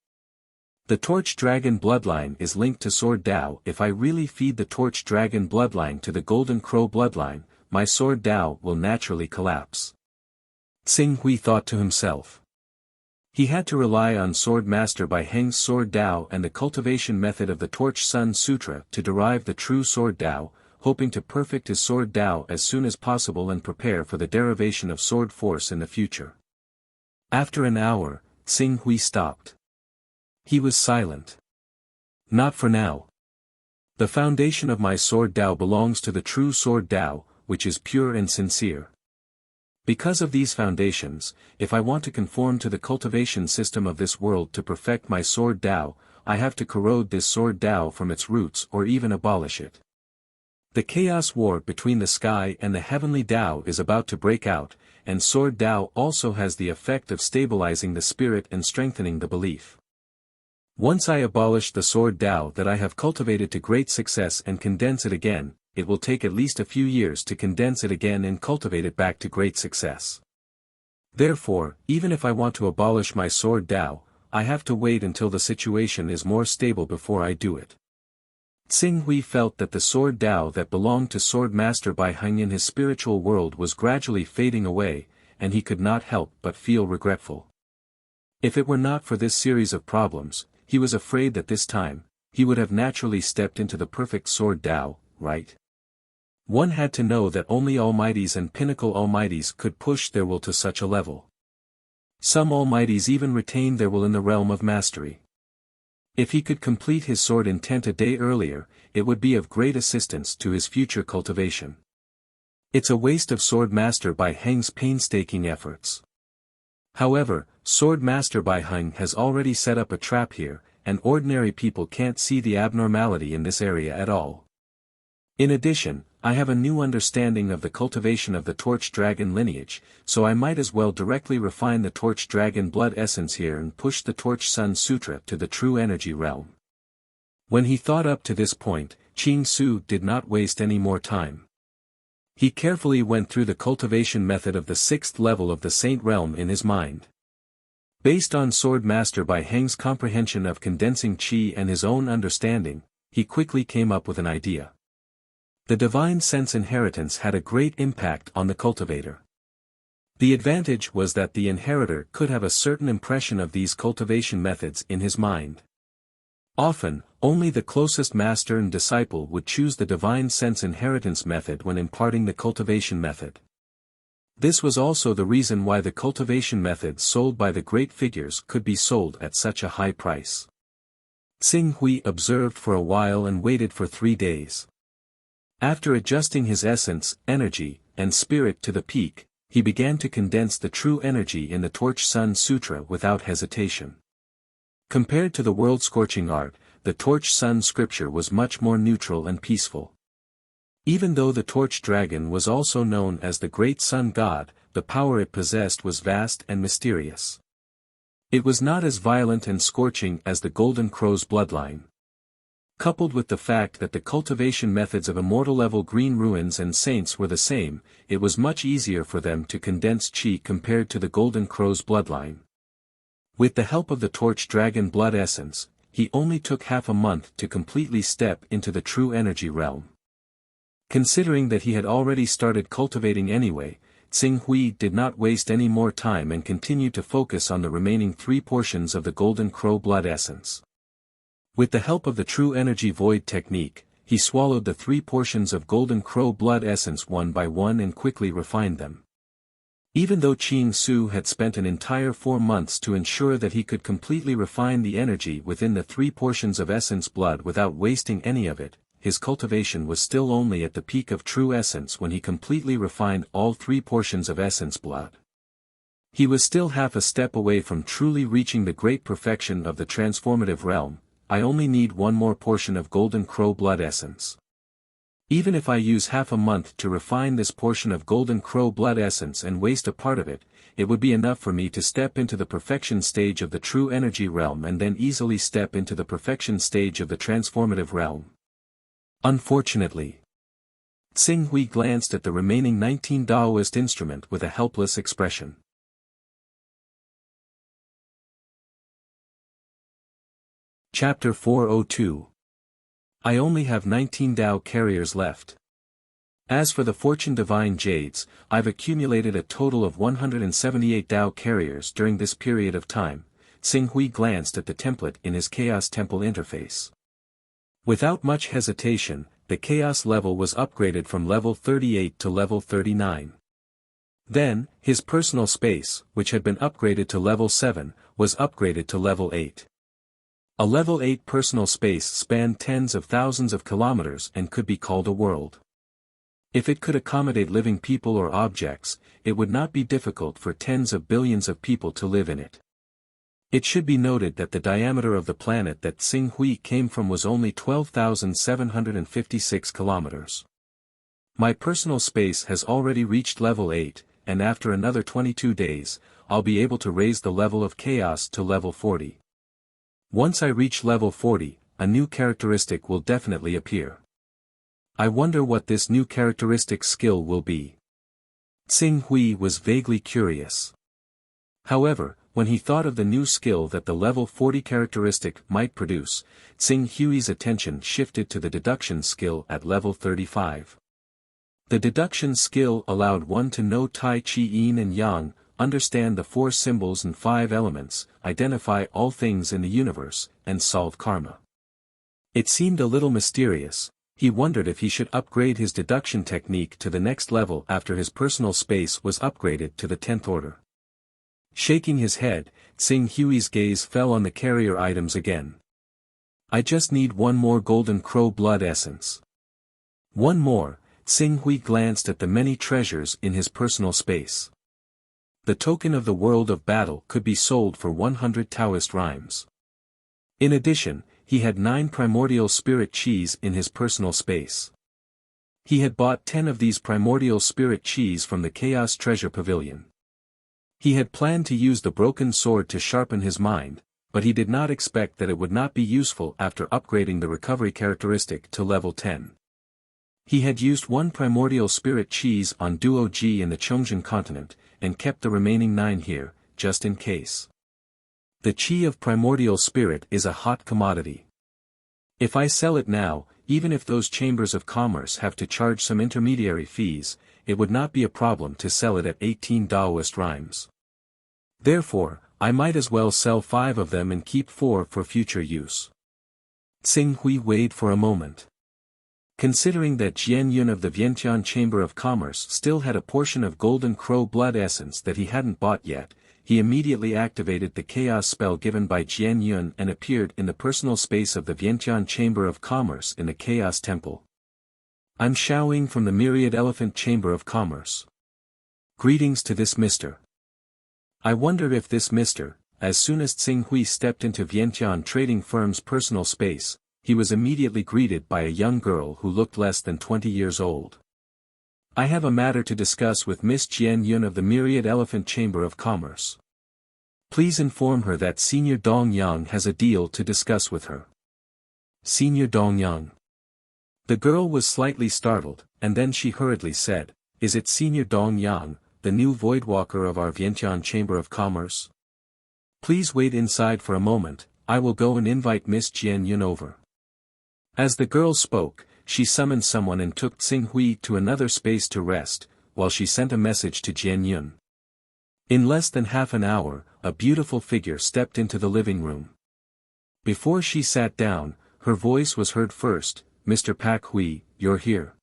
The Torch Dragon bloodline is linked to Sword Tao. If I really feed the Torch Dragon bloodline to the Golden Crow bloodline, my Sword Tao will naturally collapse. Tsing Hui thought to himself. He had to rely on Sword Master Bai Heng's Sword Tao and the cultivation method of the Torch Sun Sutra to derive the true Sword Tao, hoping to perfect his Sword Tao as soon as possible and prepare for the derivation of sword force in the future. After an hour, Tsing Hui stopped. He was silent. Not for now. The foundation of my Sword Tao belongs to the true Sword Tao, which is pure and sincere. Because of these foundations, if I want to conform to the cultivation system of this world to perfect my Sword Tao, I have to corrode this Sword Tao from its roots or even abolish it. The chaos war between the sky and the heavenly Tao is about to break out, and Sword Tao also has the effect of stabilizing the spirit and strengthening the belief. Once I abolish the Sword Tao that I have cultivated to great success and condense it again, it will take at least a few years to condense it again and cultivate it back to great success. Therefore, even if I want to abolish my Sword Tao, I have to wait until the situation is more stable before I do it. Tsing Hui felt that the Sword Tao that belonged to Sword Master Bai Heng in his spiritual world was gradually fading away, and he could not help but feel regretful. If it were not for this series of problems, he was afraid that this time, he would have naturally stepped into the perfect Sword Tao, right? One had to know that only Almighties and Pinnacle Almighties could push their will to such a level. Some Almighties even retain their will in the realm of mastery. If he could complete his sword intent a day earlier, it would be of great assistance to his future cultivation. It's a waste of Sword Master Bai Heng's painstaking efforts. However, Sword Master Bai Heng has already set up a trap here, and ordinary people can't see the abnormality in this area at all. In addition, I have a new understanding of the cultivation of the Torch Dragon lineage, so I might as well directly refine the Torch Dragon blood essence here and push the Torch Sun Sutra to the true energy realm. When he thought up to this point, Qing Su did not waste any more time. He carefully went through the cultivation method of the 6th level of the Saint Realm in his mind. Based on Sword Master Bai Heng's comprehension of condensing qi and his own understanding, he quickly came up with an idea. The divine sense inheritance had a great impact on the cultivator. The advantage was that the inheritor could have a certain impression of these cultivation methods in his mind. Often, only the closest master and disciple would choose the divine sense inheritance method when imparting the cultivation method. This was also the reason why the cultivation methods sold by the great figures could be sold at such a high price. Xing Hui observed for a while and waited for 3 days. After adjusting his essence, energy, and spirit to the peak, he began to condense the true energy in the Torch Sun Sutra without hesitation. Compared to the world-scorching art, the Torch Sun scripture was much more neutral and peaceful. Even though the Torch Dragon was also known as the Great Sun God, the power it possessed was vast and mysterious. It was not as violent and scorching as the Golden Crow's bloodline. Coupled with the fact that the cultivation methods of immortal-level green ruins and saints were the same, it was much easier for them to condense qi compared to the Golden Crow's bloodline. With the help of the Torch Dragon blood essence, he only took half a month to completely step into the true energy realm. Considering that he had already started cultivating anyway, Xing Hui did not waste any more time and continued to focus on the remaining 3 portions of the Golden Crow blood essence. With the help of the True Energy Void technique, he swallowed the 3 portions of Golden Crow blood essence one by one and quickly refined them. Even though Qing Su had spent an entire 4 months to ensure that he could completely refine the energy within the 3 portions of essence blood without wasting any of it, his cultivation was still only at the peak of true essence when he completely refined all 3 portions of essence blood. He was still half a step away from truly reaching the great perfection of the transformative realm. I only need 1 more portion of Golden Crow blood essence. Even if I use half a month to refine this portion of Golden Crow blood essence and waste a part of it, it would be enough for me to step into the perfection stage of the true energy realm and then easily step into the perfection stage of the transformative realm. Unfortunately, Xing Hui glanced at the remaining 19 Daoist instrument with a helpless expression. Chapter 402. I only have 19 Dao carriers left. As for the Fortune Divine Jades, I've accumulated a total of 178 Dao carriers during this period of time. Xing Hui glanced at the template in his Chaos Temple interface. Without much hesitation, the Chaos level was upgraded from level 38 to level 39. Then, his personal space, which had been upgraded to level 7, was upgraded to level 8. A level 8 personal space spanned tens of thousands of kilometers and could be called a world. If it could accommodate living people or objects, it would not be difficult for tens of billions of people to live in it. It should be noted that the diameter of the planet that Xing Hui came from was only 12,756 kilometers. My personal space has already reached level 8, and after another 22 days, I'll be able to raise the level of chaos to level 40. Once I reach level 40, a new characteristic will definitely appear. I wonder what this new characteristic skill will be. Xing Hui was vaguely curious. However, when he thought of the new skill that the level 40 characteristic might produce, Xing Hui's attention shifted to the deduction skill at level 35. The deduction skill allowed one to know Tai Chi Yin and Yang, understand the 4 symbols and 5 elements, identify all things in the universe, and solve karma. It seemed a little mysterious. He wondered if he should upgrade his deduction technique to the next level after his personal space was upgraded to the 10th order. Shaking his head, Xing Hui's gaze fell on the carrier items again. I just need 1 more Golden Crow blood essence. 1 more. Xing Hui glanced at the many treasures in his personal space. The token of the world of battle could be sold for 100 Taoist rhymes. In addition, he had 9 primordial spirit cheese in his personal space. He had bought 10 of these primordial spirit cheese from the Chaos Treasure Pavilion. He had planned to use the broken sword to sharpen his mind, but he did not expect that it would not be useful after upgrading the recovery characteristic to level 10. He had used 1 primordial spirit cheese on Duo G in the Chongjian continent, and kept the remaining 9 here, just in case. The chi of primordial spirit is a hot commodity. If I sell it now, even if those chambers of commerce have to charge some intermediary fees, it would not be a problem to sell it at 18 Taoist rhymes. Therefore, I might as well sell 5 of them and keep 4 for future use. Tsing Hui weighed for a moment. Considering that Hunyuan of the Vientiane Chamber of Commerce still had a portion of Golden Crow blood essence that he hadn't bought yet, he immediately activated the chaos spell given by Hunyuan and appeared in the personal space of the Vientiane Chamber of Commerce in the Chaos Temple. I'm Xiaoying from the Myriad Elephant Chamber of Commerce. Greetings to this Mr. I wonder if this Mr. As soon as Tsing Hui stepped into Vientiane Trading Firm's personal space, he was immediately greeted by a young girl who looked less than 20 years old. I have a matter to discuss with Miss Hunyuan of the Myriad Elephant Chamber of Commerce. Please inform her that Senior Dong Yang has a deal to discuss with her. Senior Dong Yang. The girl was slightly startled, and then she hurriedly said, Is it Senior Dong Yang, the new Voidwalker of our Vientiane Chamber of Commerce? Please wait inside for a moment, I will go and invite Miss Hunyuan over. As the girl spoke, she summoned someone and took Tsing Hui to another space to rest, while she sent a message to Hunyuan. In less than half an hour, a beautiful figure stepped into the living room. Before she sat down, her voice was heard first, Mr. Pak Hui, you're here.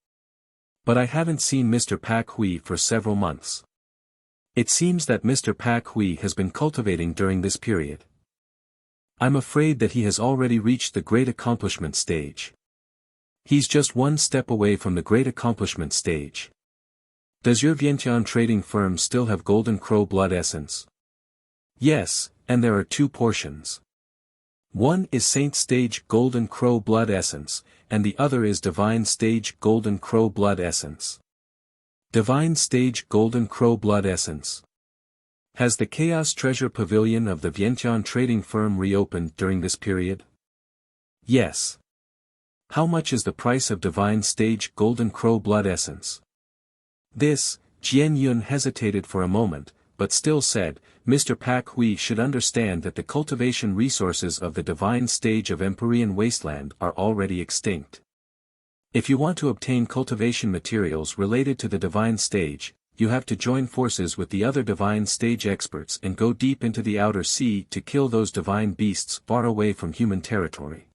But I haven't seen Mr. Pak Hui for several months. It seems that Mr. Pak Hui has been cultivating during this period. I'm afraid that he has already reached the great accomplishment stage. He's just one step away from the great accomplishment stage. Does your Vientiane trading firm still have Golden Crow blood essence? Yes, and there are 2 portions. One is Saint Stage Golden Crow blood essence, and the other is Divine Stage Golden Crow blood essence. Divine Stage Golden Crow blood essence. Has the Chaos Treasure Pavilion of the Vientiane trading firm reopened during this period? Yes. How much is the price of Divine Stage Golden Crow blood essence? This, Hunyuan hesitated for a moment, but still said, Mr. Pak Hui should understand that the cultivation resources of the Divine Stage of Empyrean Wasteland are already extinct. If you want to obtain cultivation materials related to the Divine Stage, you have to join forces with the other Divine Stage experts and go deep into the outer sea to kill those divine beasts far away from human territory.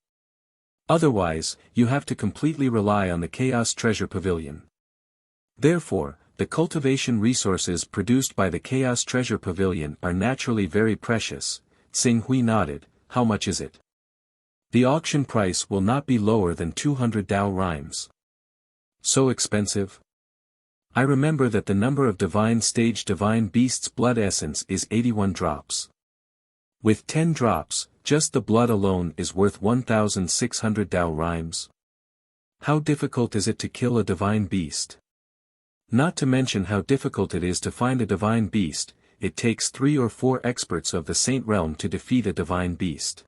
Otherwise, you have to completely rely on the Chaos Treasure Pavilion. Therefore, the cultivation resources produced by the Chaos Treasure Pavilion are naturally very precious. Tsing Hui nodded, how much is it? The auction price will not be lower than 200 Dao rhymes. So expensive? I remember that the number of Divine Stage Divine Beasts blood essence is 81 drops. With 10 drops, just the blood alone is worth 1,600 Dao rhymes. How difficult is it to kill a divine beast? Not to mention how difficult it is to find a divine beast, it takes 3 or 4 experts of the Saint Realm to defeat a divine beast.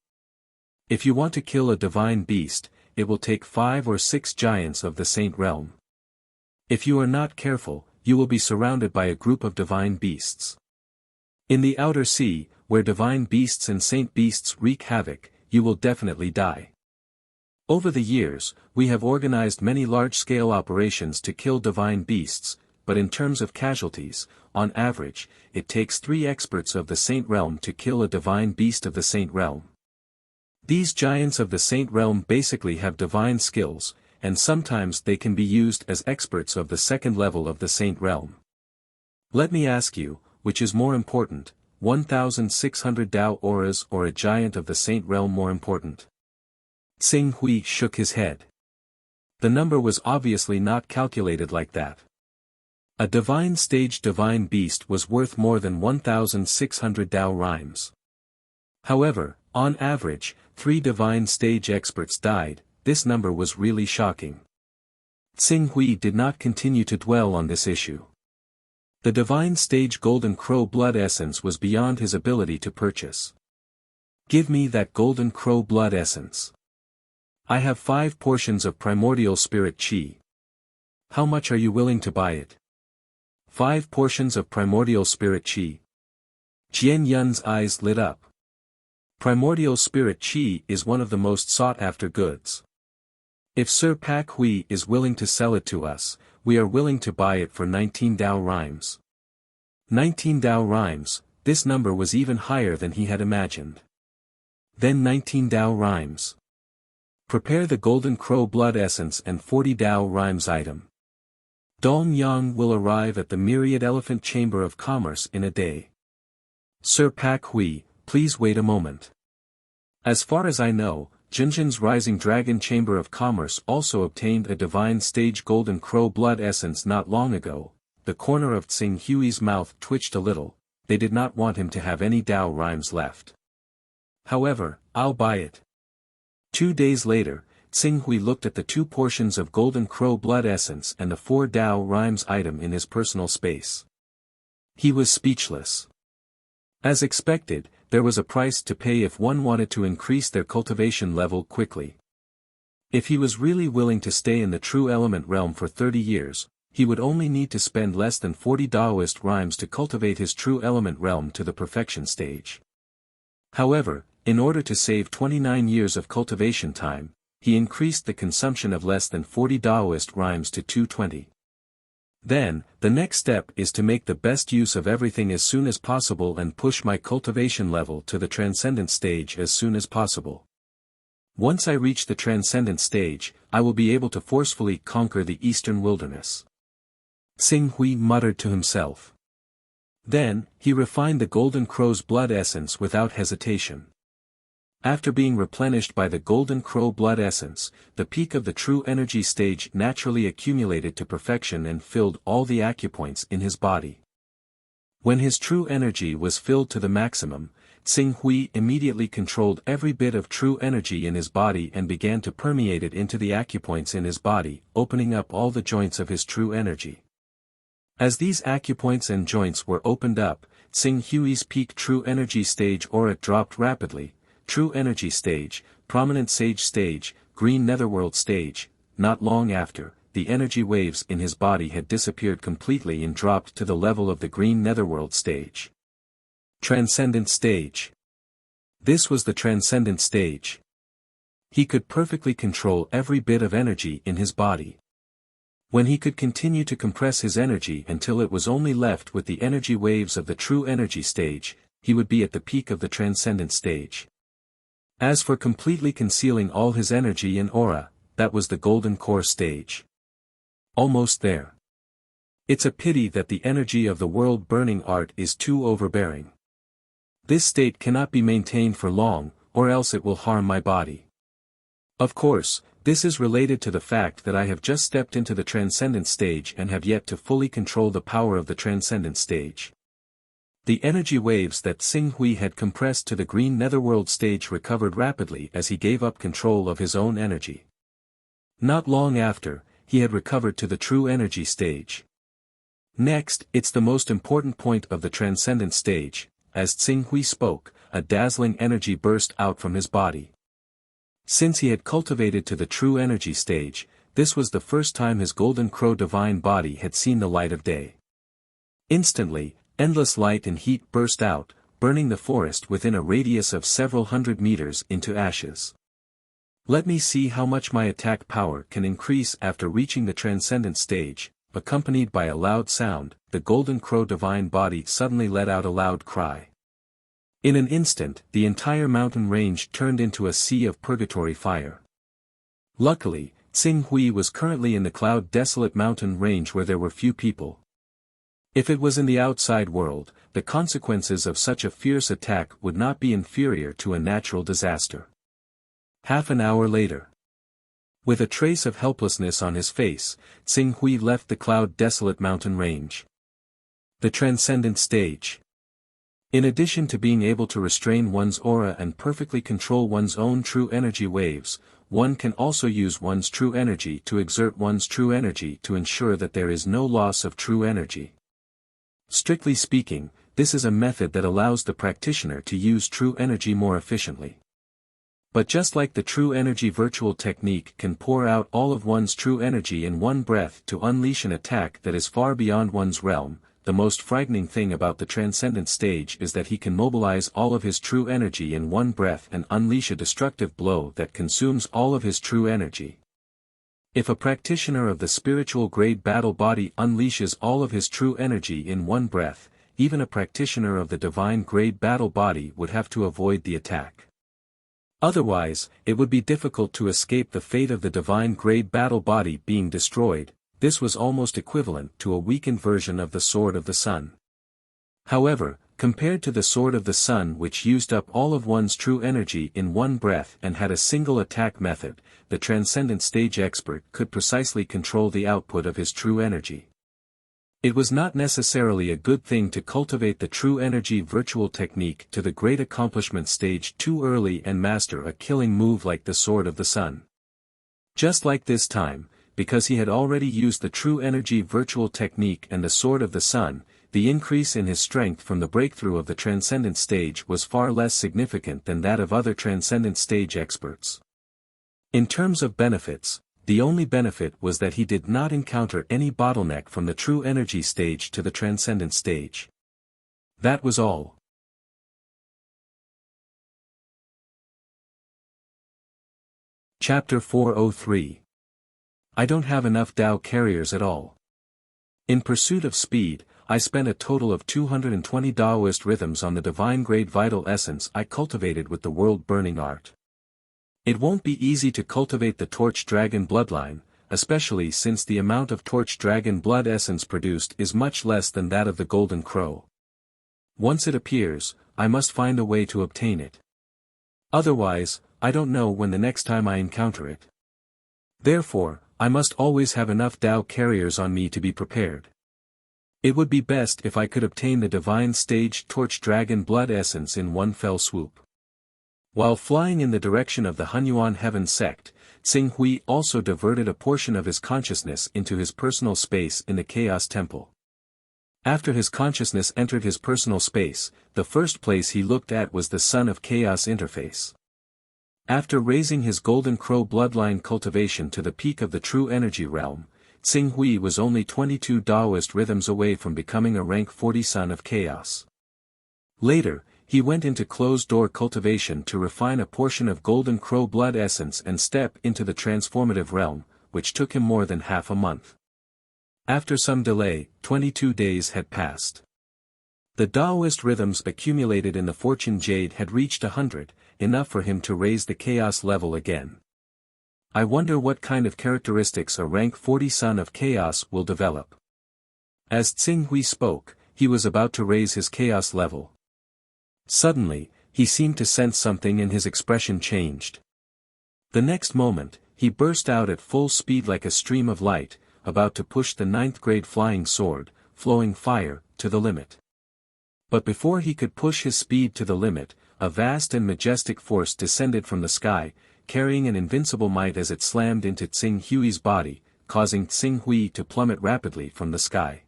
If you want to kill a divine beast, it will take 5 or 6 giants of the Saint Realm. If you are not careful, you will be surrounded by a group of divine beasts. In the outer sea, where divine beasts and saint beasts wreak havoc, you will definitely die. Over the years, we have organized many large-scale operations to kill divine beasts, but in terms of casualties, on average, it takes 3 experts of the Saint Realm to kill a divine beast of the Saint Realm. These giants of the Saint Realm basically have divine skills, and sometimes they can be used as experts of the 2nd level of the Saint Realm. Let me ask you, which is more important, 1,600 Dao auras or a giant of the Saint Realm more important? Tsing Hui shook his head. The number was obviously not calculated like that. A divine stage divine beast was worth more than 1,600 Tao rhymes. However, on average, 3 divine stage experts died. This number was really shocking. Xing Hui did not continue to dwell on this issue. The divine stage golden crow blood essence was beyond his ability to purchase. Give me that golden crow blood essence. I have 5 portions of primordial spirit qi. How much are you willing to buy it? 5 portions of primordial spirit qi. Jian Yun's eyes lit up. Primordial spirit qi is one of the most sought-after goods. If Sir Pak Hui is willing to sell it to us, we are willing to buy it for 19 Tao rhymes. 19 Tao rhymes, this number was even higher than he had imagined. Then 19 Tao rhymes. Prepare the golden crow blood essence and 40 Tao rhymes item. Dong Yang will arrive at the Myriad Elephant Chamber of Commerce in a day. Sir Pak Hui, please wait a moment. As far as I know, Jinjin's Rising Dragon Chamber of Commerce also obtained a divine stage golden crow blood essence not long ago. The corner of Xing Hui's mouth twitched a little. They did not want him to have any Tao rhymes left. However, I'll buy it. 2 days later, Xing Hui looked at the 2 portions of golden crow blood essence and the 4 Tao rhymes item in his personal space. He was speechless. As expected, there was a price to pay if one wanted to increase their cultivation level quickly. If he was really willing to stay in the true element realm for 30 years, he would only need to spend less than 40 Taoist rhymes to cultivate his true element realm to the perfection stage. However, in order to save 29 years of cultivation time, he increased the consumption of less than 40 Taoist rhymes to 220. Then, the next step is to make the best use of everything as soon as possible and push my cultivation level to the transcendent stage as soon as possible. Once I reach the transcendent stage, I will be able to forcefully conquer the eastern wilderness. Xing Hui muttered to himself. Then, he refined the golden crow's blood essence without hesitation. After being replenished by the golden crow blood essence, the peak of the true energy stage naturally accumulated to perfection and filled all the acupoints in his body. When his true energy was filled to the maximum, Xing Hui immediately controlled every bit of true energy in his body and began to permeate it into the acupoints in his body, opening up all the joints of his true energy. As these acupoints and joints were opened up, Xing Hui's peak true energy stage aura dropped rapidly. True energy stage, prominent sage stage, green netherworld stage. Not long after, the energy waves in his body had disappeared completely and dropped to the level of the green netherworld stage. Transcendent stage. This was the transcendent stage. He could perfectly control every bit of energy in his body. When he could continue to compress his energy until it was only left with the energy waves of the true energy stage, he would be at the peak of the transcendent stage. As for completely concealing all his energy in aura, that was the golden core stage. Almost there. It's a pity that the energy of the world-burning art is too overbearing. This state cannot be maintained for long, or else it will harm my body. Of course, this is related to the fact that I have just stepped into the transcendent stage and have yet to fully control the power of the transcendent stage. The energy waves that Xing Hui had compressed to the green netherworld stage recovered rapidly as he gave up control of his own energy. Not long after, he had recovered to the true energy stage. Next, it's the most important point of the transcendent stage. As Xing Hui spoke, a dazzling energy burst out from his body. Since he had cultivated to the true energy stage, this was the first time his golden crow divine body had seen the light of day. Instantly, endless light and heat burst out, burning the forest within a radius of several hundred meters into ashes. Let me see how much my attack power can increase after reaching the transcendent stage. Accompanied by a loud sound, the golden crow divine body suddenly let out a loud cry. In an instant, the entire mountain range turned into a sea of purgatory fire. Luckily, Xing Hui was currently in the cloud-desolate mountain range where there were few people. If it was in the outside world, the consequences of such a fierce attack would not be inferior to a natural disaster. Half an hour later. With a trace of helplessness on his face, Tsing Hui left the cloud-desolate mountain range. The Transcendent Stage. In addition to being able to restrain one's aura and perfectly control one's own true energy waves, one can also use one's true energy to exert one's true energy to ensure that there is no loss of true energy. Strictly speaking, this is a method that allows the practitioner to use true energy more efficiently. But just like the true energy virtual technique can pour out all of one's true energy in one breath to unleash an attack that is far beyond one's realm, the most frightening thing about the Transcendent Stage is that he can mobilize all of his true energy in one breath and unleash a destructive blow that consumes all of his true energy. If a practitioner of the spiritual grade battle body unleashes all of his true energy in one breath, even a practitioner of the divine grade battle body would have to avoid the attack. Otherwise, it would be difficult to escape the fate of the divine grade battle body being destroyed. This was almost equivalent to a weakened version of the Sword of the Sun. However, compared to the Sword of the Sun, which used up all of one's true energy in one breath and had a single attack method, the Transcendent Stage expert could precisely control the output of his true energy. It was not necessarily a good thing to cultivate the true energy virtual technique to the great accomplishment stage too early and master a killing move like the Sword of the Sun. Just like this time, because he had already used the true energy virtual technique and the Sword of the Sun, the increase in his strength from the breakthrough of the Transcendent Stage was far less significant than that of other Transcendent Stage experts. In terms of benefits, the only benefit was that he did not encounter any bottleneck from the true energy stage to the Transcendent Stage. That was all. Chapter 403. I don't have enough Tao carriers at all. In pursuit of speed, I spent a total of 220 Taoist rhythms on the divine grade vital essence I cultivated with the world-burning art. It won't be easy to cultivate the Torch Dragon bloodline, especially since the amount of Torch Dragon blood essence produced is much less than that of the Golden Crow. Once it appears, I must find a way to obtain it. Otherwise, I don't know when the next time I encounter it. Therefore, I must always have enough Tao carriers on me to be prepared. It would be best if I could obtain the divine stage Torch Dragon blood essence in one fell swoop. While flying in the direction of the Hunyuan heaven sect, Tsing Hui also diverted a portion of his consciousness into his personal space in the Chaos Temple. After his consciousness entered his personal space, the first place he looked at was the Son of Chaos interface. After raising his Golden Crow bloodline cultivation to the peak of the true energy realm, Tsing Hui was only 22 Taoist rhythms away from becoming a rank 40 Son of Chaos. Later, he went into closed-door cultivation to refine a portion of Golden Crow blood essence and step into the transformative realm, which took him more than half a month. After some delay, 22 days had passed. The Taoist rhythms accumulated in the Fortune Jade had reached 100, enough for him to raise the chaos level again. I wonder what kind of characteristics a rank 40 Son of Chaos will develop. As Tsing Hui spoke, he was about to raise his chaos level. Suddenly, he seemed to sense something and his expression changed. The next moment, he burst out at full speed like a stream of light, about to push the 9th grade flying sword, flowing fire, to the limit. But before he could push his speed to the limit, a vast and majestic force descended from the sky, carrying an invincible might as it slammed into Tsing Hui's body, causing Tsing Hui to plummet rapidly from the sky.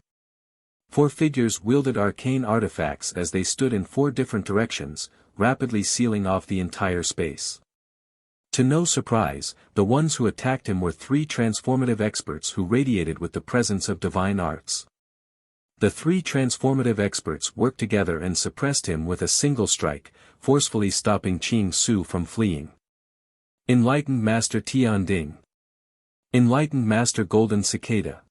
4 figures wielded arcane artifacts as they stood in 4 different directions, rapidly sealing off the entire space. To no surprise, the ones who attacked him were 3 transformative experts who radiated with the presence of divine arts. The 3 transformative experts worked together and suppressed him with a single strike, forcefully stopping Qing Su from fleeing. Enlightened Master Tian Ding. Enlightened Master Golden Cicada.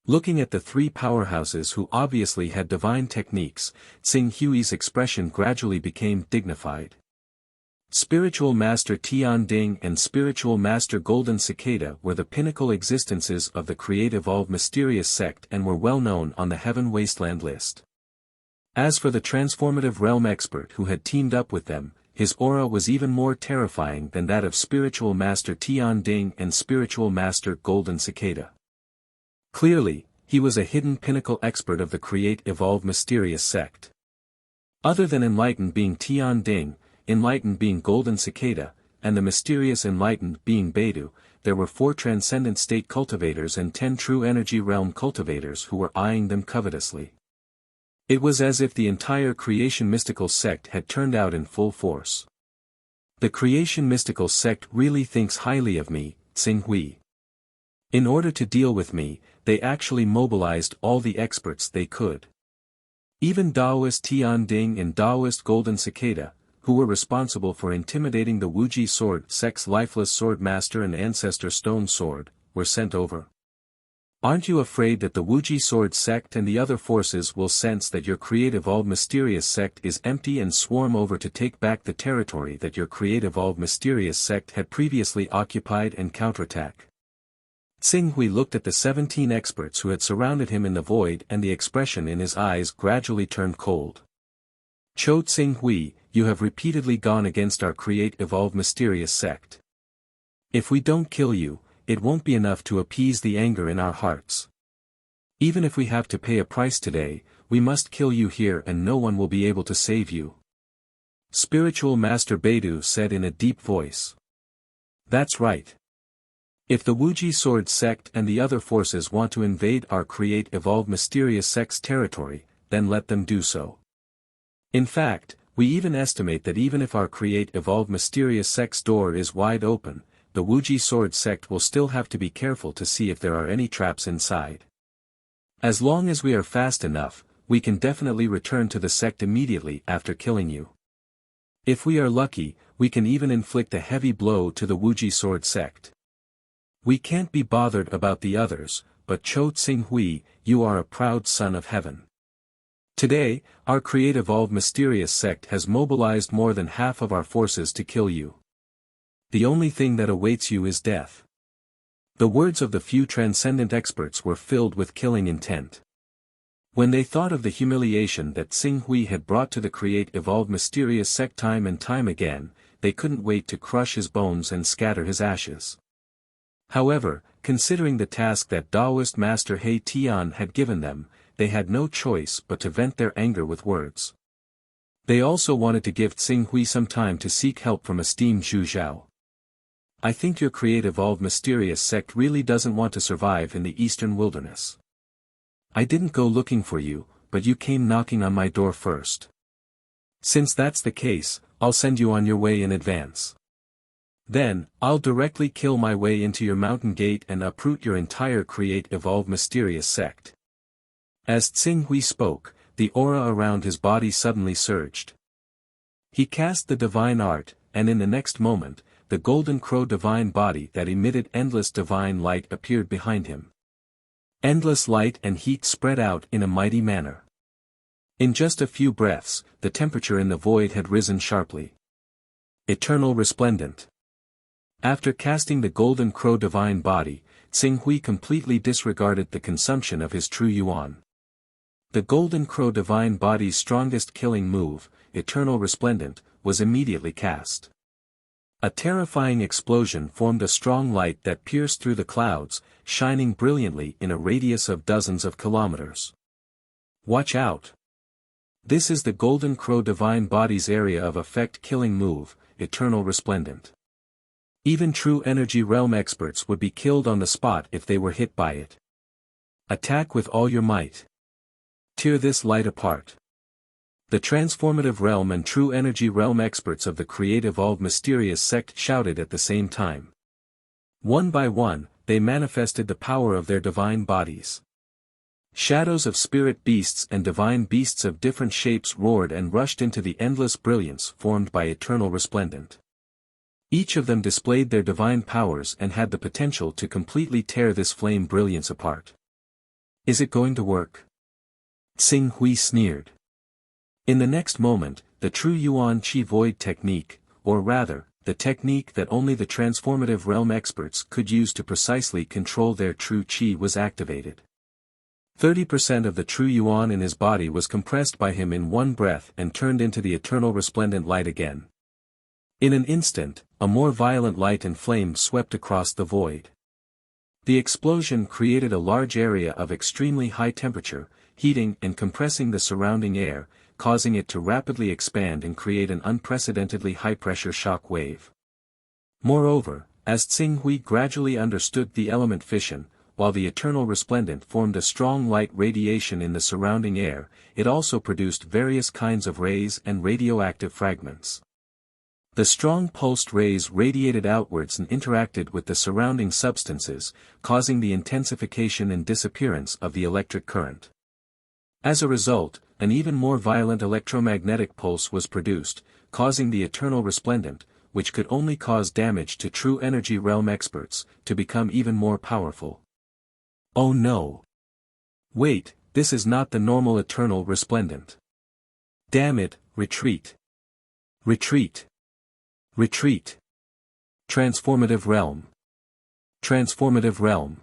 Looking at the 3 powerhouses who obviously had divine techniques, Tsing Hui's expression gradually became dignified. Spiritual Master Tian Ding and Spiritual Master Golden Cicada were the pinnacle existences of the Creative Evolved Mysterious sect and were well known on the Heaven Wasteland list. As for the transformative realm expert who had teamed up with them, his aura was even more terrifying than that of Spiritual Master Tian Ding and Spiritual Master Golden Cicada. Clearly, he was a hidden pinnacle expert of the Create Evolve Mysterious sect. Other than Enlightened being Tian Ding, Enlightened being Golden Cicada, and the mysterious Enlightened being Beidou, there were 4 Transcendent State cultivators and 10 True Energy Realm cultivators who were eyeing them covetously. It was as if the entire Creation Mystical sect had turned out in full force. The Creation Mystical sect really thinks highly of me, Xing Hui. In order to deal with me, they actually mobilized all the experts they could. Even Daoist Tian Ding and Daoist Golden Cicada, who were responsible for intimidating the Wuxia Sword Sect's Lifeless Sword Master and Ancestor Stone Sword, were sent over. Aren't you afraid that the Wuxia Sword Sect and the other forces will sense that your Create Evolve Mysterious sect is empty and swarm over to take back the territory that your Create Evolve Mysterious sect had previously occupied and counterattack? Xing Hui looked at the 17 experts who had surrounded him in the void, and the expression in his eyes gradually turned cold. Cho Xing Hui, you have repeatedly gone against our Create Evolve Mysterious sect. If we don't kill you, it won't be enough to appease the anger in our hearts. Even if we have to pay a price today, we must kill you here and no one will be able to save you. Spiritual Master Beidou said in a deep voice. That's right. If the Wuxia Sword Sect and the other forces want to invade our Create Evolve Mysterious sect's territory, then let them do so. In fact, we even estimate that even if our Create Evolve Mysterious sect's door is wide open, the Wuxia Sword Sect will still have to be careful to see if there are any traps inside. As long as we are fast enough, we can definitely return to the sect immediately after killing you. If we are lucky, we can even inflict a heavy blow to the Wuxia Sword Sect. We can't be bothered about the others, but Cho Xing Hui, you are a proud son of heaven. Today, our Create Evolve Mysterious sect has mobilized more than half of our forces to kill you. The only thing that awaits you is death. The words of the few transcendent experts were filled with killing intent. When they thought of the humiliation that Xing Hui had brought to the Create Evolve Mysterious sect time and time again, they couldn't wait to crush his bones and scatter his ashes. However, considering the task that Daoist Master He Tian had given them, they had no choice but to vent their anger with words. They also wanted to give Xing Hui some time to seek help from esteemed Zhu Zhao. I think your Create Evolve Mysterious sect really doesn't want to survive in the eastern wilderness. I didn't go looking for you, but you came knocking on my door first. Since that's the case, I'll send you on your way in advance. Then, I'll directly kill my way into your mountain gate and uproot your entire Create Evolve Mysterious sect. As Xing Hui spoke, the aura around his body suddenly surged. He cast the divine art, and in the next moment, the golden crow divine body that emitted endless divine light appeared behind him. Endless light and heat spread out in a mighty manner. In just a few breaths, the temperature in the void had risen sharply. Eternal resplendent. After casting the golden crow divine body, Xing Hui completely disregarded the consumption of his true yuan. The golden crow divine body's strongest killing move, Eternal Resplendent, was immediately cast. A terrifying explosion formed a strong light that pierced through the clouds, shining brilliantly in a radius of dozens of kilometers. Watch out! This is the Golden Crow Divine Body's area of effect killing move, Eternal Resplendent. Even true energy realm experts would be killed on the spot if they were hit by it. Attack with all your might. Tear this light apart. The transformative realm and true energy realm experts of the Create Evolve Mysterious sect shouted at the same time. One by one, they manifested the power of their divine bodies. Shadows of spirit beasts and divine beasts of different shapes roared and rushed into the endless brilliance formed by Eternal Resplendent. Each of them displayed their divine powers and had the potential to completely tear this flame brilliance apart. Is it going to work? Xing Hui sneered. In the next moment, the true Yuan Qi Void technique, or rather, the technique that only the transformative realm experts could use to precisely control their true Qi was activated. 30% of the true Yuan in his body was compressed by him in one breath and turned into the eternal resplendent light again. In an instant, a more violent light and flame swept across the void. The explosion created a large area of extremely high temperature, heating and compressing the surrounding air, causing it to rapidly expand and create an unprecedentedly high-pressure shock wave. Moreover, as Tsing Hui gradually understood the element fission, while the eternal resplendent formed a strong light radiation in the surrounding air, it also produced various kinds of rays and radioactive fragments. The strong pulsed rays radiated outwards and interacted with the surrounding substances, causing the intensification and disappearance of the electric current. As a result, an even more violent electromagnetic pulse was produced, causing the eternal resplendent, which could only cause damage to true energy realm experts, to become even more powerful. Oh no! Wait, this is not the normal eternal resplendent. Damn it, retreat! Retreat! Retreat! Transformative realm! Transformative realm!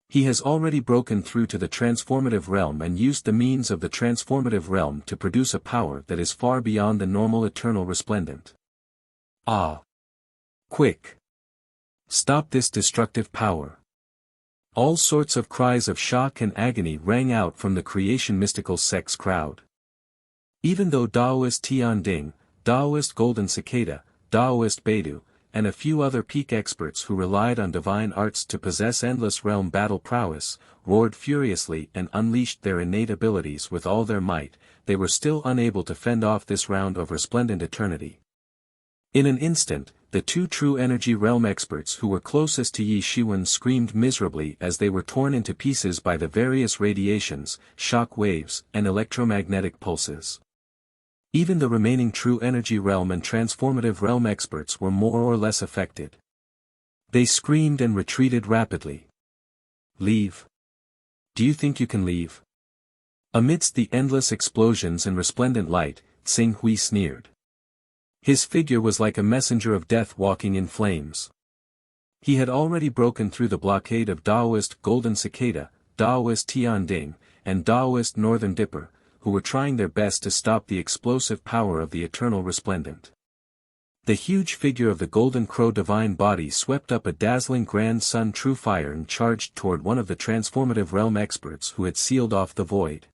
He has already broken through to the transformative realm and used the means of the transformative realm to produce a power that is far beyond the normal eternal resplendent. Ah! Quick! Stop this destructive power! All sorts of cries of shock and agony rang out from the creation mystical sect's crowd. Even though Daoist Tianding, Daoist Golden Cicada, Daoist Beidou, and a few other peak experts who relied on divine arts to possess endless realm battle prowess, roared furiously and unleashed their innate abilities with all their might, they were still unable to fend off this round of resplendent eternity. In an instant, the two true energy realm experts who were closest to Yi Shiwen screamed miserably as they were torn into pieces by the various radiations, shock waves, and electromagnetic pulses. Even the remaining true energy realm and transformative realm experts were more or less affected. They screamed and retreated rapidly. Leave. Do you think you can leave? Amidst the endless explosions and resplendent light, Tsing Hui sneered. His figure was like a messenger of death walking in flames. He had already broken through the blockade of Daoist Golden Cicada, Daoist Tianding, and Daoist Northern Dipper, who were trying their best to stop the explosive power of the eternal resplendent. The huge figure of the Golden Crow divine body swept up a dazzling grand sun true fire and charged toward one of the transformative realm experts who had sealed off the void.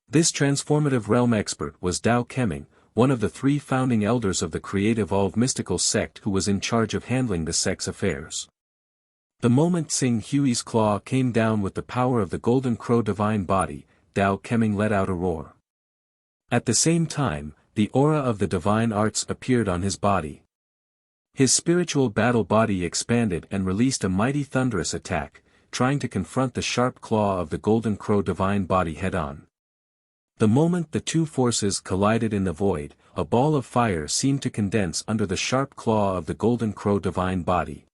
This transformative realm expert was Dao Keming, one of the three founding elders of the Creative Evolved Mystical Sect who was in charge of handling the sect's affairs. The moment Tsing Hui's claw came down with the power of the Golden Crow divine body, Dao Keming let out a roar. At the same time, the aura of the divine arts appeared on his body. His spiritual battle body expanded and released a mighty thunderous attack, trying to confront the sharp claw of the Golden Crow divine body head-on. The moment the two forces collided in the void, a ball of fire seemed to condense under the sharp claw of the Golden Crow divine body.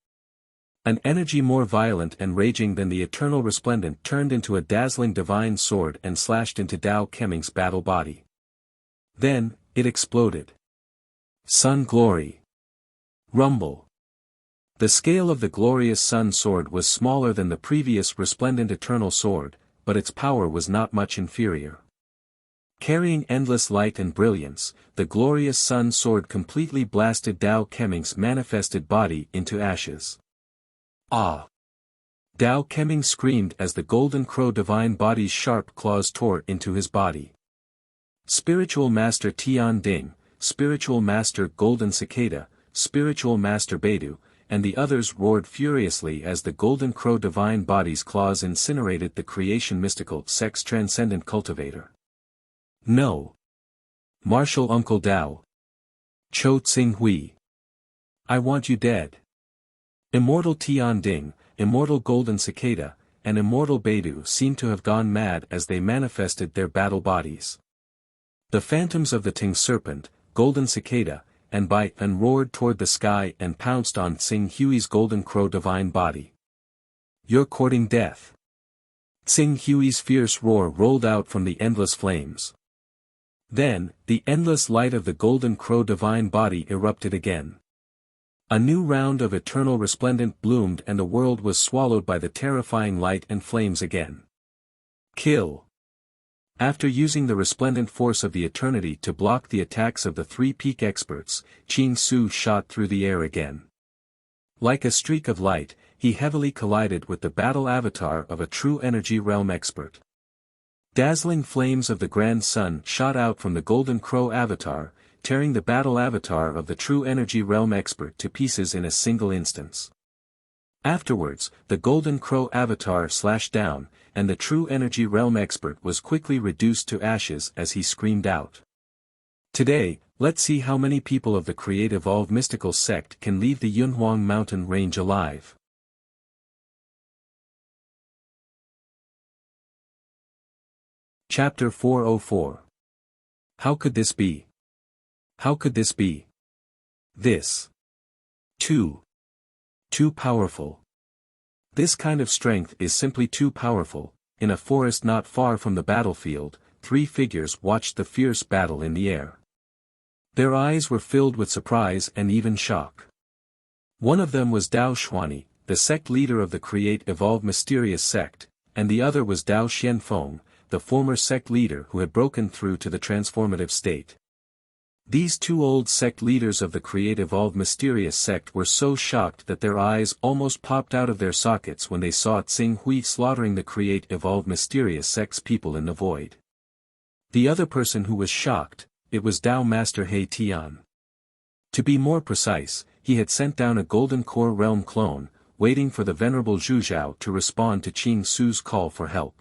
An energy more violent and raging than the eternal resplendent turned into a dazzling divine sword and slashed into Dao Keming's battle body. Then, it exploded. Sun glory. Rumble. The scale of the glorious sun sword was smaller than the previous resplendent eternal sword, but its power was not much inferior. Carrying endless light and brilliance, the glorious sun sword completely blasted Dao Keming's manifested body into ashes. Ah! Dao Keming screamed as the Golden Crow divine body's sharp claws tore into his body. Spiritual Master Tian Ding, Spiritual Master Golden Cicada, Spiritual Master Beidou, and the others roared furiously as the Golden Crow divine body's claws incinerated the creation mystical sect's transcendent cultivator. No! Martial Uncle Dao! Cho Tsing Hui! I want you dead! Immortal Tian Ding, Immortal Golden Cicada, and Immortal Beidou seemed to have gone mad as they manifested their battle bodies. The phantoms of the Ting Serpent, Golden Cicada, and Bai and roared toward the sky and pounced on Tsing Hui's Golden Crow divine body. You're courting death. Tsing Hui's fierce roar rolled out from the endless flames. Then, the endless light of the Golden Crow divine body erupted again. A new round of eternal resplendent bloomed and the world was swallowed by the terrifying light and flames again. Kill! After using the resplendent force of the eternity to block the attacks of the three peak experts, Qing Su shot through the air again. Like a streak of light, he heavily collided with the battle avatar of a true energy realm expert. Dazzling flames of the Grand Sun shot out from the Golden Crow avatar, tearing the battle avatar of the true energy realm expert to pieces in a single instance. Afterwards, the Golden Crow avatar slashed down, and the true energy realm expert was quickly reduced to ashes as he screamed out. Today, let's see how many people of the Create Evolve mystical sect can leave the Hunyuan mountain range alive. Chapter 404. How could this be? How could this be? This. Too powerful. This kind of strength is simply too powerful. In a forest not far from the battlefield, three figures watched the fierce battle in the air. Their eyes were filled with surprise and even shock. One of them was Dao Xuani, the sect leader of the Create Evolve mysterious sect, and the other was Dao Xianfeng, the former sect leader who had broken through to the transformative state. These two old sect leaders of the Create Evolve mysterious sect were so shocked that their eyes almost popped out of their sockets when they saw Tsing Hui slaughtering the Create Evolve mysterious sect's people in the void. The other person who was shocked, it was Dao Master He Tian. To be more precise, he had sent down a Golden Core Realm clone, waiting for the Venerable Zhu Zhao to respond to Qing Su's call for help.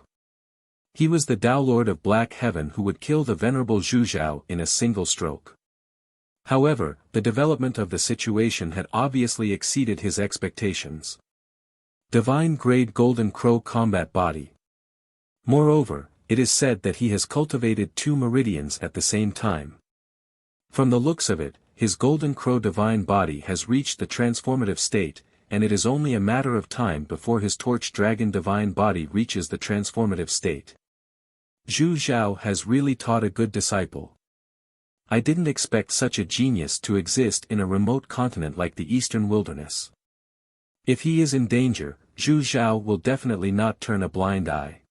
He was the Dao Lord of Black Heaven who would kill the Venerable Zhu Zhao in a single stroke. However, the development of the situation had obviously exceeded his expectations. Divine-grade Golden Crow combat body. Moreover, it is said that he has cultivated two meridians at the same time. From the looks of it, his Golden Crow divine body has reached the transformative state, and it is only a matter of time before his Torch Dragon divine body reaches the transformative state. Zhu Zhao has really taught a good disciple. I didn't expect such a genius to exist in a remote continent like the Eastern Wilderness. If he is in danger, Zhu Zhao will definitely not turn a blind eye.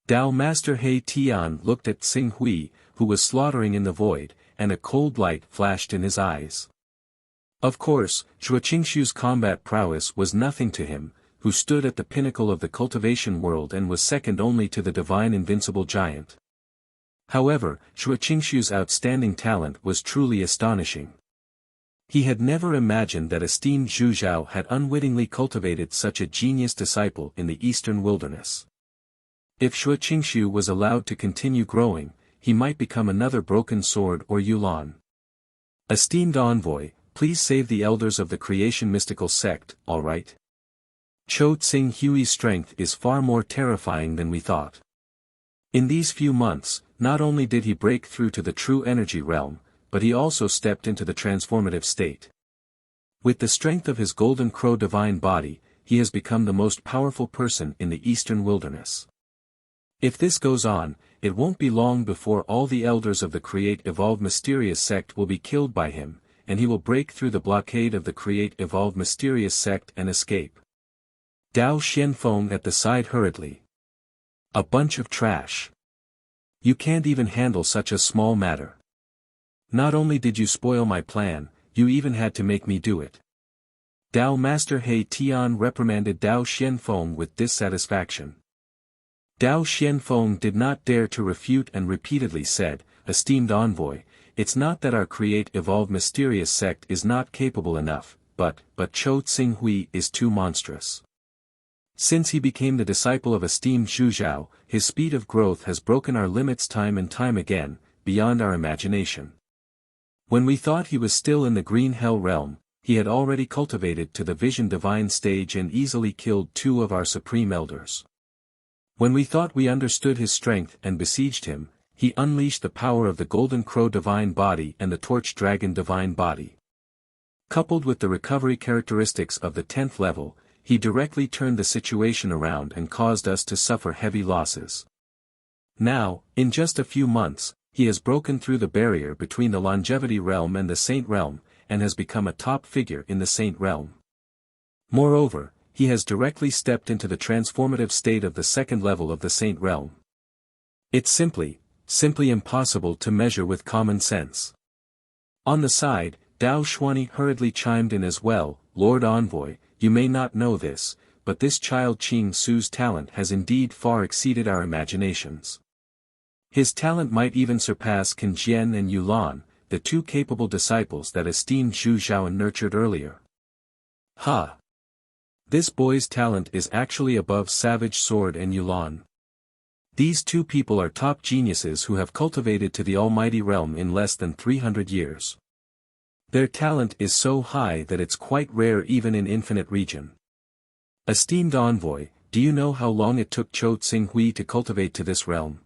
Dao Master He Tian looked at Tsing Hui, who was slaughtering in the void, and a cold light flashed in his eyes. Of course, Zhuo Qingshu's combat prowess was nothing to him, who stood at the pinnacle of the cultivation world and was second only to the divine invincible giant. However, Zhuo Qingshu's outstanding talent was truly astonishing. He had never imagined that esteemed Zhu Zhao had unwittingly cultivated such a genius disciple in the Eastern Wilderness. If Zhuo Qingshu was allowed to continue growing, he might become another Broken Sword or Yulan. Esteemed envoy, please save the elders of the Creation Mystical Sect, alright? Cho Tsing Hui's strength is far more terrifying than we thought. In these few months, not only did he break through to the true energy realm, but he also stepped into the transformative state. With the strength of his Golden Crow divine body, he has become the most powerful person in the Eastern Wilderness. If this goes on, it won't be long before all the elders of the Create Evolve mysterious sect will be killed by him, and he will break through the blockade of the Create Evolve mysterious sect and escape. Dao Xianfeng at the side hurriedly. A bunch of trash. You can't even handle such a small matter. Not only did you spoil my plan, you even had to make me do it. Dao Master He Tian reprimanded Dao Xianfeng with dissatisfaction. Dao Xianfeng did not dare to refute and repeatedly said, "Esteemed envoy, it's not that our Create Evolve mysterious sect is not capable enough, but Cho Tsing Hui is too monstrous. Since he became the disciple of esteemed Zhu Zhao, his speed of growth has broken our limits time and time again, beyond our imagination. When we thought he was still in the Green Hell realm, he had already cultivated to the Vision Divine stage and easily killed two of our supreme elders. When we thought we understood his strength and besieged him, he unleashed the power of the Golden Crow divine body and the Torch Dragon divine body. Coupled with the recovery characteristics of the 10th level, he directly turned the situation around and caused us to suffer heavy losses. Now, in just a few months, he has broken through the barrier between the Longevity realm and the Saint realm, and has become a top figure in the Saint realm. Moreover, he has directly stepped into the transformative state of the 2nd level of the Saint realm. It's simply impossible to measure with common sense. On the side, Dao Xuanyi hurriedly chimed in as well, Lord Envoy, you may not know this, but this child Qing Su's talent has indeed far exceeded our imaginations. His talent might even surpass Qin Jian and Yulan, the two capable disciples that esteemed Zhu Zhaoan nurtured earlier. Ha! This boy's talent is actually above Savage Sword and Yulan. These two people are top geniuses who have cultivated to the almighty realm in less than 300 years. Their talent is so high that it's quite rare even in infinite region. Esteemed envoy, do you know how long it took Chou Tsinghui to cultivate to this realm?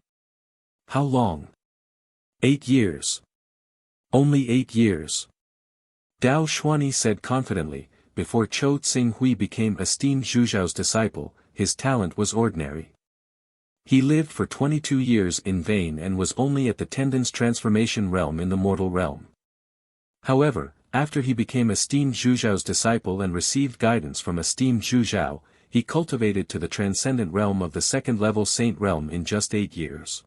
How long? 8 years. Only 8 years. Dao Xuanyi said confidently, before Chou Tsinghui became esteemed Zhu Zhao's disciple, his talent was ordinary. He lived for 22 years in vain and was only at the tendon's transformation realm in the mortal realm. However, after he became esteemed Zhu Zhao's disciple and received guidance from esteemed Zhu Zhao, he cultivated to the transcendent realm of the second-level saint realm in just 8 years.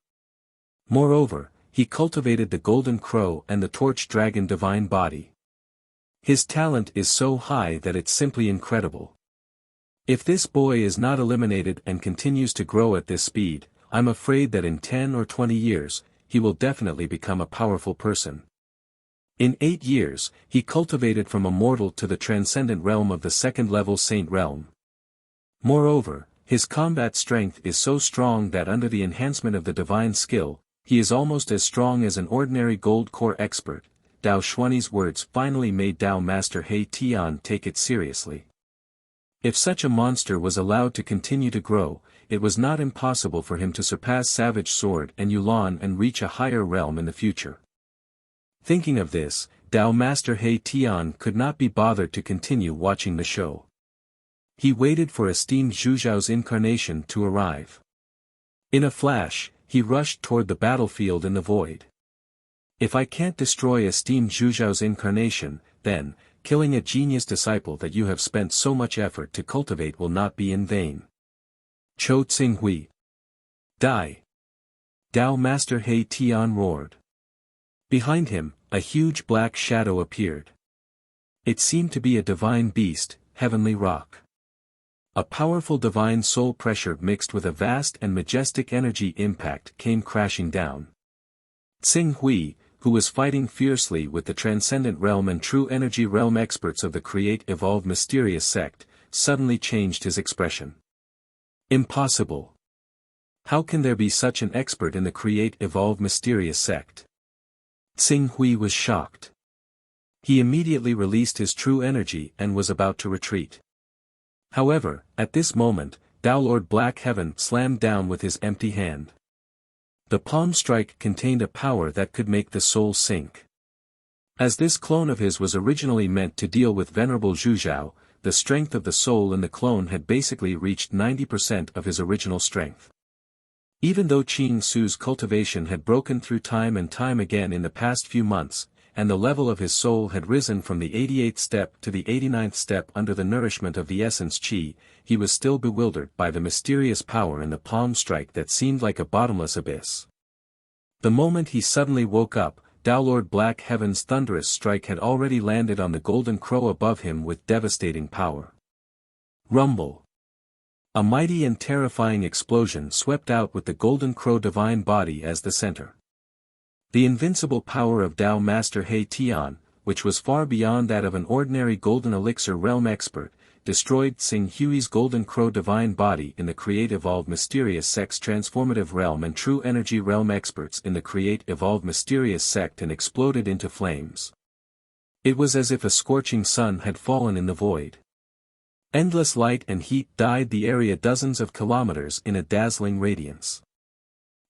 Moreover, he cultivated the golden crow and the torch dragon divine body. His talent is so high that it's simply incredible. If this boy is not eliminated and continues to grow at this speed, I'm afraid that in 10 or 20 years, he will definitely become a powerful person. In 8 years, he cultivated from a mortal to the transcendent realm of the second-level saint realm. Moreover, his combat strength is so strong that under the enhancement of the divine skill, he is almost as strong as an ordinary gold core expert. Dao Xuanyi's words finally made Dao Master He Tian take it seriously. If such a monster was allowed to continue to grow, it was not impossible for him to surpass Savage Sword and Yulan and reach a higher realm in the future. Thinking of this, Dao Master He Tian could not be bothered to continue watching the show. He waited for esteemed Zhu Zhao's incarnation to arrive. In a flash, he rushed toward the battlefield in the void. If I can't destroy esteemed Zhu Zhao's incarnation, then, killing a genius disciple that you have spent so much effort to cultivate will not be in vain. Chou Tsinghui. Die! Dao Master He Tian roared. Behind him, a huge black shadow appeared. It seemed to be a divine beast, heavenly rock. A powerful divine soul pressure mixed with a vast and majestic energy impact came crashing down. Tsinghui, who was fighting fiercely with the transcendent realm and true energy realm experts of the Create Evolve Mysterious sect, suddenly changed his expression. Impossible! How can there be such an expert in the Create Evolve Mysterious sect? Tsinghui was shocked. He immediately released his true energy and was about to retreat. However, at this moment, Dao Lord Black Heaven slammed down with his empty hand. The palm strike contained a power that could make the soul sink. As this clone of his was originally meant to deal with Venerable Zhu Zhao, the strength of the soul in the clone had basically reached 90% of his original strength. Even though Qing Su's cultivation had broken through time and time again in the past few months, and the level of his soul had risen from the 88th step to the 89th step under the nourishment of the essence Qi, he was still bewildered by the mysterious power in the palm strike that seemed like a bottomless abyss. The moment he suddenly woke up, Dao Lord Black Heaven's thunderous strike had already landed on the golden crow above him with devastating power. Rumble! A mighty and terrifying explosion swept out with the golden crow divine body as the center. The invincible power of Dao Master He Tian, which was far beyond that of an ordinary golden elixir realm expert, destroyed Tsinghui's golden crow divine body in the Create Evolve Mysterious sect's transformative realm and true energy realm experts in the Create Evolve Mysterious sect and exploded into flames. It was as if a scorching sun had fallen in the void. Endless light and heat dyed the area dozens of kilometers in a dazzling radiance.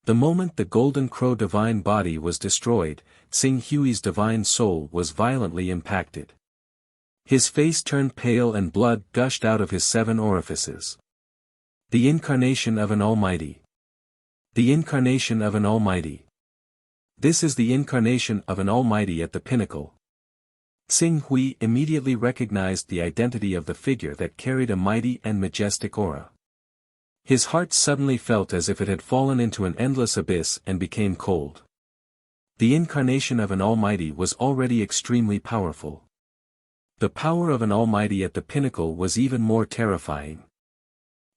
The moment the golden crow divine body was destroyed, Tsinghui's divine soul was violently impacted. His face turned pale and blood gushed out of his 7 orifices. The incarnation of an Almighty. The incarnation of an Almighty. This is the incarnation of an Almighty at the pinnacle. Tsinghui immediately recognized the identity of the figure that carried a mighty and majestic aura. His heart suddenly felt as if it had fallen into an endless abyss and became cold. The incarnation of an Almighty was already extremely powerful. The power of an Almighty at the pinnacle was even more terrifying.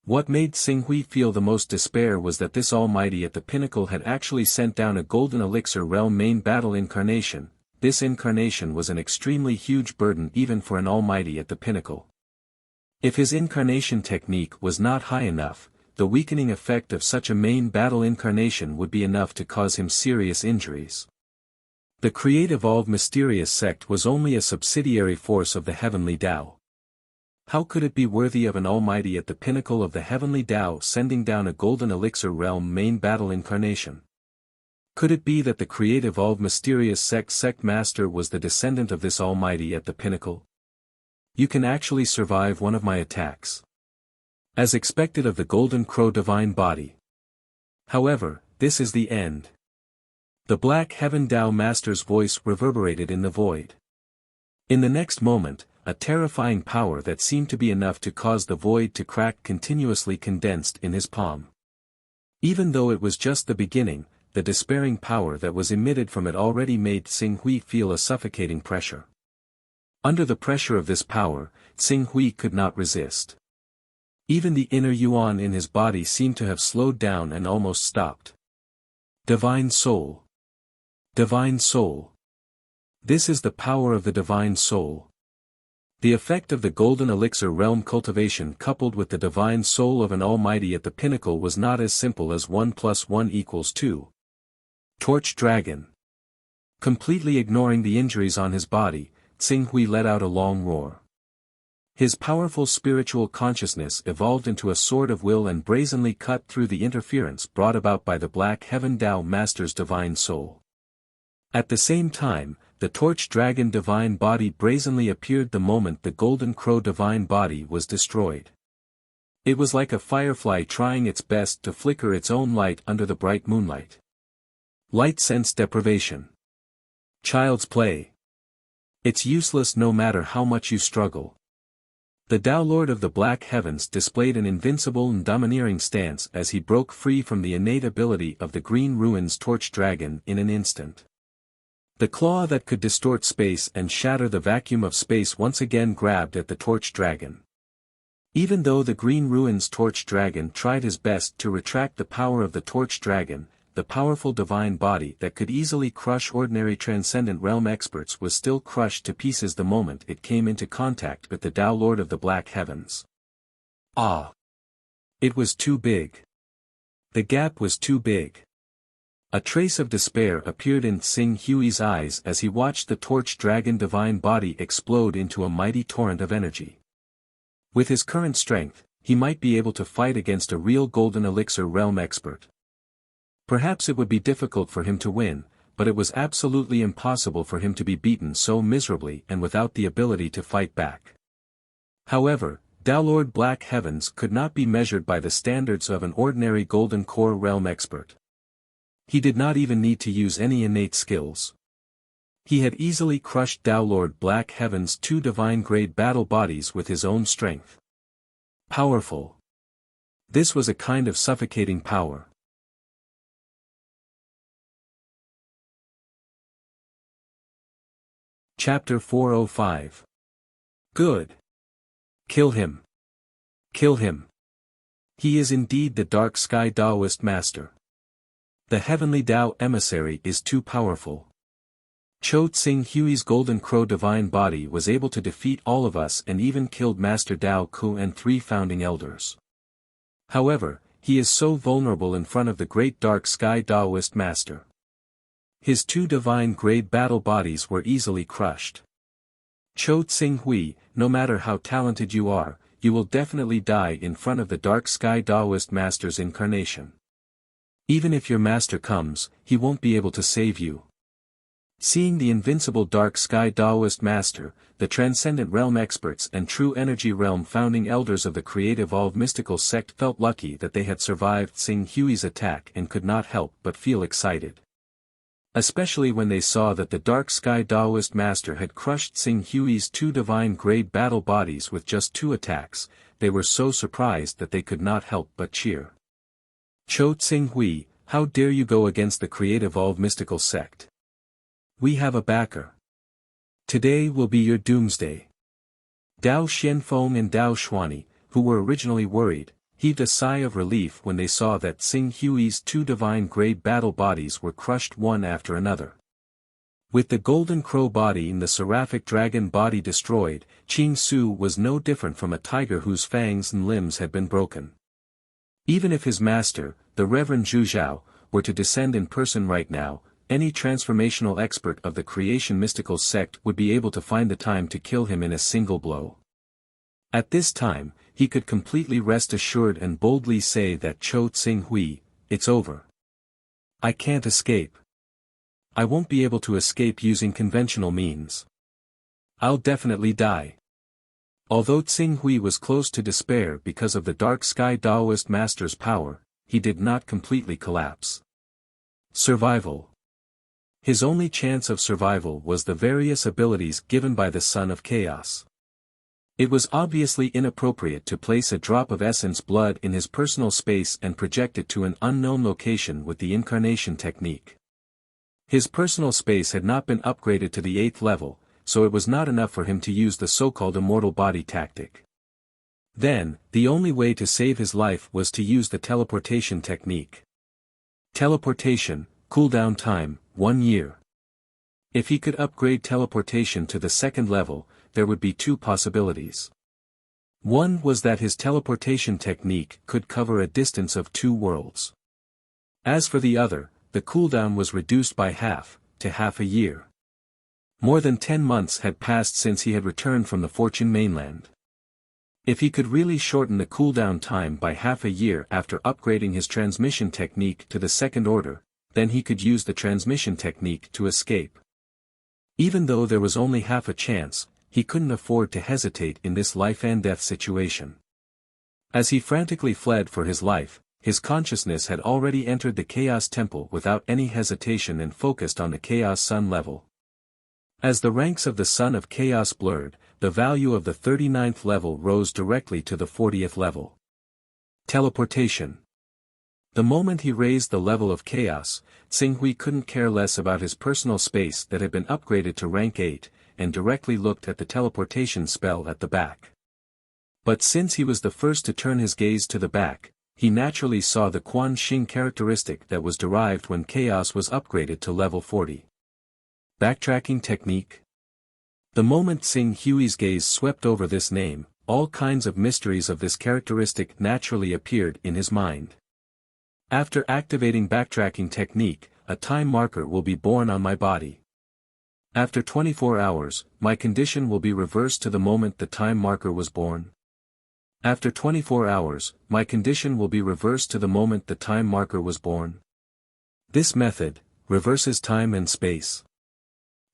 What made Xinghui feel the most despair was that this Almighty at the pinnacle had actually sent down a golden elixir realm main battle incarnation. This incarnation was an extremely huge burden even for an Almighty at the pinnacle. If his incarnation technique was not high enough, the weakening effect of such a main battle incarnation would be enough to cause him serious injuries. The Create-Evolve Mysterious Sect was only a subsidiary force of the Heavenly Tao. How could it be worthy of an Almighty at the pinnacle of the Heavenly Tao sending down a golden elixir realm main battle incarnation? Could it be that the Create-Evolve Mysterious Sect Master was the descendant of this Almighty at the pinnacle? You can actually survive one of my attacks. As expected of the Golden Crow Divine Body. However, this is the end. The Black Heaven Tao Master's voice reverberated in the void. In the next moment, a terrifying power that seemed to be enough to cause the void to crack continuously condensed in his palm. Even though it was just the beginning, the despairing power that was emitted from it already made Xinghui feel a suffocating pressure. Under the pressure of this power, Xinghui could not resist. Even the inner yuan in his body seemed to have slowed down and almost stopped. Divine Soul. Divine Soul. This is the power of the Divine Soul. The effect of the Golden Elixir realm cultivation coupled with the Divine Soul of an Almighty at the pinnacle was not as simple as 1 + 1 = 2. Torch Dragon. Completely ignoring the injuries on his body, Xinghui let out a long roar. His powerful spiritual consciousness evolved into a sword of will and brazenly cut through the interference brought about by the Black Heaven Tao Master's Divine Soul. At the same time, the Torch Dragon Divine Body brazenly appeared the moment the Golden Crow Divine Body was destroyed. It was like a firefly trying its best to flicker its own light under the bright moonlight. Light sense deprivation. Child's play. It's useless no matter how much you struggle. The Tao Lord of the Black Heavens displayed an invincible and domineering stance as he broke free from the innate ability of the Green Ruins Torch Dragon in an instant. The claw that could distort space and shatter the vacuum of space once again grabbed at the Torch Dragon. Even though the Green Ruins Torch Dragon tried his best to retract the power of the Torch Dragon, the powerful divine body that could easily crush ordinary Transcendent Realm experts was still crushed to pieces the moment it came into contact with the Tao Lord of the Black Heavens. Ah! It was too big. The gap was too big. A trace of despair appeared in Xinghui's eyes as he watched the Torch Dragon Divine Body explode into a mighty torrent of energy. With his current strength, he might be able to fight against a real Golden Elixir Realm expert. Perhaps it would be difficult for him to win, but it was absolutely impossible for him to be beaten so miserably and without the ability to fight back. However, Tao Lord Black Heavens could not be measured by the standards of an ordinary Golden Core Realm expert. He did not even need to use any innate skills. He had easily crushed Tao Lord Black Heaven's 2 divine-grade battle bodies with his own strength. Powerful. This was a kind of suffocating power. Chapter 405. Good. Kill him. Kill him. He is indeed the Dark Sky Taoist Master. The Heavenly Tao Emissary is too powerful. Cho Xinghui's Golden Crow Divine Body was able to defeat all of us and even killed Master Tao Ku and 3 founding elders. However, he is so vulnerable in front of the great Dark Sky Taoist Master. His 2 divine-grade battle bodies were easily crushed. Cho Xinghui, no matter how talented you are, you will definitely die in front of the Dark Sky Taoist Master's incarnation. Even if your master comes, he won't be able to save you. Seeing the invincible Dark Sky Taoist Master, the Transcendent Realm experts and True Energy Realm founding elders of the Create-Evolve mystical sect felt lucky that they had survived Xinghui's attack and could not help but feel excited. Especially when they saw that the dark sky Daoist master had crushed Xing Hui's 2 divine-grade battle bodies with just 2 attacks, they were so surprised that they could not help but cheer. Cho Xing Hui, how dare you go against the Create Evolve mystical sect? We have a backer. Today will be your doomsday. Dao Xianfeng and Dao Xuani, who were originally worried, heaved a sigh of relief when they saw that Xing Hui's 2 divine-grade battle bodies were crushed one after another. With the golden crow body and the seraphic dragon body destroyed, Qing Su was no different from a tiger whose fangs and limbs had been broken. Even if his master, the Reverend Zhu Zhao, were to descend in person right now, any transformational expert of the creation mystical sect would be able to find the time to kill him in a single blow. At this time, he could completely rest assured and boldly say that Cho Xing Hui, it's over. I can't escape. I won't be able to escape using conventional means. I'll definitely die. Although Xing Hui was close to despair because of the dark sky Daoist master's power, he did not completely collapse. Survival. His only chance of survival was the various abilities given by the Son of Chaos. It was obviously inappropriate to place a drop of essence blood in his personal space and project it to an unknown location with the incarnation technique. His personal space had not been upgraded to the 8th level, so it was not enough for him to use the so-called immortal body tactic. Then, the only way to save his life was to use the teleportation technique. Teleportation, cooldown time, 1 year. If he could upgrade teleportation to the 2nd level, there would be 2 possibilities. One was that his teleportation technique could cover a distance of 2 worlds. As for the other, the cooldown was reduced by half, to half a year. More than 10 months had passed since he had returned from the Fortune mainland. If he could really shorten the cooldown time by half a year after upgrading his transmission technique to the 2nd order, then he could use the transmission technique to escape. Even though there was only half a chance, he couldn't afford to hesitate in this life-and-death situation. As he frantically fled for his life, his consciousness had already entered the Chaos Temple without any hesitation and focused on the Chaos Sun level. As the ranks of the Son of Chaos blurred, the value of the 39th level rose directly to the 40th level. Teleportation. The moment he raised the level of Chaos, Xing Hui couldn't care less about his personal space that had been upgraded to rank 8, and directly looked at the teleportation spell at the back. But since he was the first to turn his gaze to the back, he naturally saw the Quan Xing characteristic that was derived when Chaos was upgraded to level 40. Backtracking technique. The moment Xing Hui's gaze swept over this name, all kinds of mysteries of this characteristic naturally appeared in his mind. After activating backtracking technique, a time marker will be born on my body. After 24 hours, my condition will be reversed to the moment the time marker was born. After 24 hours, my condition will be reversed to the moment the time marker was born. This method reverses time and space.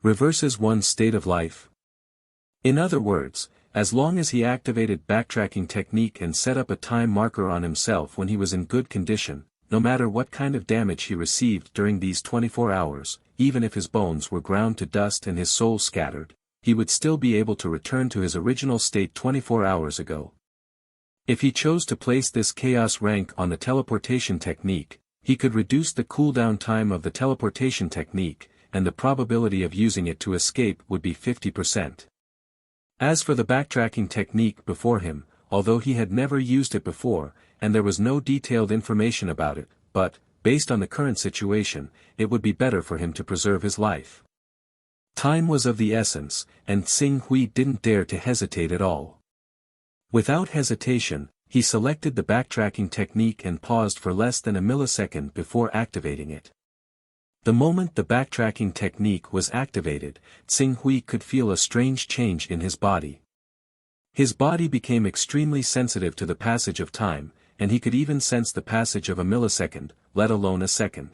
Reverses one's state of life. In other words, as long as he activated backtracking technique and set up a time marker on himself when he was in good condition, no matter what kind of damage he received during these 24 hours, even if his bones were ground to dust and his soul scattered, he would still be able to return to his original state 24 hours ago. If he chose to place this chaos rank on the teleportation technique, he could reduce the cooldown time of the teleportation technique, and the probability of using it to escape would be 50%. As for the backtracking technique before him, although he had never used it before, and there was no detailed information about it, but, based on the current situation, it would be better for him to preserve his life. Time was of the essence, and Xing Hui didn't dare to hesitate at all. Without hesitation, he selected the backtracking technique and paused for less than a millisecond before activating it. The moment the backtracking technique was activated, Xing Hui could feel a strange change in his body. His body became extremely sensitive to the passage of time, and he could even sense the passage of a millisecond, let alone a second.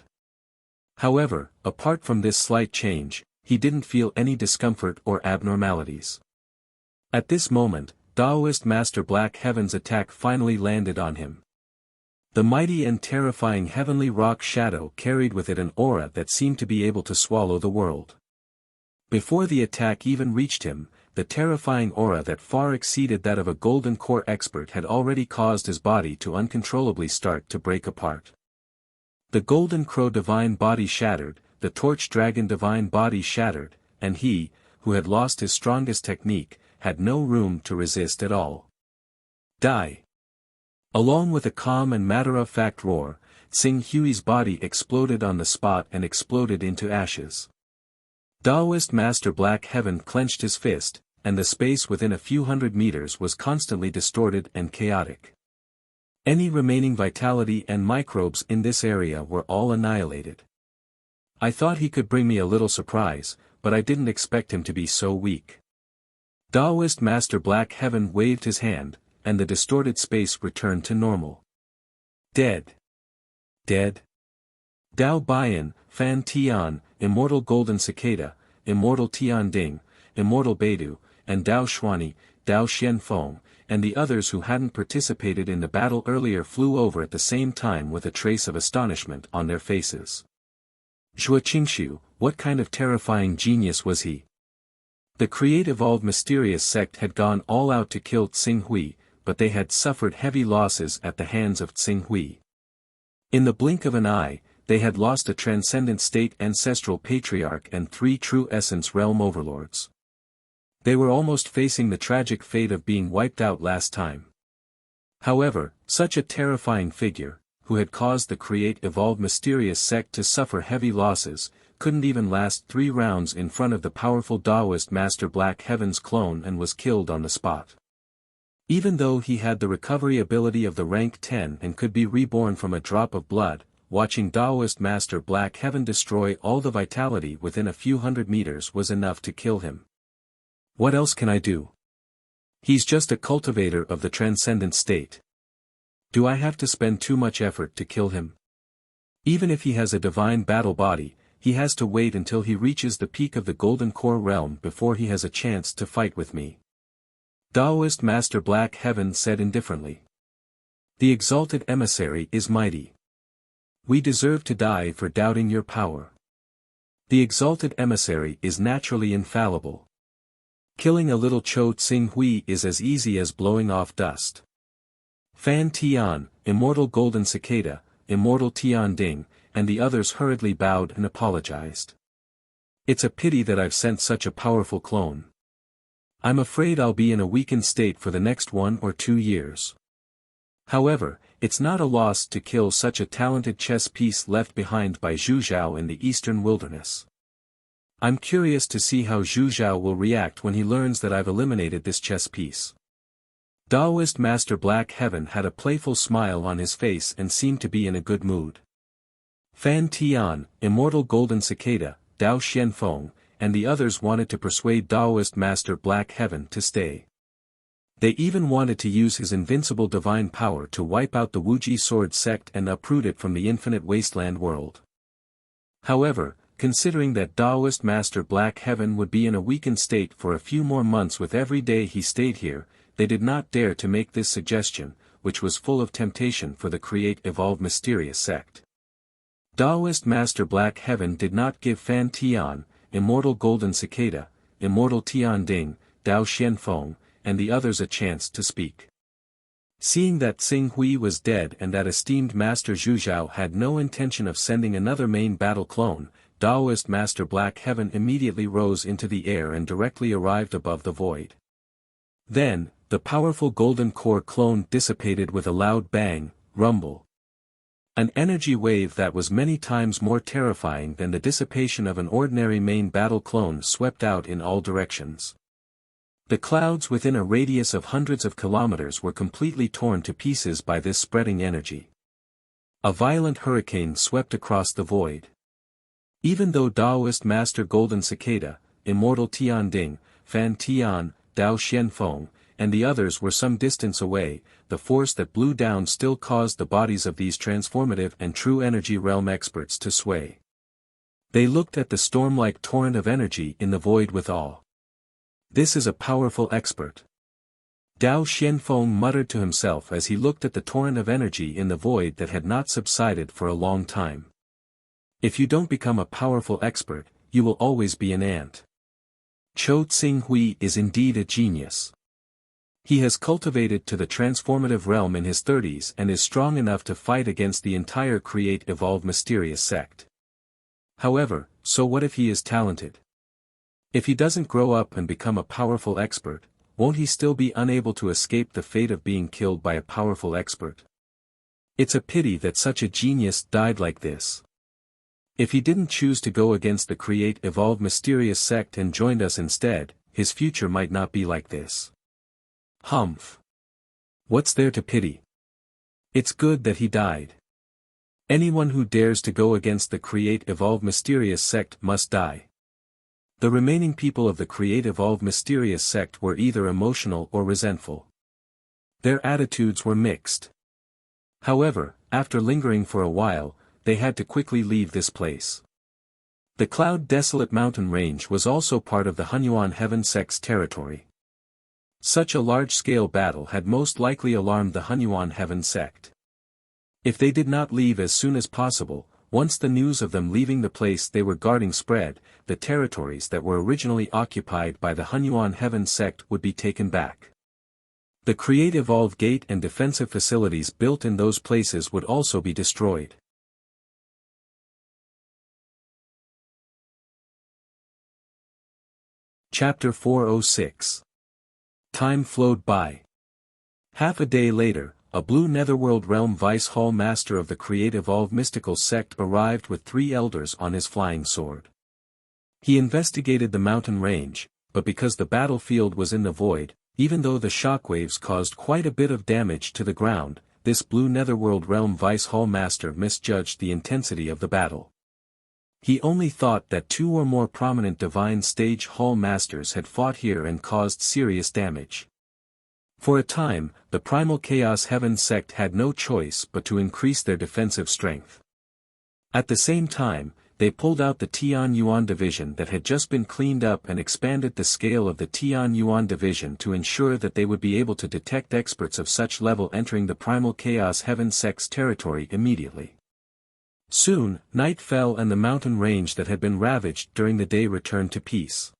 However, apart from this slight change, he didn't feel any discomfort or abnormalities. At this moment, Daoist Master Black Heaven's attack finally landed on him. The mighty and terrifying heavenly rock shadow carried with it an aura that seemed to be able to swallow the world. Before the attack even reached him, the terrifying aura that far exceeded that of a golden core expert had already caused his body to uncontrollably start to break apart. The golden crow divine body shattered, the torch dragon divine body shattered, and he, who had lost his strongest technique, had no room to resist at all. Die! Along with a calm and matter-of-fact roar, Tsing Hui's body exploded on the spot and exploded into ashes. Taoist Master Black Heaven clenched his fist, and the space within a few hundred meters was constantly distorted and chaotic. Any remaining vitality and microbes in this area were all annihilated. I thought he could bring me a little surprise, but I didn't expect him to be so weak. Taoist Master Black Heaven waved his hand, and the distorted space returned to normal. Dead. Dead. Dao Bian, Fan Tian, Immortal Golden Cicada, Immortal Tian Ding, Immortal Beidou, and Dao Xuani, Dao Xianfeng, and the others who hadn't participated in the battle earlier flew over at the same time with a trace of astonishment on their faces. Zhua Qingshu, what kind of terrifying genius was he? The Create-Evolved Mysterious sect had gone all out to kill Tsing Hui, but they had suffered heavy losses at the hands of Tsing Hui. In the blink of an eye, they had lost a transcendent state ancestral patriarch and 3 true essence realm overlords. They were almost facing the tragic fate of being wiped out last time. However, such a terrifying figure, who had caused the Create-Evolved Mysterious sect to suffer heavy losses, couldn't even last 3 rounds in front of the powerful Taoist Master Black Heaven's clone and was killed on the spot. Even though he had the recovery ability of the rank 10 and could be reborn from a drop of blood, watching Taoist Master Black Heaven destroy all the vitality within a few hundred meters was enough to kill him. What else can I do? He's just a cultivator of the transcendent state. Do I have to spend too much effort to kill him? Even if he has a divine battle body, he has to wait until he reaches the peak of the Golden Core realm before he has a chance to fight with me. Taoist Master Black Heaven said indifferently. The exalted emissary is mighty. We deserve to die for doubting your power. The exalted emissary is naturally infallible. Killing a little Cho Tsing Hui is as easy as blowing off dust. Fan Tian, Immortal Golden Cicada, Immortal Tian Ding, and the others hurriedly bowed and apologized. It's a pity that I've sent such a powerful clone. I'm afraid I'll be in a weakened state for the next 1 or 2 years. However, it's not a loss to kill such a talented chess piece left behind by Zhu Zhao in the eastern wilderness. I'm curious to see how Zhu Zhao will react when he learns that I've eliminated this chess piece. Taoist Master Black Heaven had a playful smile on his face and seemed to be in a good mood. Fan Tian, Immortal Golden Cicada, Dao Xianfeng, and the others wanted to persuade Taoist Master Black Heaven to stay. They even wanted to use his invincible divine power to wipe out the Wuji sword sect and uproot it from the infinite wasteland world. However, considering that Taoist Master Black Heaven would be in a weakened state for a few more months with every day he stayed here, they did not dare to make this suggestion, which was full of temptation for the Create-Evolved Mysterious sect. Taoist Master Black Heaven did not give Fan Tian, Immortal Golden Cicada, Immortal Tian Ding, Dao Xianfeng, and the others a chance to speak. Seeing that Tsing Hui was dead and that esteemed Master Zhu Zhao had no intention of sending another main battle clone, Taoist Master Black Heaven immediately rose into the air and directly arrived above the void. Then, the powerful Golden Core clone dissipated with a loud bang, rumble. An energy wave that was many times more terrifying than the dissipation of an ordinary main battle clone swept out in all directions. The clouds within a radius of hundreds of kilometers were completely torn to pieces by this spreading energy. A violent hurricane swept across the void. Even though Taoist Master Golden Cicada, Immortal Tian Ding, Fan Tian, Dao Xianfeng, and the others were some distance away, the force that blew down still caused the bodies of these transformative and true energy realm experts to sway. They looked at the storm-like torrent of energy in the void with awe. This is a powerful expert. Dao Xianfeng muttered to himself as he looked at the torrent of energy in the void that had not subsided for a long time. If you don't become a powerful expert, you will always be an ant. Chou Tsinghui is indeed a genius. He has cultivated to the transformative realm in his 30s and is strong enough to fight against the entire Create Evolve Mysterious sect. However, so what if he is talented? If he doesn't grow up and become a powerful expert, won't he still be unable to escape the fate of being killed by a powerful expert? It's a pity that such a genius died like this. If he didn't choose to go against the Create Evolve Mysterious sect and joined us instead, his future might not be like this. Humph. What's there to pity? It's good that he died. Anyone who dares to go against the Create Evolve Mysterious sect must die. The remaining people of the Create Evolve Mysterious sect were either emotional or resentful. Their attitudes were mixed. However, after lingering for a while, they had to quickly leave this place. The cloud-desolate mountain range was also part of the Hunyuan Heaven sect's territory. Such a large-scale battle had most likely alarmed the Hunyuan Heaven sect. If they did not leave as soon as possible, once the news of them leaving the place they were guarding spread, the territories that were originally occupied by the Hunyuan Heaven sect would be taken back. The Create Evolve Gate and defensive facilities built in those places would also be destroyed. Chapter 406. Time flowed by. Half a day later, a blue Netherworld Realm Vice Hall Master of the Create Evolve Mystical Sect arrived with 3 elders on his flying sword. He investigated the mountain range, but because the battlefield was in the void, even though the shockwaves caused quite a bit of damage to the ground, this blue Netherworld Realm Vice Hall Master misjudged the intensity of the battle. He only thought that 2 or more prominent Divine Stage Hall Masters had fought here and caused serious damage. For a time, the Primal Chaos Heaven sect had no choice but to increase their defensive strength. At the same time, they pulled out the Tianyuan division that had just been cleaned up and expanded the scale of the Tianyuan division to ensure that they would be able to detect experts of such level entering the Primal Chaos Heaven sect's territory immediately. Soon, night fell and the mountain range that had been ravaged during the day returned to peace.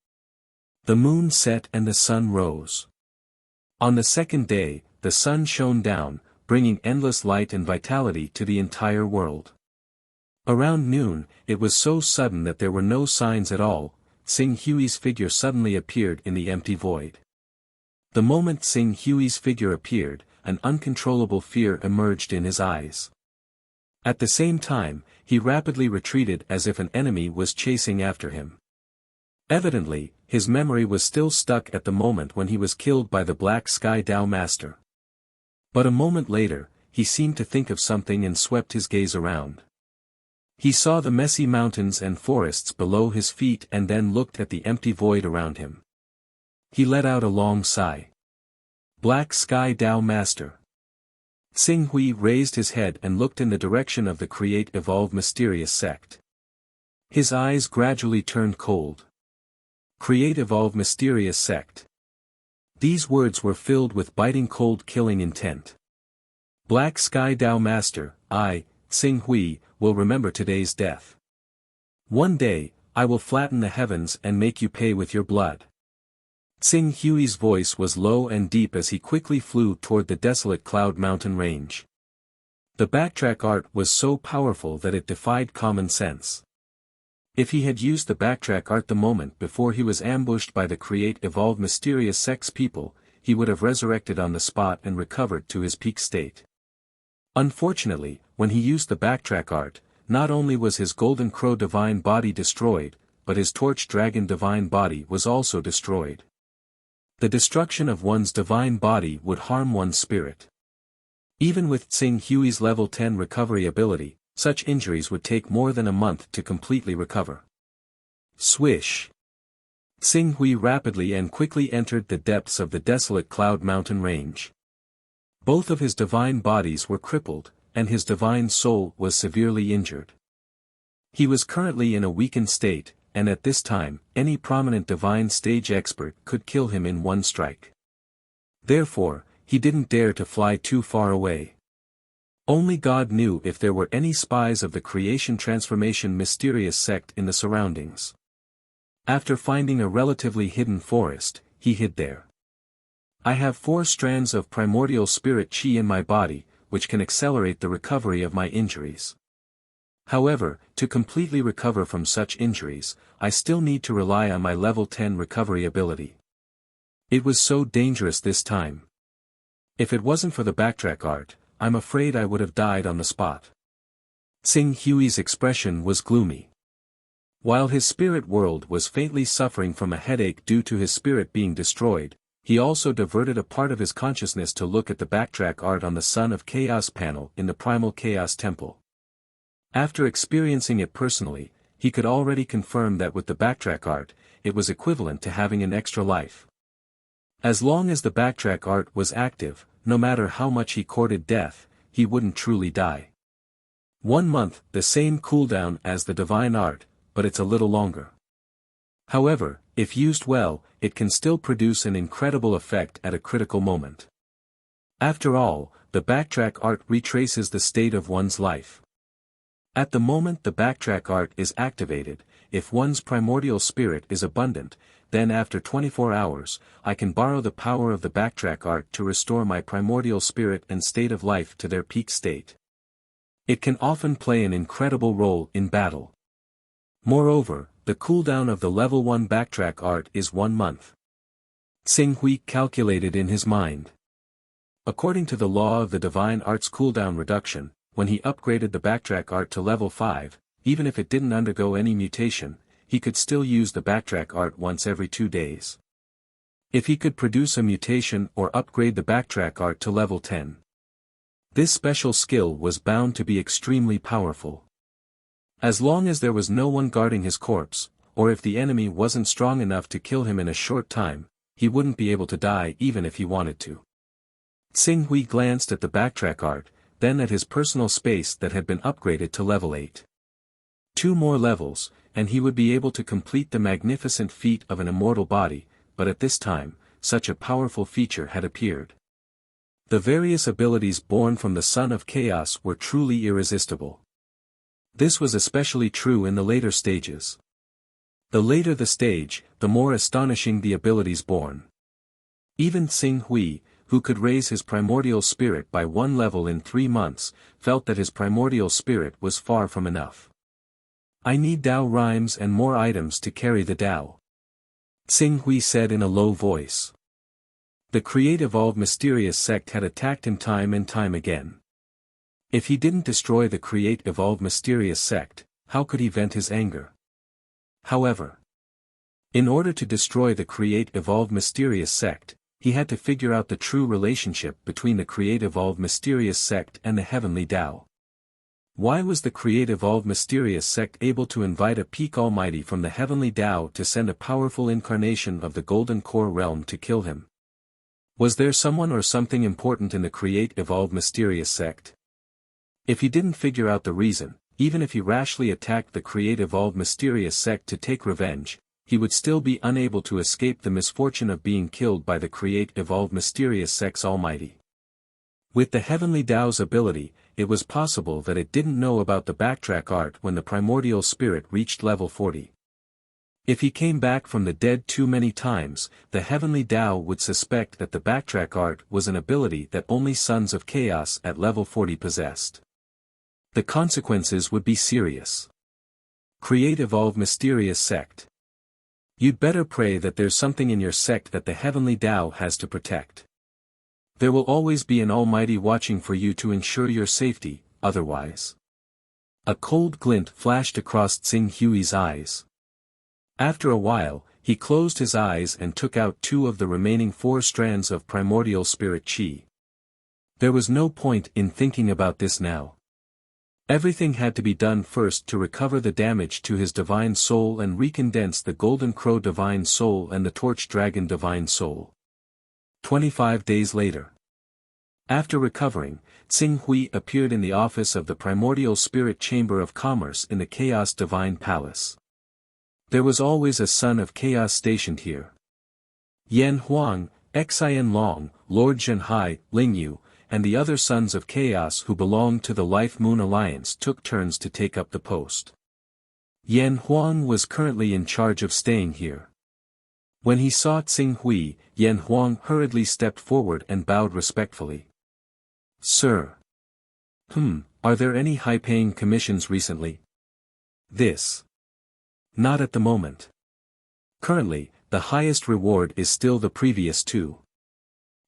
The moon set and the sun rose. On the second day, the sun shone down, bringing endless light and vitality to the entire world. Around noon, it was so sudden that there were no signs at all. Xing Hui's figure suddenly appeared in the empty void. The moment Xing Hui's figure appeared, an uncontrollable fear emerged in his eyes. At the same time, he rapidly retreated as if an enemy was chasing after him. Evidently, his memory was still stuck at the moment when he was killed by the Black Sky Dao Master. But a moment later, he seemed to think of something and swept his gaze around. He saw the messy mountains and forests below his feet and then looked at the empty void around him. He let out a long sigh. Black Sky Dao Master. Xing Hui raised his head and looked in the direction of the Create Evolve Mysterious sect. His eyes gradually turned cold. Create Evolve Mysterious sect. These words were filled with biting cold killing intent. Black Sky Dao Master, I, Xing Hui, will remember today's death. One day, I will flatten the heavens and make you pay with your blood. Xing Hui's voice was low and deep as he quickly flew toward the desolate Cloud Mountain range. The backtrack art was so powerful that it defied common sense. If he had used the backtrack art the moment before he was ambushed by the Create Evolve Mysterious sect's people, he would have resurrected on the spot and recovered to his peak state. Unfortunately, when he used the backtrack art, not only was his Golden Crow divine body destroyed, but his Torch Dragon divine body was also destroyed. The destruction of one's divine body would harm one's spirit. Even with Xing Hui's level 10 recovery ability, such injuries would take more than a month to completely recover. Swish! Xing Hui rapidly and quickly entered the depths of the desolate Cloud Mountain range. Both of his divine bodies were crippled, and his divine soul was severely injured. He was currently in a weakened state, and at this time, any prominent divine stage expert could kill him in one strike. Therefore, he didn't dare to fly too far away. Only God knew if there were any spies of the creation transformation mysterious sect in the surroundings. After finding a relatively hidden forest, he hid there. I have 4 strands of primordial spirit chi in my body, which can accelerate the recovery of my injuries. However, to completely recover from such injuries, I still need to rely on my level 10 recovery ability. It was so dangerous this time. If it wasn't for the backtrack art, I'm afraid I would have died on the spot. Tsing Hui's expression was gloomy. While his spirit world was faintly suffering from a headache due to his spirit being destroyed, he also diverted a part of his consciousness to look at the backtrack art on the Son of Chaos panel in the Primal Chaos Temple. After experiencing it personally, he could already confirm that with the backtrack art, it was equivalent to having an extra life. As long as the backtrack art was active, no matter how much he courted death, he wouldn't truly die. 1 month, the same cooldown as the divine art, but it's a little longer. However, if used well, it can still produce an incredible effect at a critical moment. After all, the backtrack art retraces the state of one's life. At the moment the backtrack art is activated, if one's primordial spirit is abundant, then after 24 hours, I can borrow the power of the backtrack art to restore my primordial spirit and state of life to their peak state. It can often play an incredible role in battle. Moreover, the cooldown of the level 1 backtrack art is 1 month. Tsing Hui calculated in his mind. According to the law of the divine art's cooldown reduction, when he upgraded the backtrack art to level 5, even if it didn't undergo any mutation, he could still use the backtrack art once every 2 days. If he could produce a mutation or upgrade the backtrack art to level 10. This special skill was bound to be extremely powerful. As long as there was no one guarding his corpse, or if the enemy wasn't strong enough to kill him in a short time, he wouldn't be able to die even if he wanted to. Tsing Hui glanced at the backtrack art, then at his personal space that had been upgraded to level 8. 2 more levels, and he would be able to complete the magnificent feat of an immortal body, but at this time, such a powerful feature had appeared. The various abilities born from the Son of Chaos were truly irresistible. This was especially true in the later stages. The later the stage, the more astonishing the abilities born. Even Tsing Hui, who could raise his primordial spirit by 1 level in 3 months, felt that his primordial spirit was far from enough. I need Dao rhymes and more items to carry the Dao. Tsing Hui said in a low voice. The Create Evolve Mysterious sect had attacked him time and time again. If he didn't destroy the Create Evolve Mysterious sect, how could he vent his anger? However, in order to destroy the Create Evolve Mysterious sect, he had to figure out the true relationship between the Create Evolve Mysterious sect and the Heavenly Tao. Why was the Create Evolve Mysterious sect able to invite a peak almighty from the Heavenly Tao to send a powerful incarnation of the Golden Core realm to kill him? Was there someone or something important in the Create Evolve Mysterious sect? If he didn't figure out the reason, even if he rashly attacked the Create Evolve Mysterious sect to take revenge, he would still be unable to escape the misfortune of being killed by the Create Evolve Mysterious sect's almighty. With the Heavenly Tao's ability, it was possible that it didn't know about the backtrack art when the primordial spirit reached level 40. If he came back from the dead too many times, the Heavenly Tao would suspect that the backtrack art was an ability that only Sons of Chaos at level 40 possessed. The consequences would be serious. Create Evolve Mysterious sect. You'd better pray that there's something in your sect that the Heavenly Tao has to protect. There will always be an Almighty watching for you to ensure your safety, otherwise. A cold glint flashed across Tsing Hui's eyes. After a while, he closed his eyes and took out 2 of the remaining 4 strands of primordial spirit chi. There was no point in thinking about this now. Everything had to be done first to recover the damage to his divine soul and recondense the Golden Crow divine soul and the Torch Dragon divine soul. 25 days later. After recovering, Tsing Hui appeared in the office of the Primordial Spirit Chamber of Commerce in the Chaos Divine Palace. There was always a Son of Chaos stationed here. Yan Huang, Xian Long, Lord Zhenhai, Lingyu, and the other sons of chaos who belonged to the Life Moon Alliance took turns to take up the post. Yan Huang was currently in charge of staying here. When he saw Tsing Hui, Yan Huang hurriedly stepped forward and bowed respectfully. Sir. Are there any high-paying commissions recently? This. Not at the moment. Currently, the highest reward is still the previous two.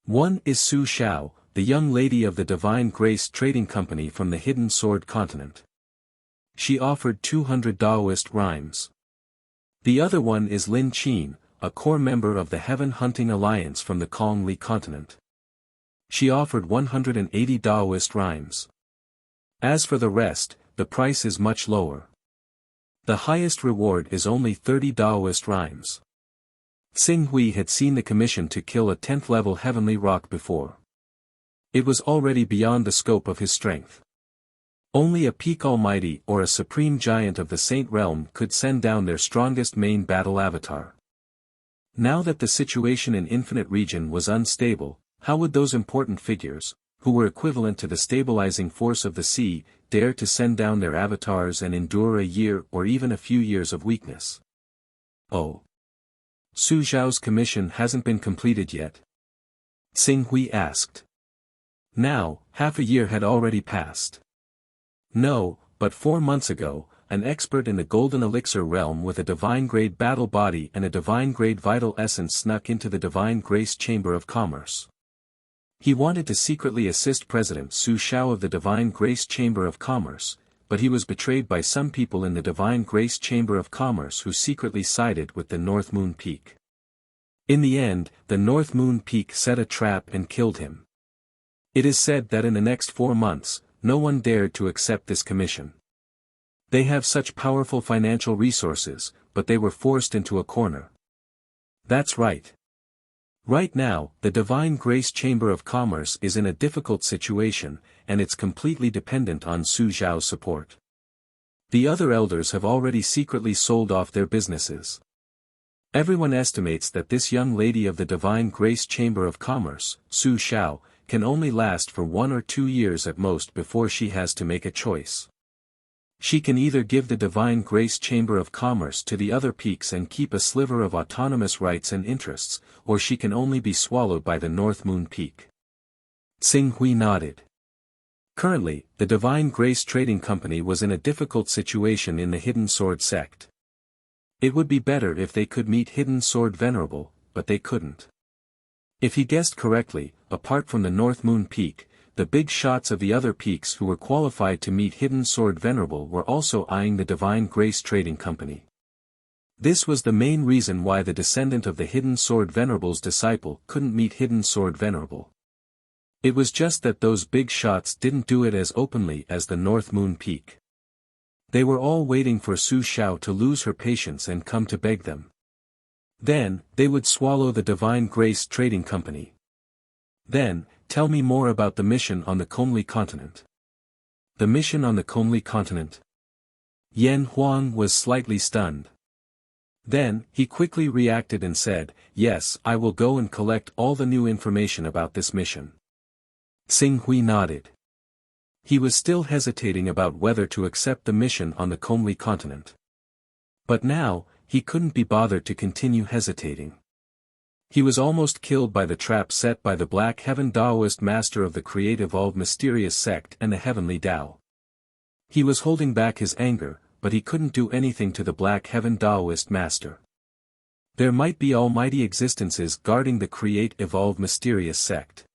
One is Su Xiao, the young lady of the Divine Grace Trading Company from the Hidden Sword Continent. She offered 200 Daoist rhymes. The other one is Lin Qin, a core member of the Heaven Hunting Alliance from the Kongli Continent. She offered 180 Daoist rhymes. As for the rest, the price is much lower. The highest reward is only 30 Daoist rhymes. Tsing Hui had seen the commission to kill a 10th level heavenly rock before. It was already beyond the scope of his strength. Only a peak almighty or a supreme giant of the Saint Realm could send down their strongest main battle avatar. Now that the situation in Infinite Region was unstable, how would those important figures, who were equivalent to the stabilizing force of the sea, dare to send down their avatars and endure a year or even a few years of weakness? Oh. Su Zhao's commission hasn't been completed yet? Tsing Hui asked. Now, half a year had already passed. No, but 4 months ago, an expert in the Golden Elixir realm with a divine-grade battle body and a divine-grade vital essence snuck into the Divine Grace Chamber of Commerce. He wanted to secretly assist President Su Xiao of the Divine Grace Chamber of Commerce, but he was betrayed by some people in the Divine Grace Chamber of Commerce who secretly sided with the North Moon Peak. In the end, the North Moon Peak set a trap and killed him. It is said that in the next 4 months, no one dared to accept this commission. They have such powerful financial resources, but they were forced into a corner. That's right. Right now, the Divine Grace Chamber of Commerce is in a difficult situation, and it's completely dependent on Su Zhao's support. The other elders have already secretly sold off their businesses. Everyone estimates that this young lady of the Divine Grace Chamber of Commerce, Su Xiao, can only last for 1 or 2 years at most before she has to make a choice. She can either give the Divine Grace Chamber of Commerce to the other peaks and keep a sliver of autonomous rights and interests, or she can only be swallowed by the North Moon Peak. Tsing Hui nodded. Currently, the Divine Grace Trading Company was in a difficult situation in the Hidden Sword sect. It would be better if they could meet Hidden Sword Venerable, but they couldn't. If he guessed correctly, apart from the North Moon Peak, the big shots of the other peaks who were qualified to meet Hidden Sword Venerable were also eyeing the Divine Grace Trading Company. This was the main reason why the descendant of the Hidden Sword Venerable's disciple couldn't meet Hidden Sword Venerable. It was just that those big shots didn't do it as openly as the North Moon Peak. They were all waiting for Su Xiao to lose her patience and come to beg them. Then, they would swallow the Divine Grace Trading Company. Then, tell me more about the mission on the Kongli continent. The mission on the Kongli continent? Yan Huang was slightly stunned. Then, he quickly reacted and said, yes, I will go and collect all the new information about this mission. Tsing Hui nodded. He was still hesitating about whether to accept the mission on the Kongli continent. But now, he couldn't be bothered to continue hesitating. He was almost killed by the trap set by the Black Heaven Daoist master of the Create-Evolve Mysterious Sect and the Heavenly Dao. He was holding back his anger, but he couldn't do anything to the Black Heaven Daoist master. There might be almighty existences guarding the Create-Evolve Mysterious Sect.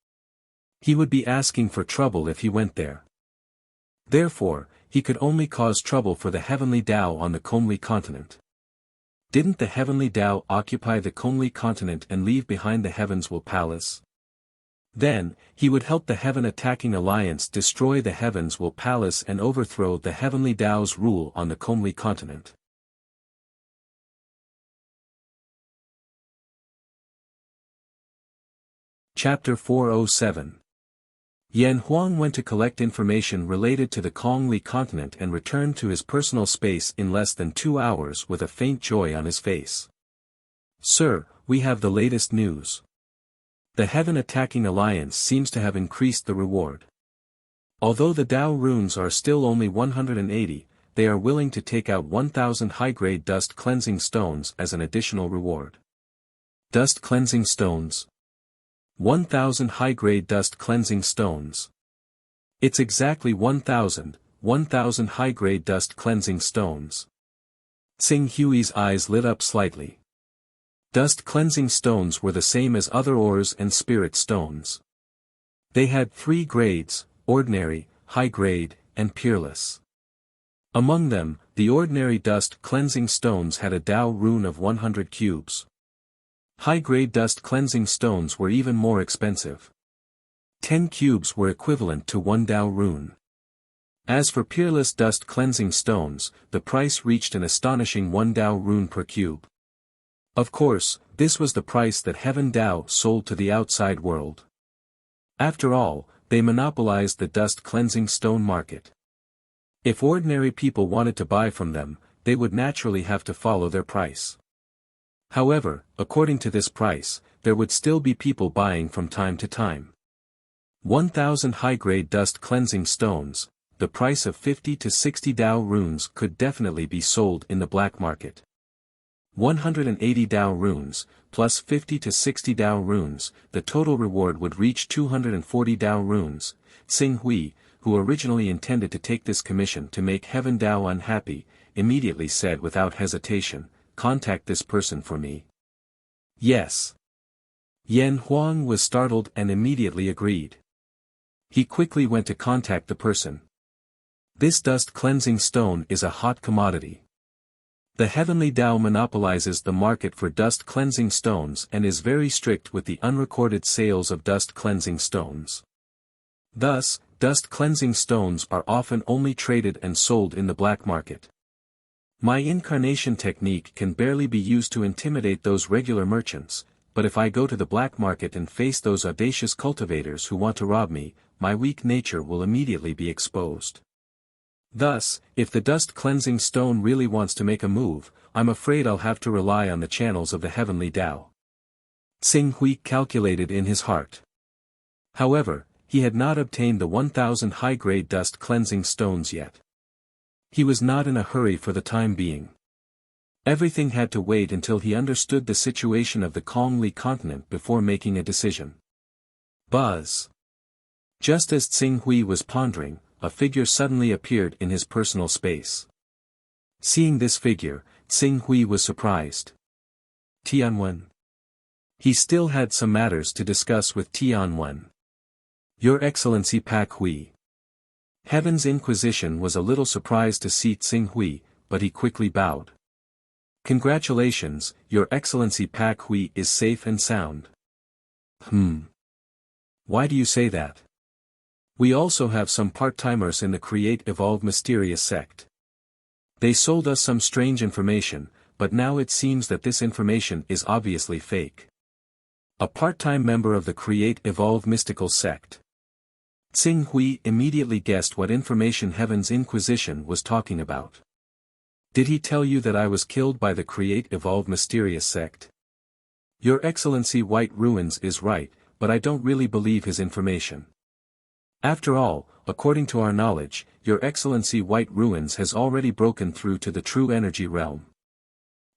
He would be asking for trouble if he went there. Therefore, he could only cause trouble for the Heavenly Dao on the Kongli continent. Didn't the Heavenly Dao occupy the Kongli continent and leave behind the Heaven's Will Palace? Then, he would help the Heaven Attacking Alliance destroy the Heaven's Will Palace and overthrow the Heavenly Dao's rule on the Kongli continent. Chapter 407. Yan Huang went to collect information related to the Kongli continent and returned to his personal space in less than 2 hours with a faint joy on his face. Sir, we have the latest news. The Heaven Attacking Alliance seems to have increased the reward. Although the Tao runes are still only 180, they are willing to take out 1,000 high-grade dust cleansing stones as an additional reward. Dust cleansing stones. 1,000 high-grade dust cleansing stones. It's exactly 1,000 high-grade dust cleansing stones. Tsing Hui's eyes lit up slightly. Dust cleansing stones were the same as other ores and spirit stones. They had 3 grades: ordinary, high-grade, and peerless. Among them, the ordinary dust cleansing stones had a Tao rune of 100 cubes. High-grade dust cleansing stones were even more expensive. 10 cubes were equivalent to 1 Tao rune. As for peerless dust cleansing stones, the price reached an astonishing 1 Tao rune per cube. Of course, this was the price that Heaven Tao sold to the outside world. After all, they monopolized the dust cleansing stone market. If ordinary people wanted to buy from them, they would naturally have to follow their price. However, according to this price, there would still be people buying from time to time. 1,000 high-grade dust cleansing stones, the price of 50 to 60 Tao runes could definitely be sold in the black market. 180 Tao runes, plus 50 to 60 Tao runes, the total reward would reach 240 Tao runes. Tsing Hui, who originally intended to take this commission to make Heaven Tao unhappy, immediately said without hesitation, "Contact this person for me." Yes. Yan Huang was startled and immediately agreed. He quickly went to contact the person. This dust cleansing stone is a hot commodity. The Heavenly Tao monopolizes the market for dust cleansing stones and is very strict with the unrecorded sales of dust cleansing stones. Thus, dust cleansing stones are often only traded and sold in the black market. My incarnation technique can barely be used to intimidate those regular merchants, but if I go to the black market and face those audacious cultivators who want to rob me, my weak nature will immediately be exposed. Thus, if the dust cleansing stone really wants to make a move, I'm afraid I'll have to rely on the channels of the Heavenly Tao. Tsing Hui calculated in his heart. However, he had not obtained the 1,000 high-grade dust cleansing stones yet. He was not in a hurry for the time being. Everything had to wait until he understood the situation of the Kongli continent before making a decision. Buzz. Just as Tsing Hui was pondering, a figure suddenly appeared in his personal space. Seeing this figure, Tsing Hui was surprised. Tianwen. He still had some matters to discuss with Tianwen. Your Excellency Pak Hui. Heaven's Inquisition was a little surprised to see Tsing Hui, but he quickly bowed. Congratulations, Your Excellency Pak Hui is safe and sound. Why do you say that? We also have some part-timers in the Create Evolve Mysterious sect. They sold us some strange information, but now it seems that this information is obviously fake. A part-time member of the Create Evolve Mystical sect. Tsing Hui immediately guessed what information Heaven's Inquisition was talking about. Did he tell you that I was killed by the Create Evolve Mysterious sect? Your Excellency White Ruins is right, but I don't really believe his information. After all, according to our knowledge, Your Excellency White Ruins has already broken through to the true energy realm.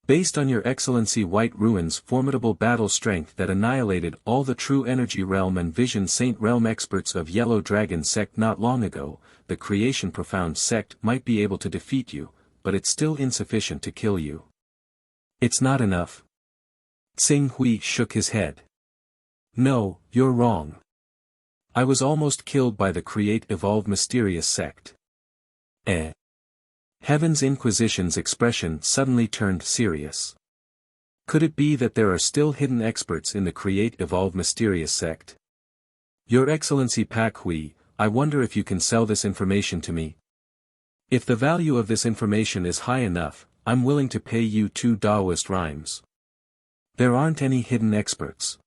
Based on Your Excellency White Ruins' formidable battle strength that annihilated all the true energy realm and vision saint realm experts of Yellow Dragon sect not long ago, the Creation Profound sect might be able to defeat you, but it's still insufficient to kill you. It's not enough. Tsing Hui shook his head. No, you're wrong. I was almost killed by the Create Evolve Mysterious sect. Heaven's Inquisition's expression suddenly turned serious. Could it be that there are still hidden experts in the Create Evolve Mysterious sect? Your Excellency Pak Hui, I wonder if you can sell this information to me. If the value of this information is high enough, I'm willing to pay you 2 Taoist rhymes. There aren't any hidden experts.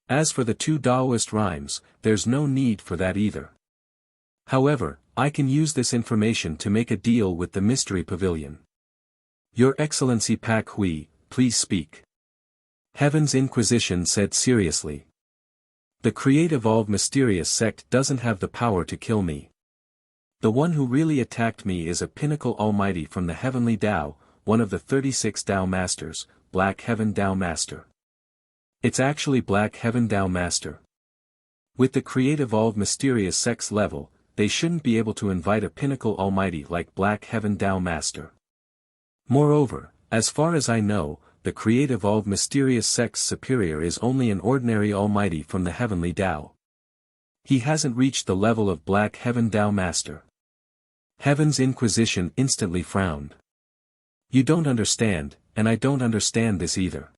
As for the 2 Taoist rhymes, there's no need for that either. However, I can use this information to make a deal with the Mystery Pavilion. Your Excellency Pak Hui, please speak. Heaven's Inquisition said seriously. The Create Evolve Mysterious sect doesn't have the power to kill me. The one who really attacked me is a pinnacle almighty from the Heavenly Tao, one of the 36 Tao Masters, Black Heaven Tao Master. It's actually Black Heaven Tao Master. With the Create Evolve Mysterious sect's level, they shouldn't be able to invite a pinnacle almighty like Black Heaven Tao Master. Moreover, as far as I know, the Create Evolve Mysterious sect's superior is only an ordinary almighty from the Heavenly Tao. He hasn't reached the level of Black Heaven Tao Master. Heaven's Inquisition instantly frowned. You don't understand, and I don't understand this either.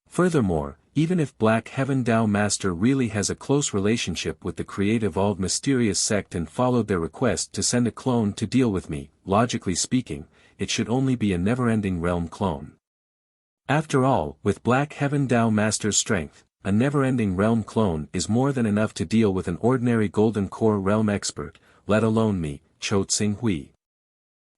Furthermore, even if Black Heaven Tao Master really has a close relationship with the Create Evolve Mysterious sect and followed their request to send a clone to deal with me, logically speaking, it should only be a never-ending realm clone. After all, with Black Heaven Tao Master's strength, a never-ending realm clone is more than enough to deal with an ordinary Golden Core realm expert, let alone me, Cho Tsing Hui.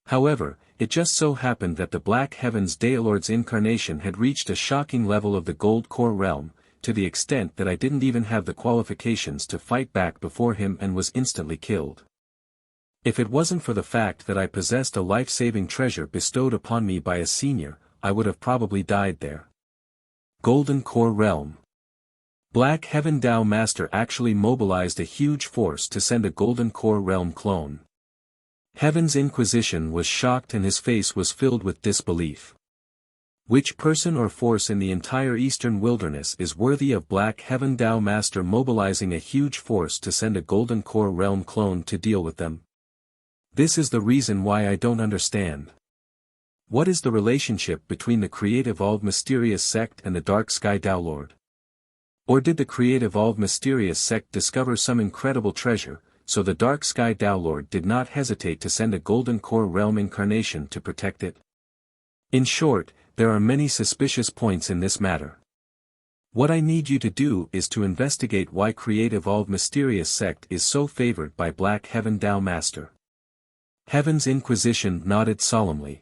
However, it just so happened that the Black Heaven's Daelord's incarnation had reached a shocking level of the Gold Core realm, to the extent that I didn't even have the qualifications to fight back before him and was instantly killed. If it wasn't for the fact that I possessed a life-saving treasure bestowed upon me by a senior, I would have probably died there. Golden Core Realm. Black Heaven Tao Master actually mobilized a huge force to send a Golden Core Realm clone. Heaven's Inquisition was shocked and his face was filled with disbelief. Which person or force in the entire Eastern Wilderness is worthy of Black Heaven Tao Master mobilizing a huge force to send a Golden Core Realm clone to deal with them? This is the reason why I don't understand. What is the relationship between the Create Evolve Mysterious sect and the Dark Sky Tao Lord? Or did the Create Evolve Mysterious sect discover some incredible treasure, so the Dark Sky Tao Lord did not hesitate to send a Golden Core Realm incarnation to protect it? In short, there are many suspicious points in this matter. What I need you to do is to investigate why Create Evolve Mysterious sect is so favored by Black Heaven Tao Master. Heaven's Inquisition nodded solemnly.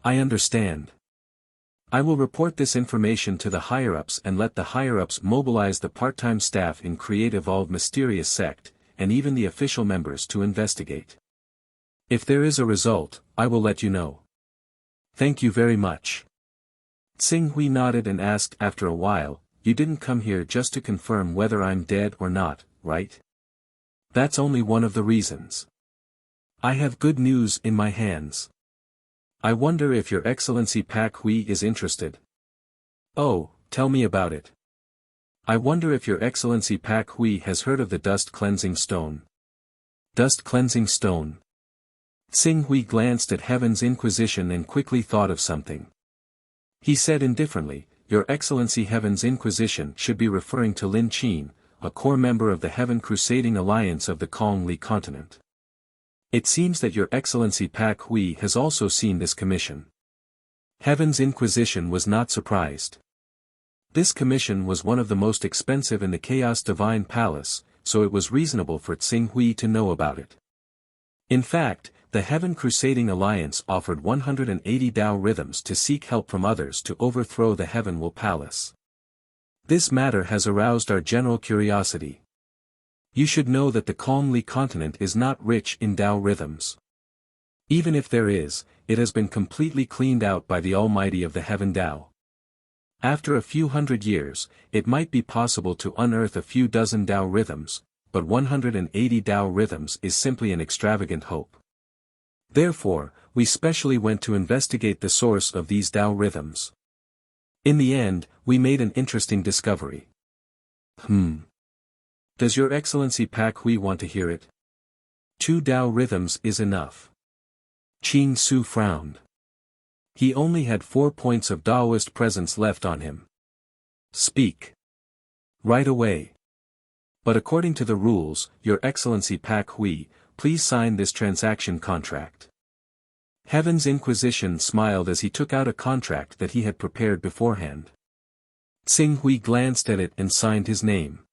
I understand. I will report this information to the higher-ups and let the higher-ups mobilize the part-time staff in Create Evolve Mysterious sect, and even the official members to investigate. If there is a result, I will let you know. Thank you very much. Tsing Hui nodded and asked after a while, you didn't come here just to confirm whether I'm dead or not, right? That's only one of the reasons. I have good news in my hands. I wonder if Your Excellency Pak Hui is interested. Oh, tell me about it. I wonder if Your Excellency Pak Hui has heard of the Dust Cleansing Stone. Dust Cleansing Stone. Tsing Hui glanced at Heaven's Inquisition and quickly thought of something. He said indifferently, Your Excellency Heaven's Inquisition should be referring to Lin Qin, a core member of the Heaven Crusading Alliance of the Kong-Li continent. It seems that Your Excellency Pak Hui has also seen this commission. Heaven's Inquisition was not surprised. This commission was one of the most expensive in the Chaos Divine Palace, so it was reasonable for Tsing Hui to know about it. In fact, the Heaven Crusading Alliance offered 180 Tao rhythms to seek help from others to overthrow the Heavenwell Palace. This matter has aroused our general curiosity. You should know that the Kong-Li continent is not rich in Tao rhythms. Even if there is, it has been completely cleaned out by the Almighty of the Heaven Tao. After a few hundred years, it might be possible to unearth a few dozen Tao rhythms, but 180 Tao rhythms is simply an extravagant hope. Therefore, we specially went to investigate the source of these Tao rhythms. In the end, we made an interesting discovery. Does Your Excellency Pak Hui want to hear it? 2 Tao rhythms is enough. Qing Su frowned. He only had 4 points of Taoist presence left on him. Speak. Right away. But according to the rules, Your Excellency Pak Hui, please sign this transaction contract. Heaven's Inquisition smiled as he took out a contract that he had prepared beforehand. Tsing Hui glanced at it and signed his name.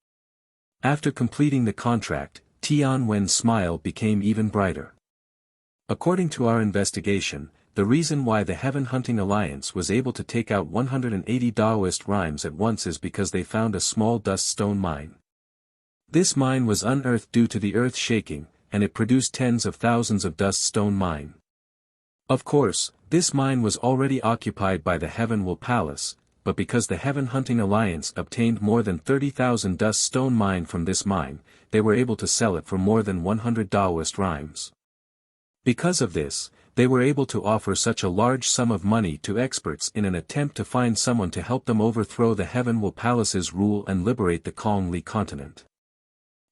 After completing the contract, Tianwen's smile became even brighter. According to our investigation, the reason why the Heaven Hunting Alliance was able to take out 180 Taoist rhymes at once is because they found a small dust stone mine. This mine was unearthed due to the earth shaking, and it produced tens of thousands of dust stone mine. Of course, this mine was already occupied by the Heavenwell Palace, but because the Heaven Hunting Alliance obtained more than 30,000 dust stone mine from this mine, they were able to sell it for more than 100 Taoist rhymes. Because of this, they were able to offer such a large sum of money to experts in an attempt to find someone to help them overthrow the Heavenwell Palace's rule and liberate the Kongli continent.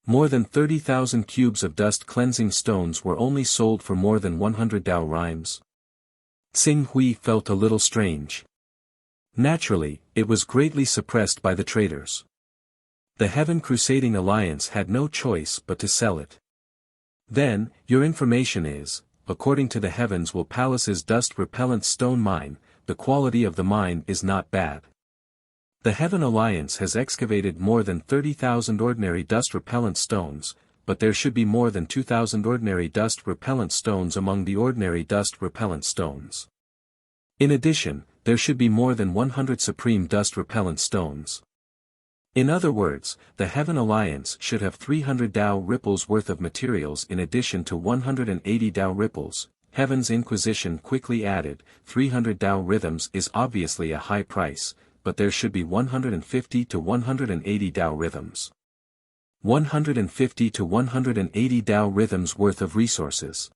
More than 30,000 cubes of dust cleansing stones were only sold for more than 100 Dao rhymes. Xing Hui felt a little strange. Naturally, it was greatly suppressed by the traders. The Heaven Crusading Alliance had no choice but to sell it. Then, your information is, according to the Heavenswell Palace's dust-repellent stone mine, the quality of the mine is not bad. The Heaven Alliance has excavated more than 30,000 ordinary dust-repellent stones, but there should be more than 2,000 ordinary dust-repellent stones among the ordinary dust-repellent stones. In addition, there should be more than 100 supreme dust-repellent stones. In other words, the Heaven Alliance should have 300 Dao ripples worth of materials in addition to 180 Dao ripples. Heaven's Inquisition quickly added, 300 Dao rhythms is obviously a high price, but there should be 150 to 180 Dao rhythms. 150 to 180 Dao rhythms worth of resources.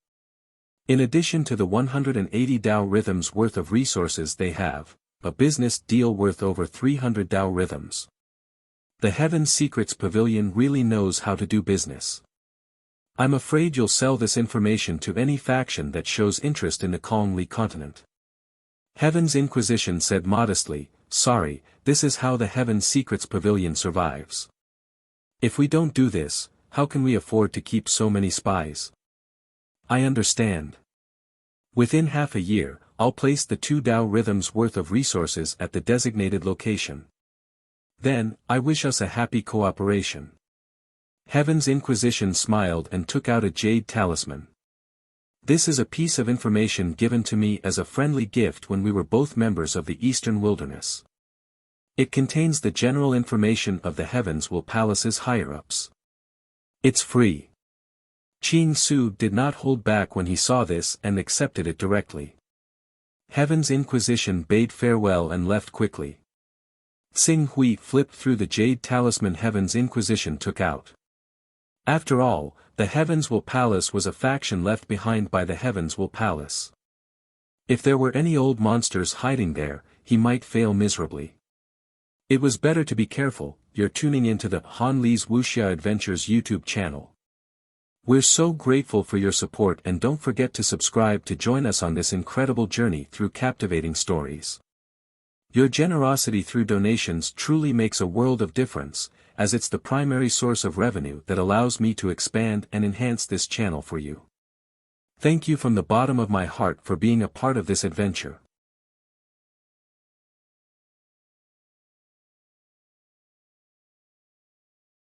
In addition to the 180 Dao rhythms worth of resources they have, a business deal worth over 300 Dao rhythms. The Heaven Secrets Pavilion really knows how to do business. I'm afraid you'll sell this information to any faction that shows interest in the Kongli continent. Heaven's Inquisition said modestly, sorry, this is how the Heaven Secrets Pavilion survives. If we don't do this, how can we afford to keep so many spies? I understand. Within half a year, I'll place the 2 Dao rhythms worth of resources at the designated location. Then, I wish us a happy cooperation. Heaven's Inquisition smiled and took out a jade talisman. This is a piece of information given to me as a friendly gift when we were both members of the Eastern Wilderness. It contains the general information of the Heavenswell Palace's higher-ups. It's free. Qing Su did not hold back when he saw this and accepted it directly. Heaven's Inquisition bade farewell and left quickly. Xing Hui flipped through the jade talisman Heaven's Inquisition took out. After all, the Heavenswell Palace was a faction left behind by the Heavenswell Palace. If there were any old monsters hiding there, he might fail miserably. It was better to be careful. You're tuning into the Han Li's Wuxia Adventures YouTube channel. We're so grateful for your support, and don't forget to subscribe to join us on this incredible journey through captivating stories. Your generosity through donations truly makes a world of difference, as it's the primary source of revenue that allows me to expand and enhance this channel for you. Thank you from the bottom of my heart for being a part of this adventure.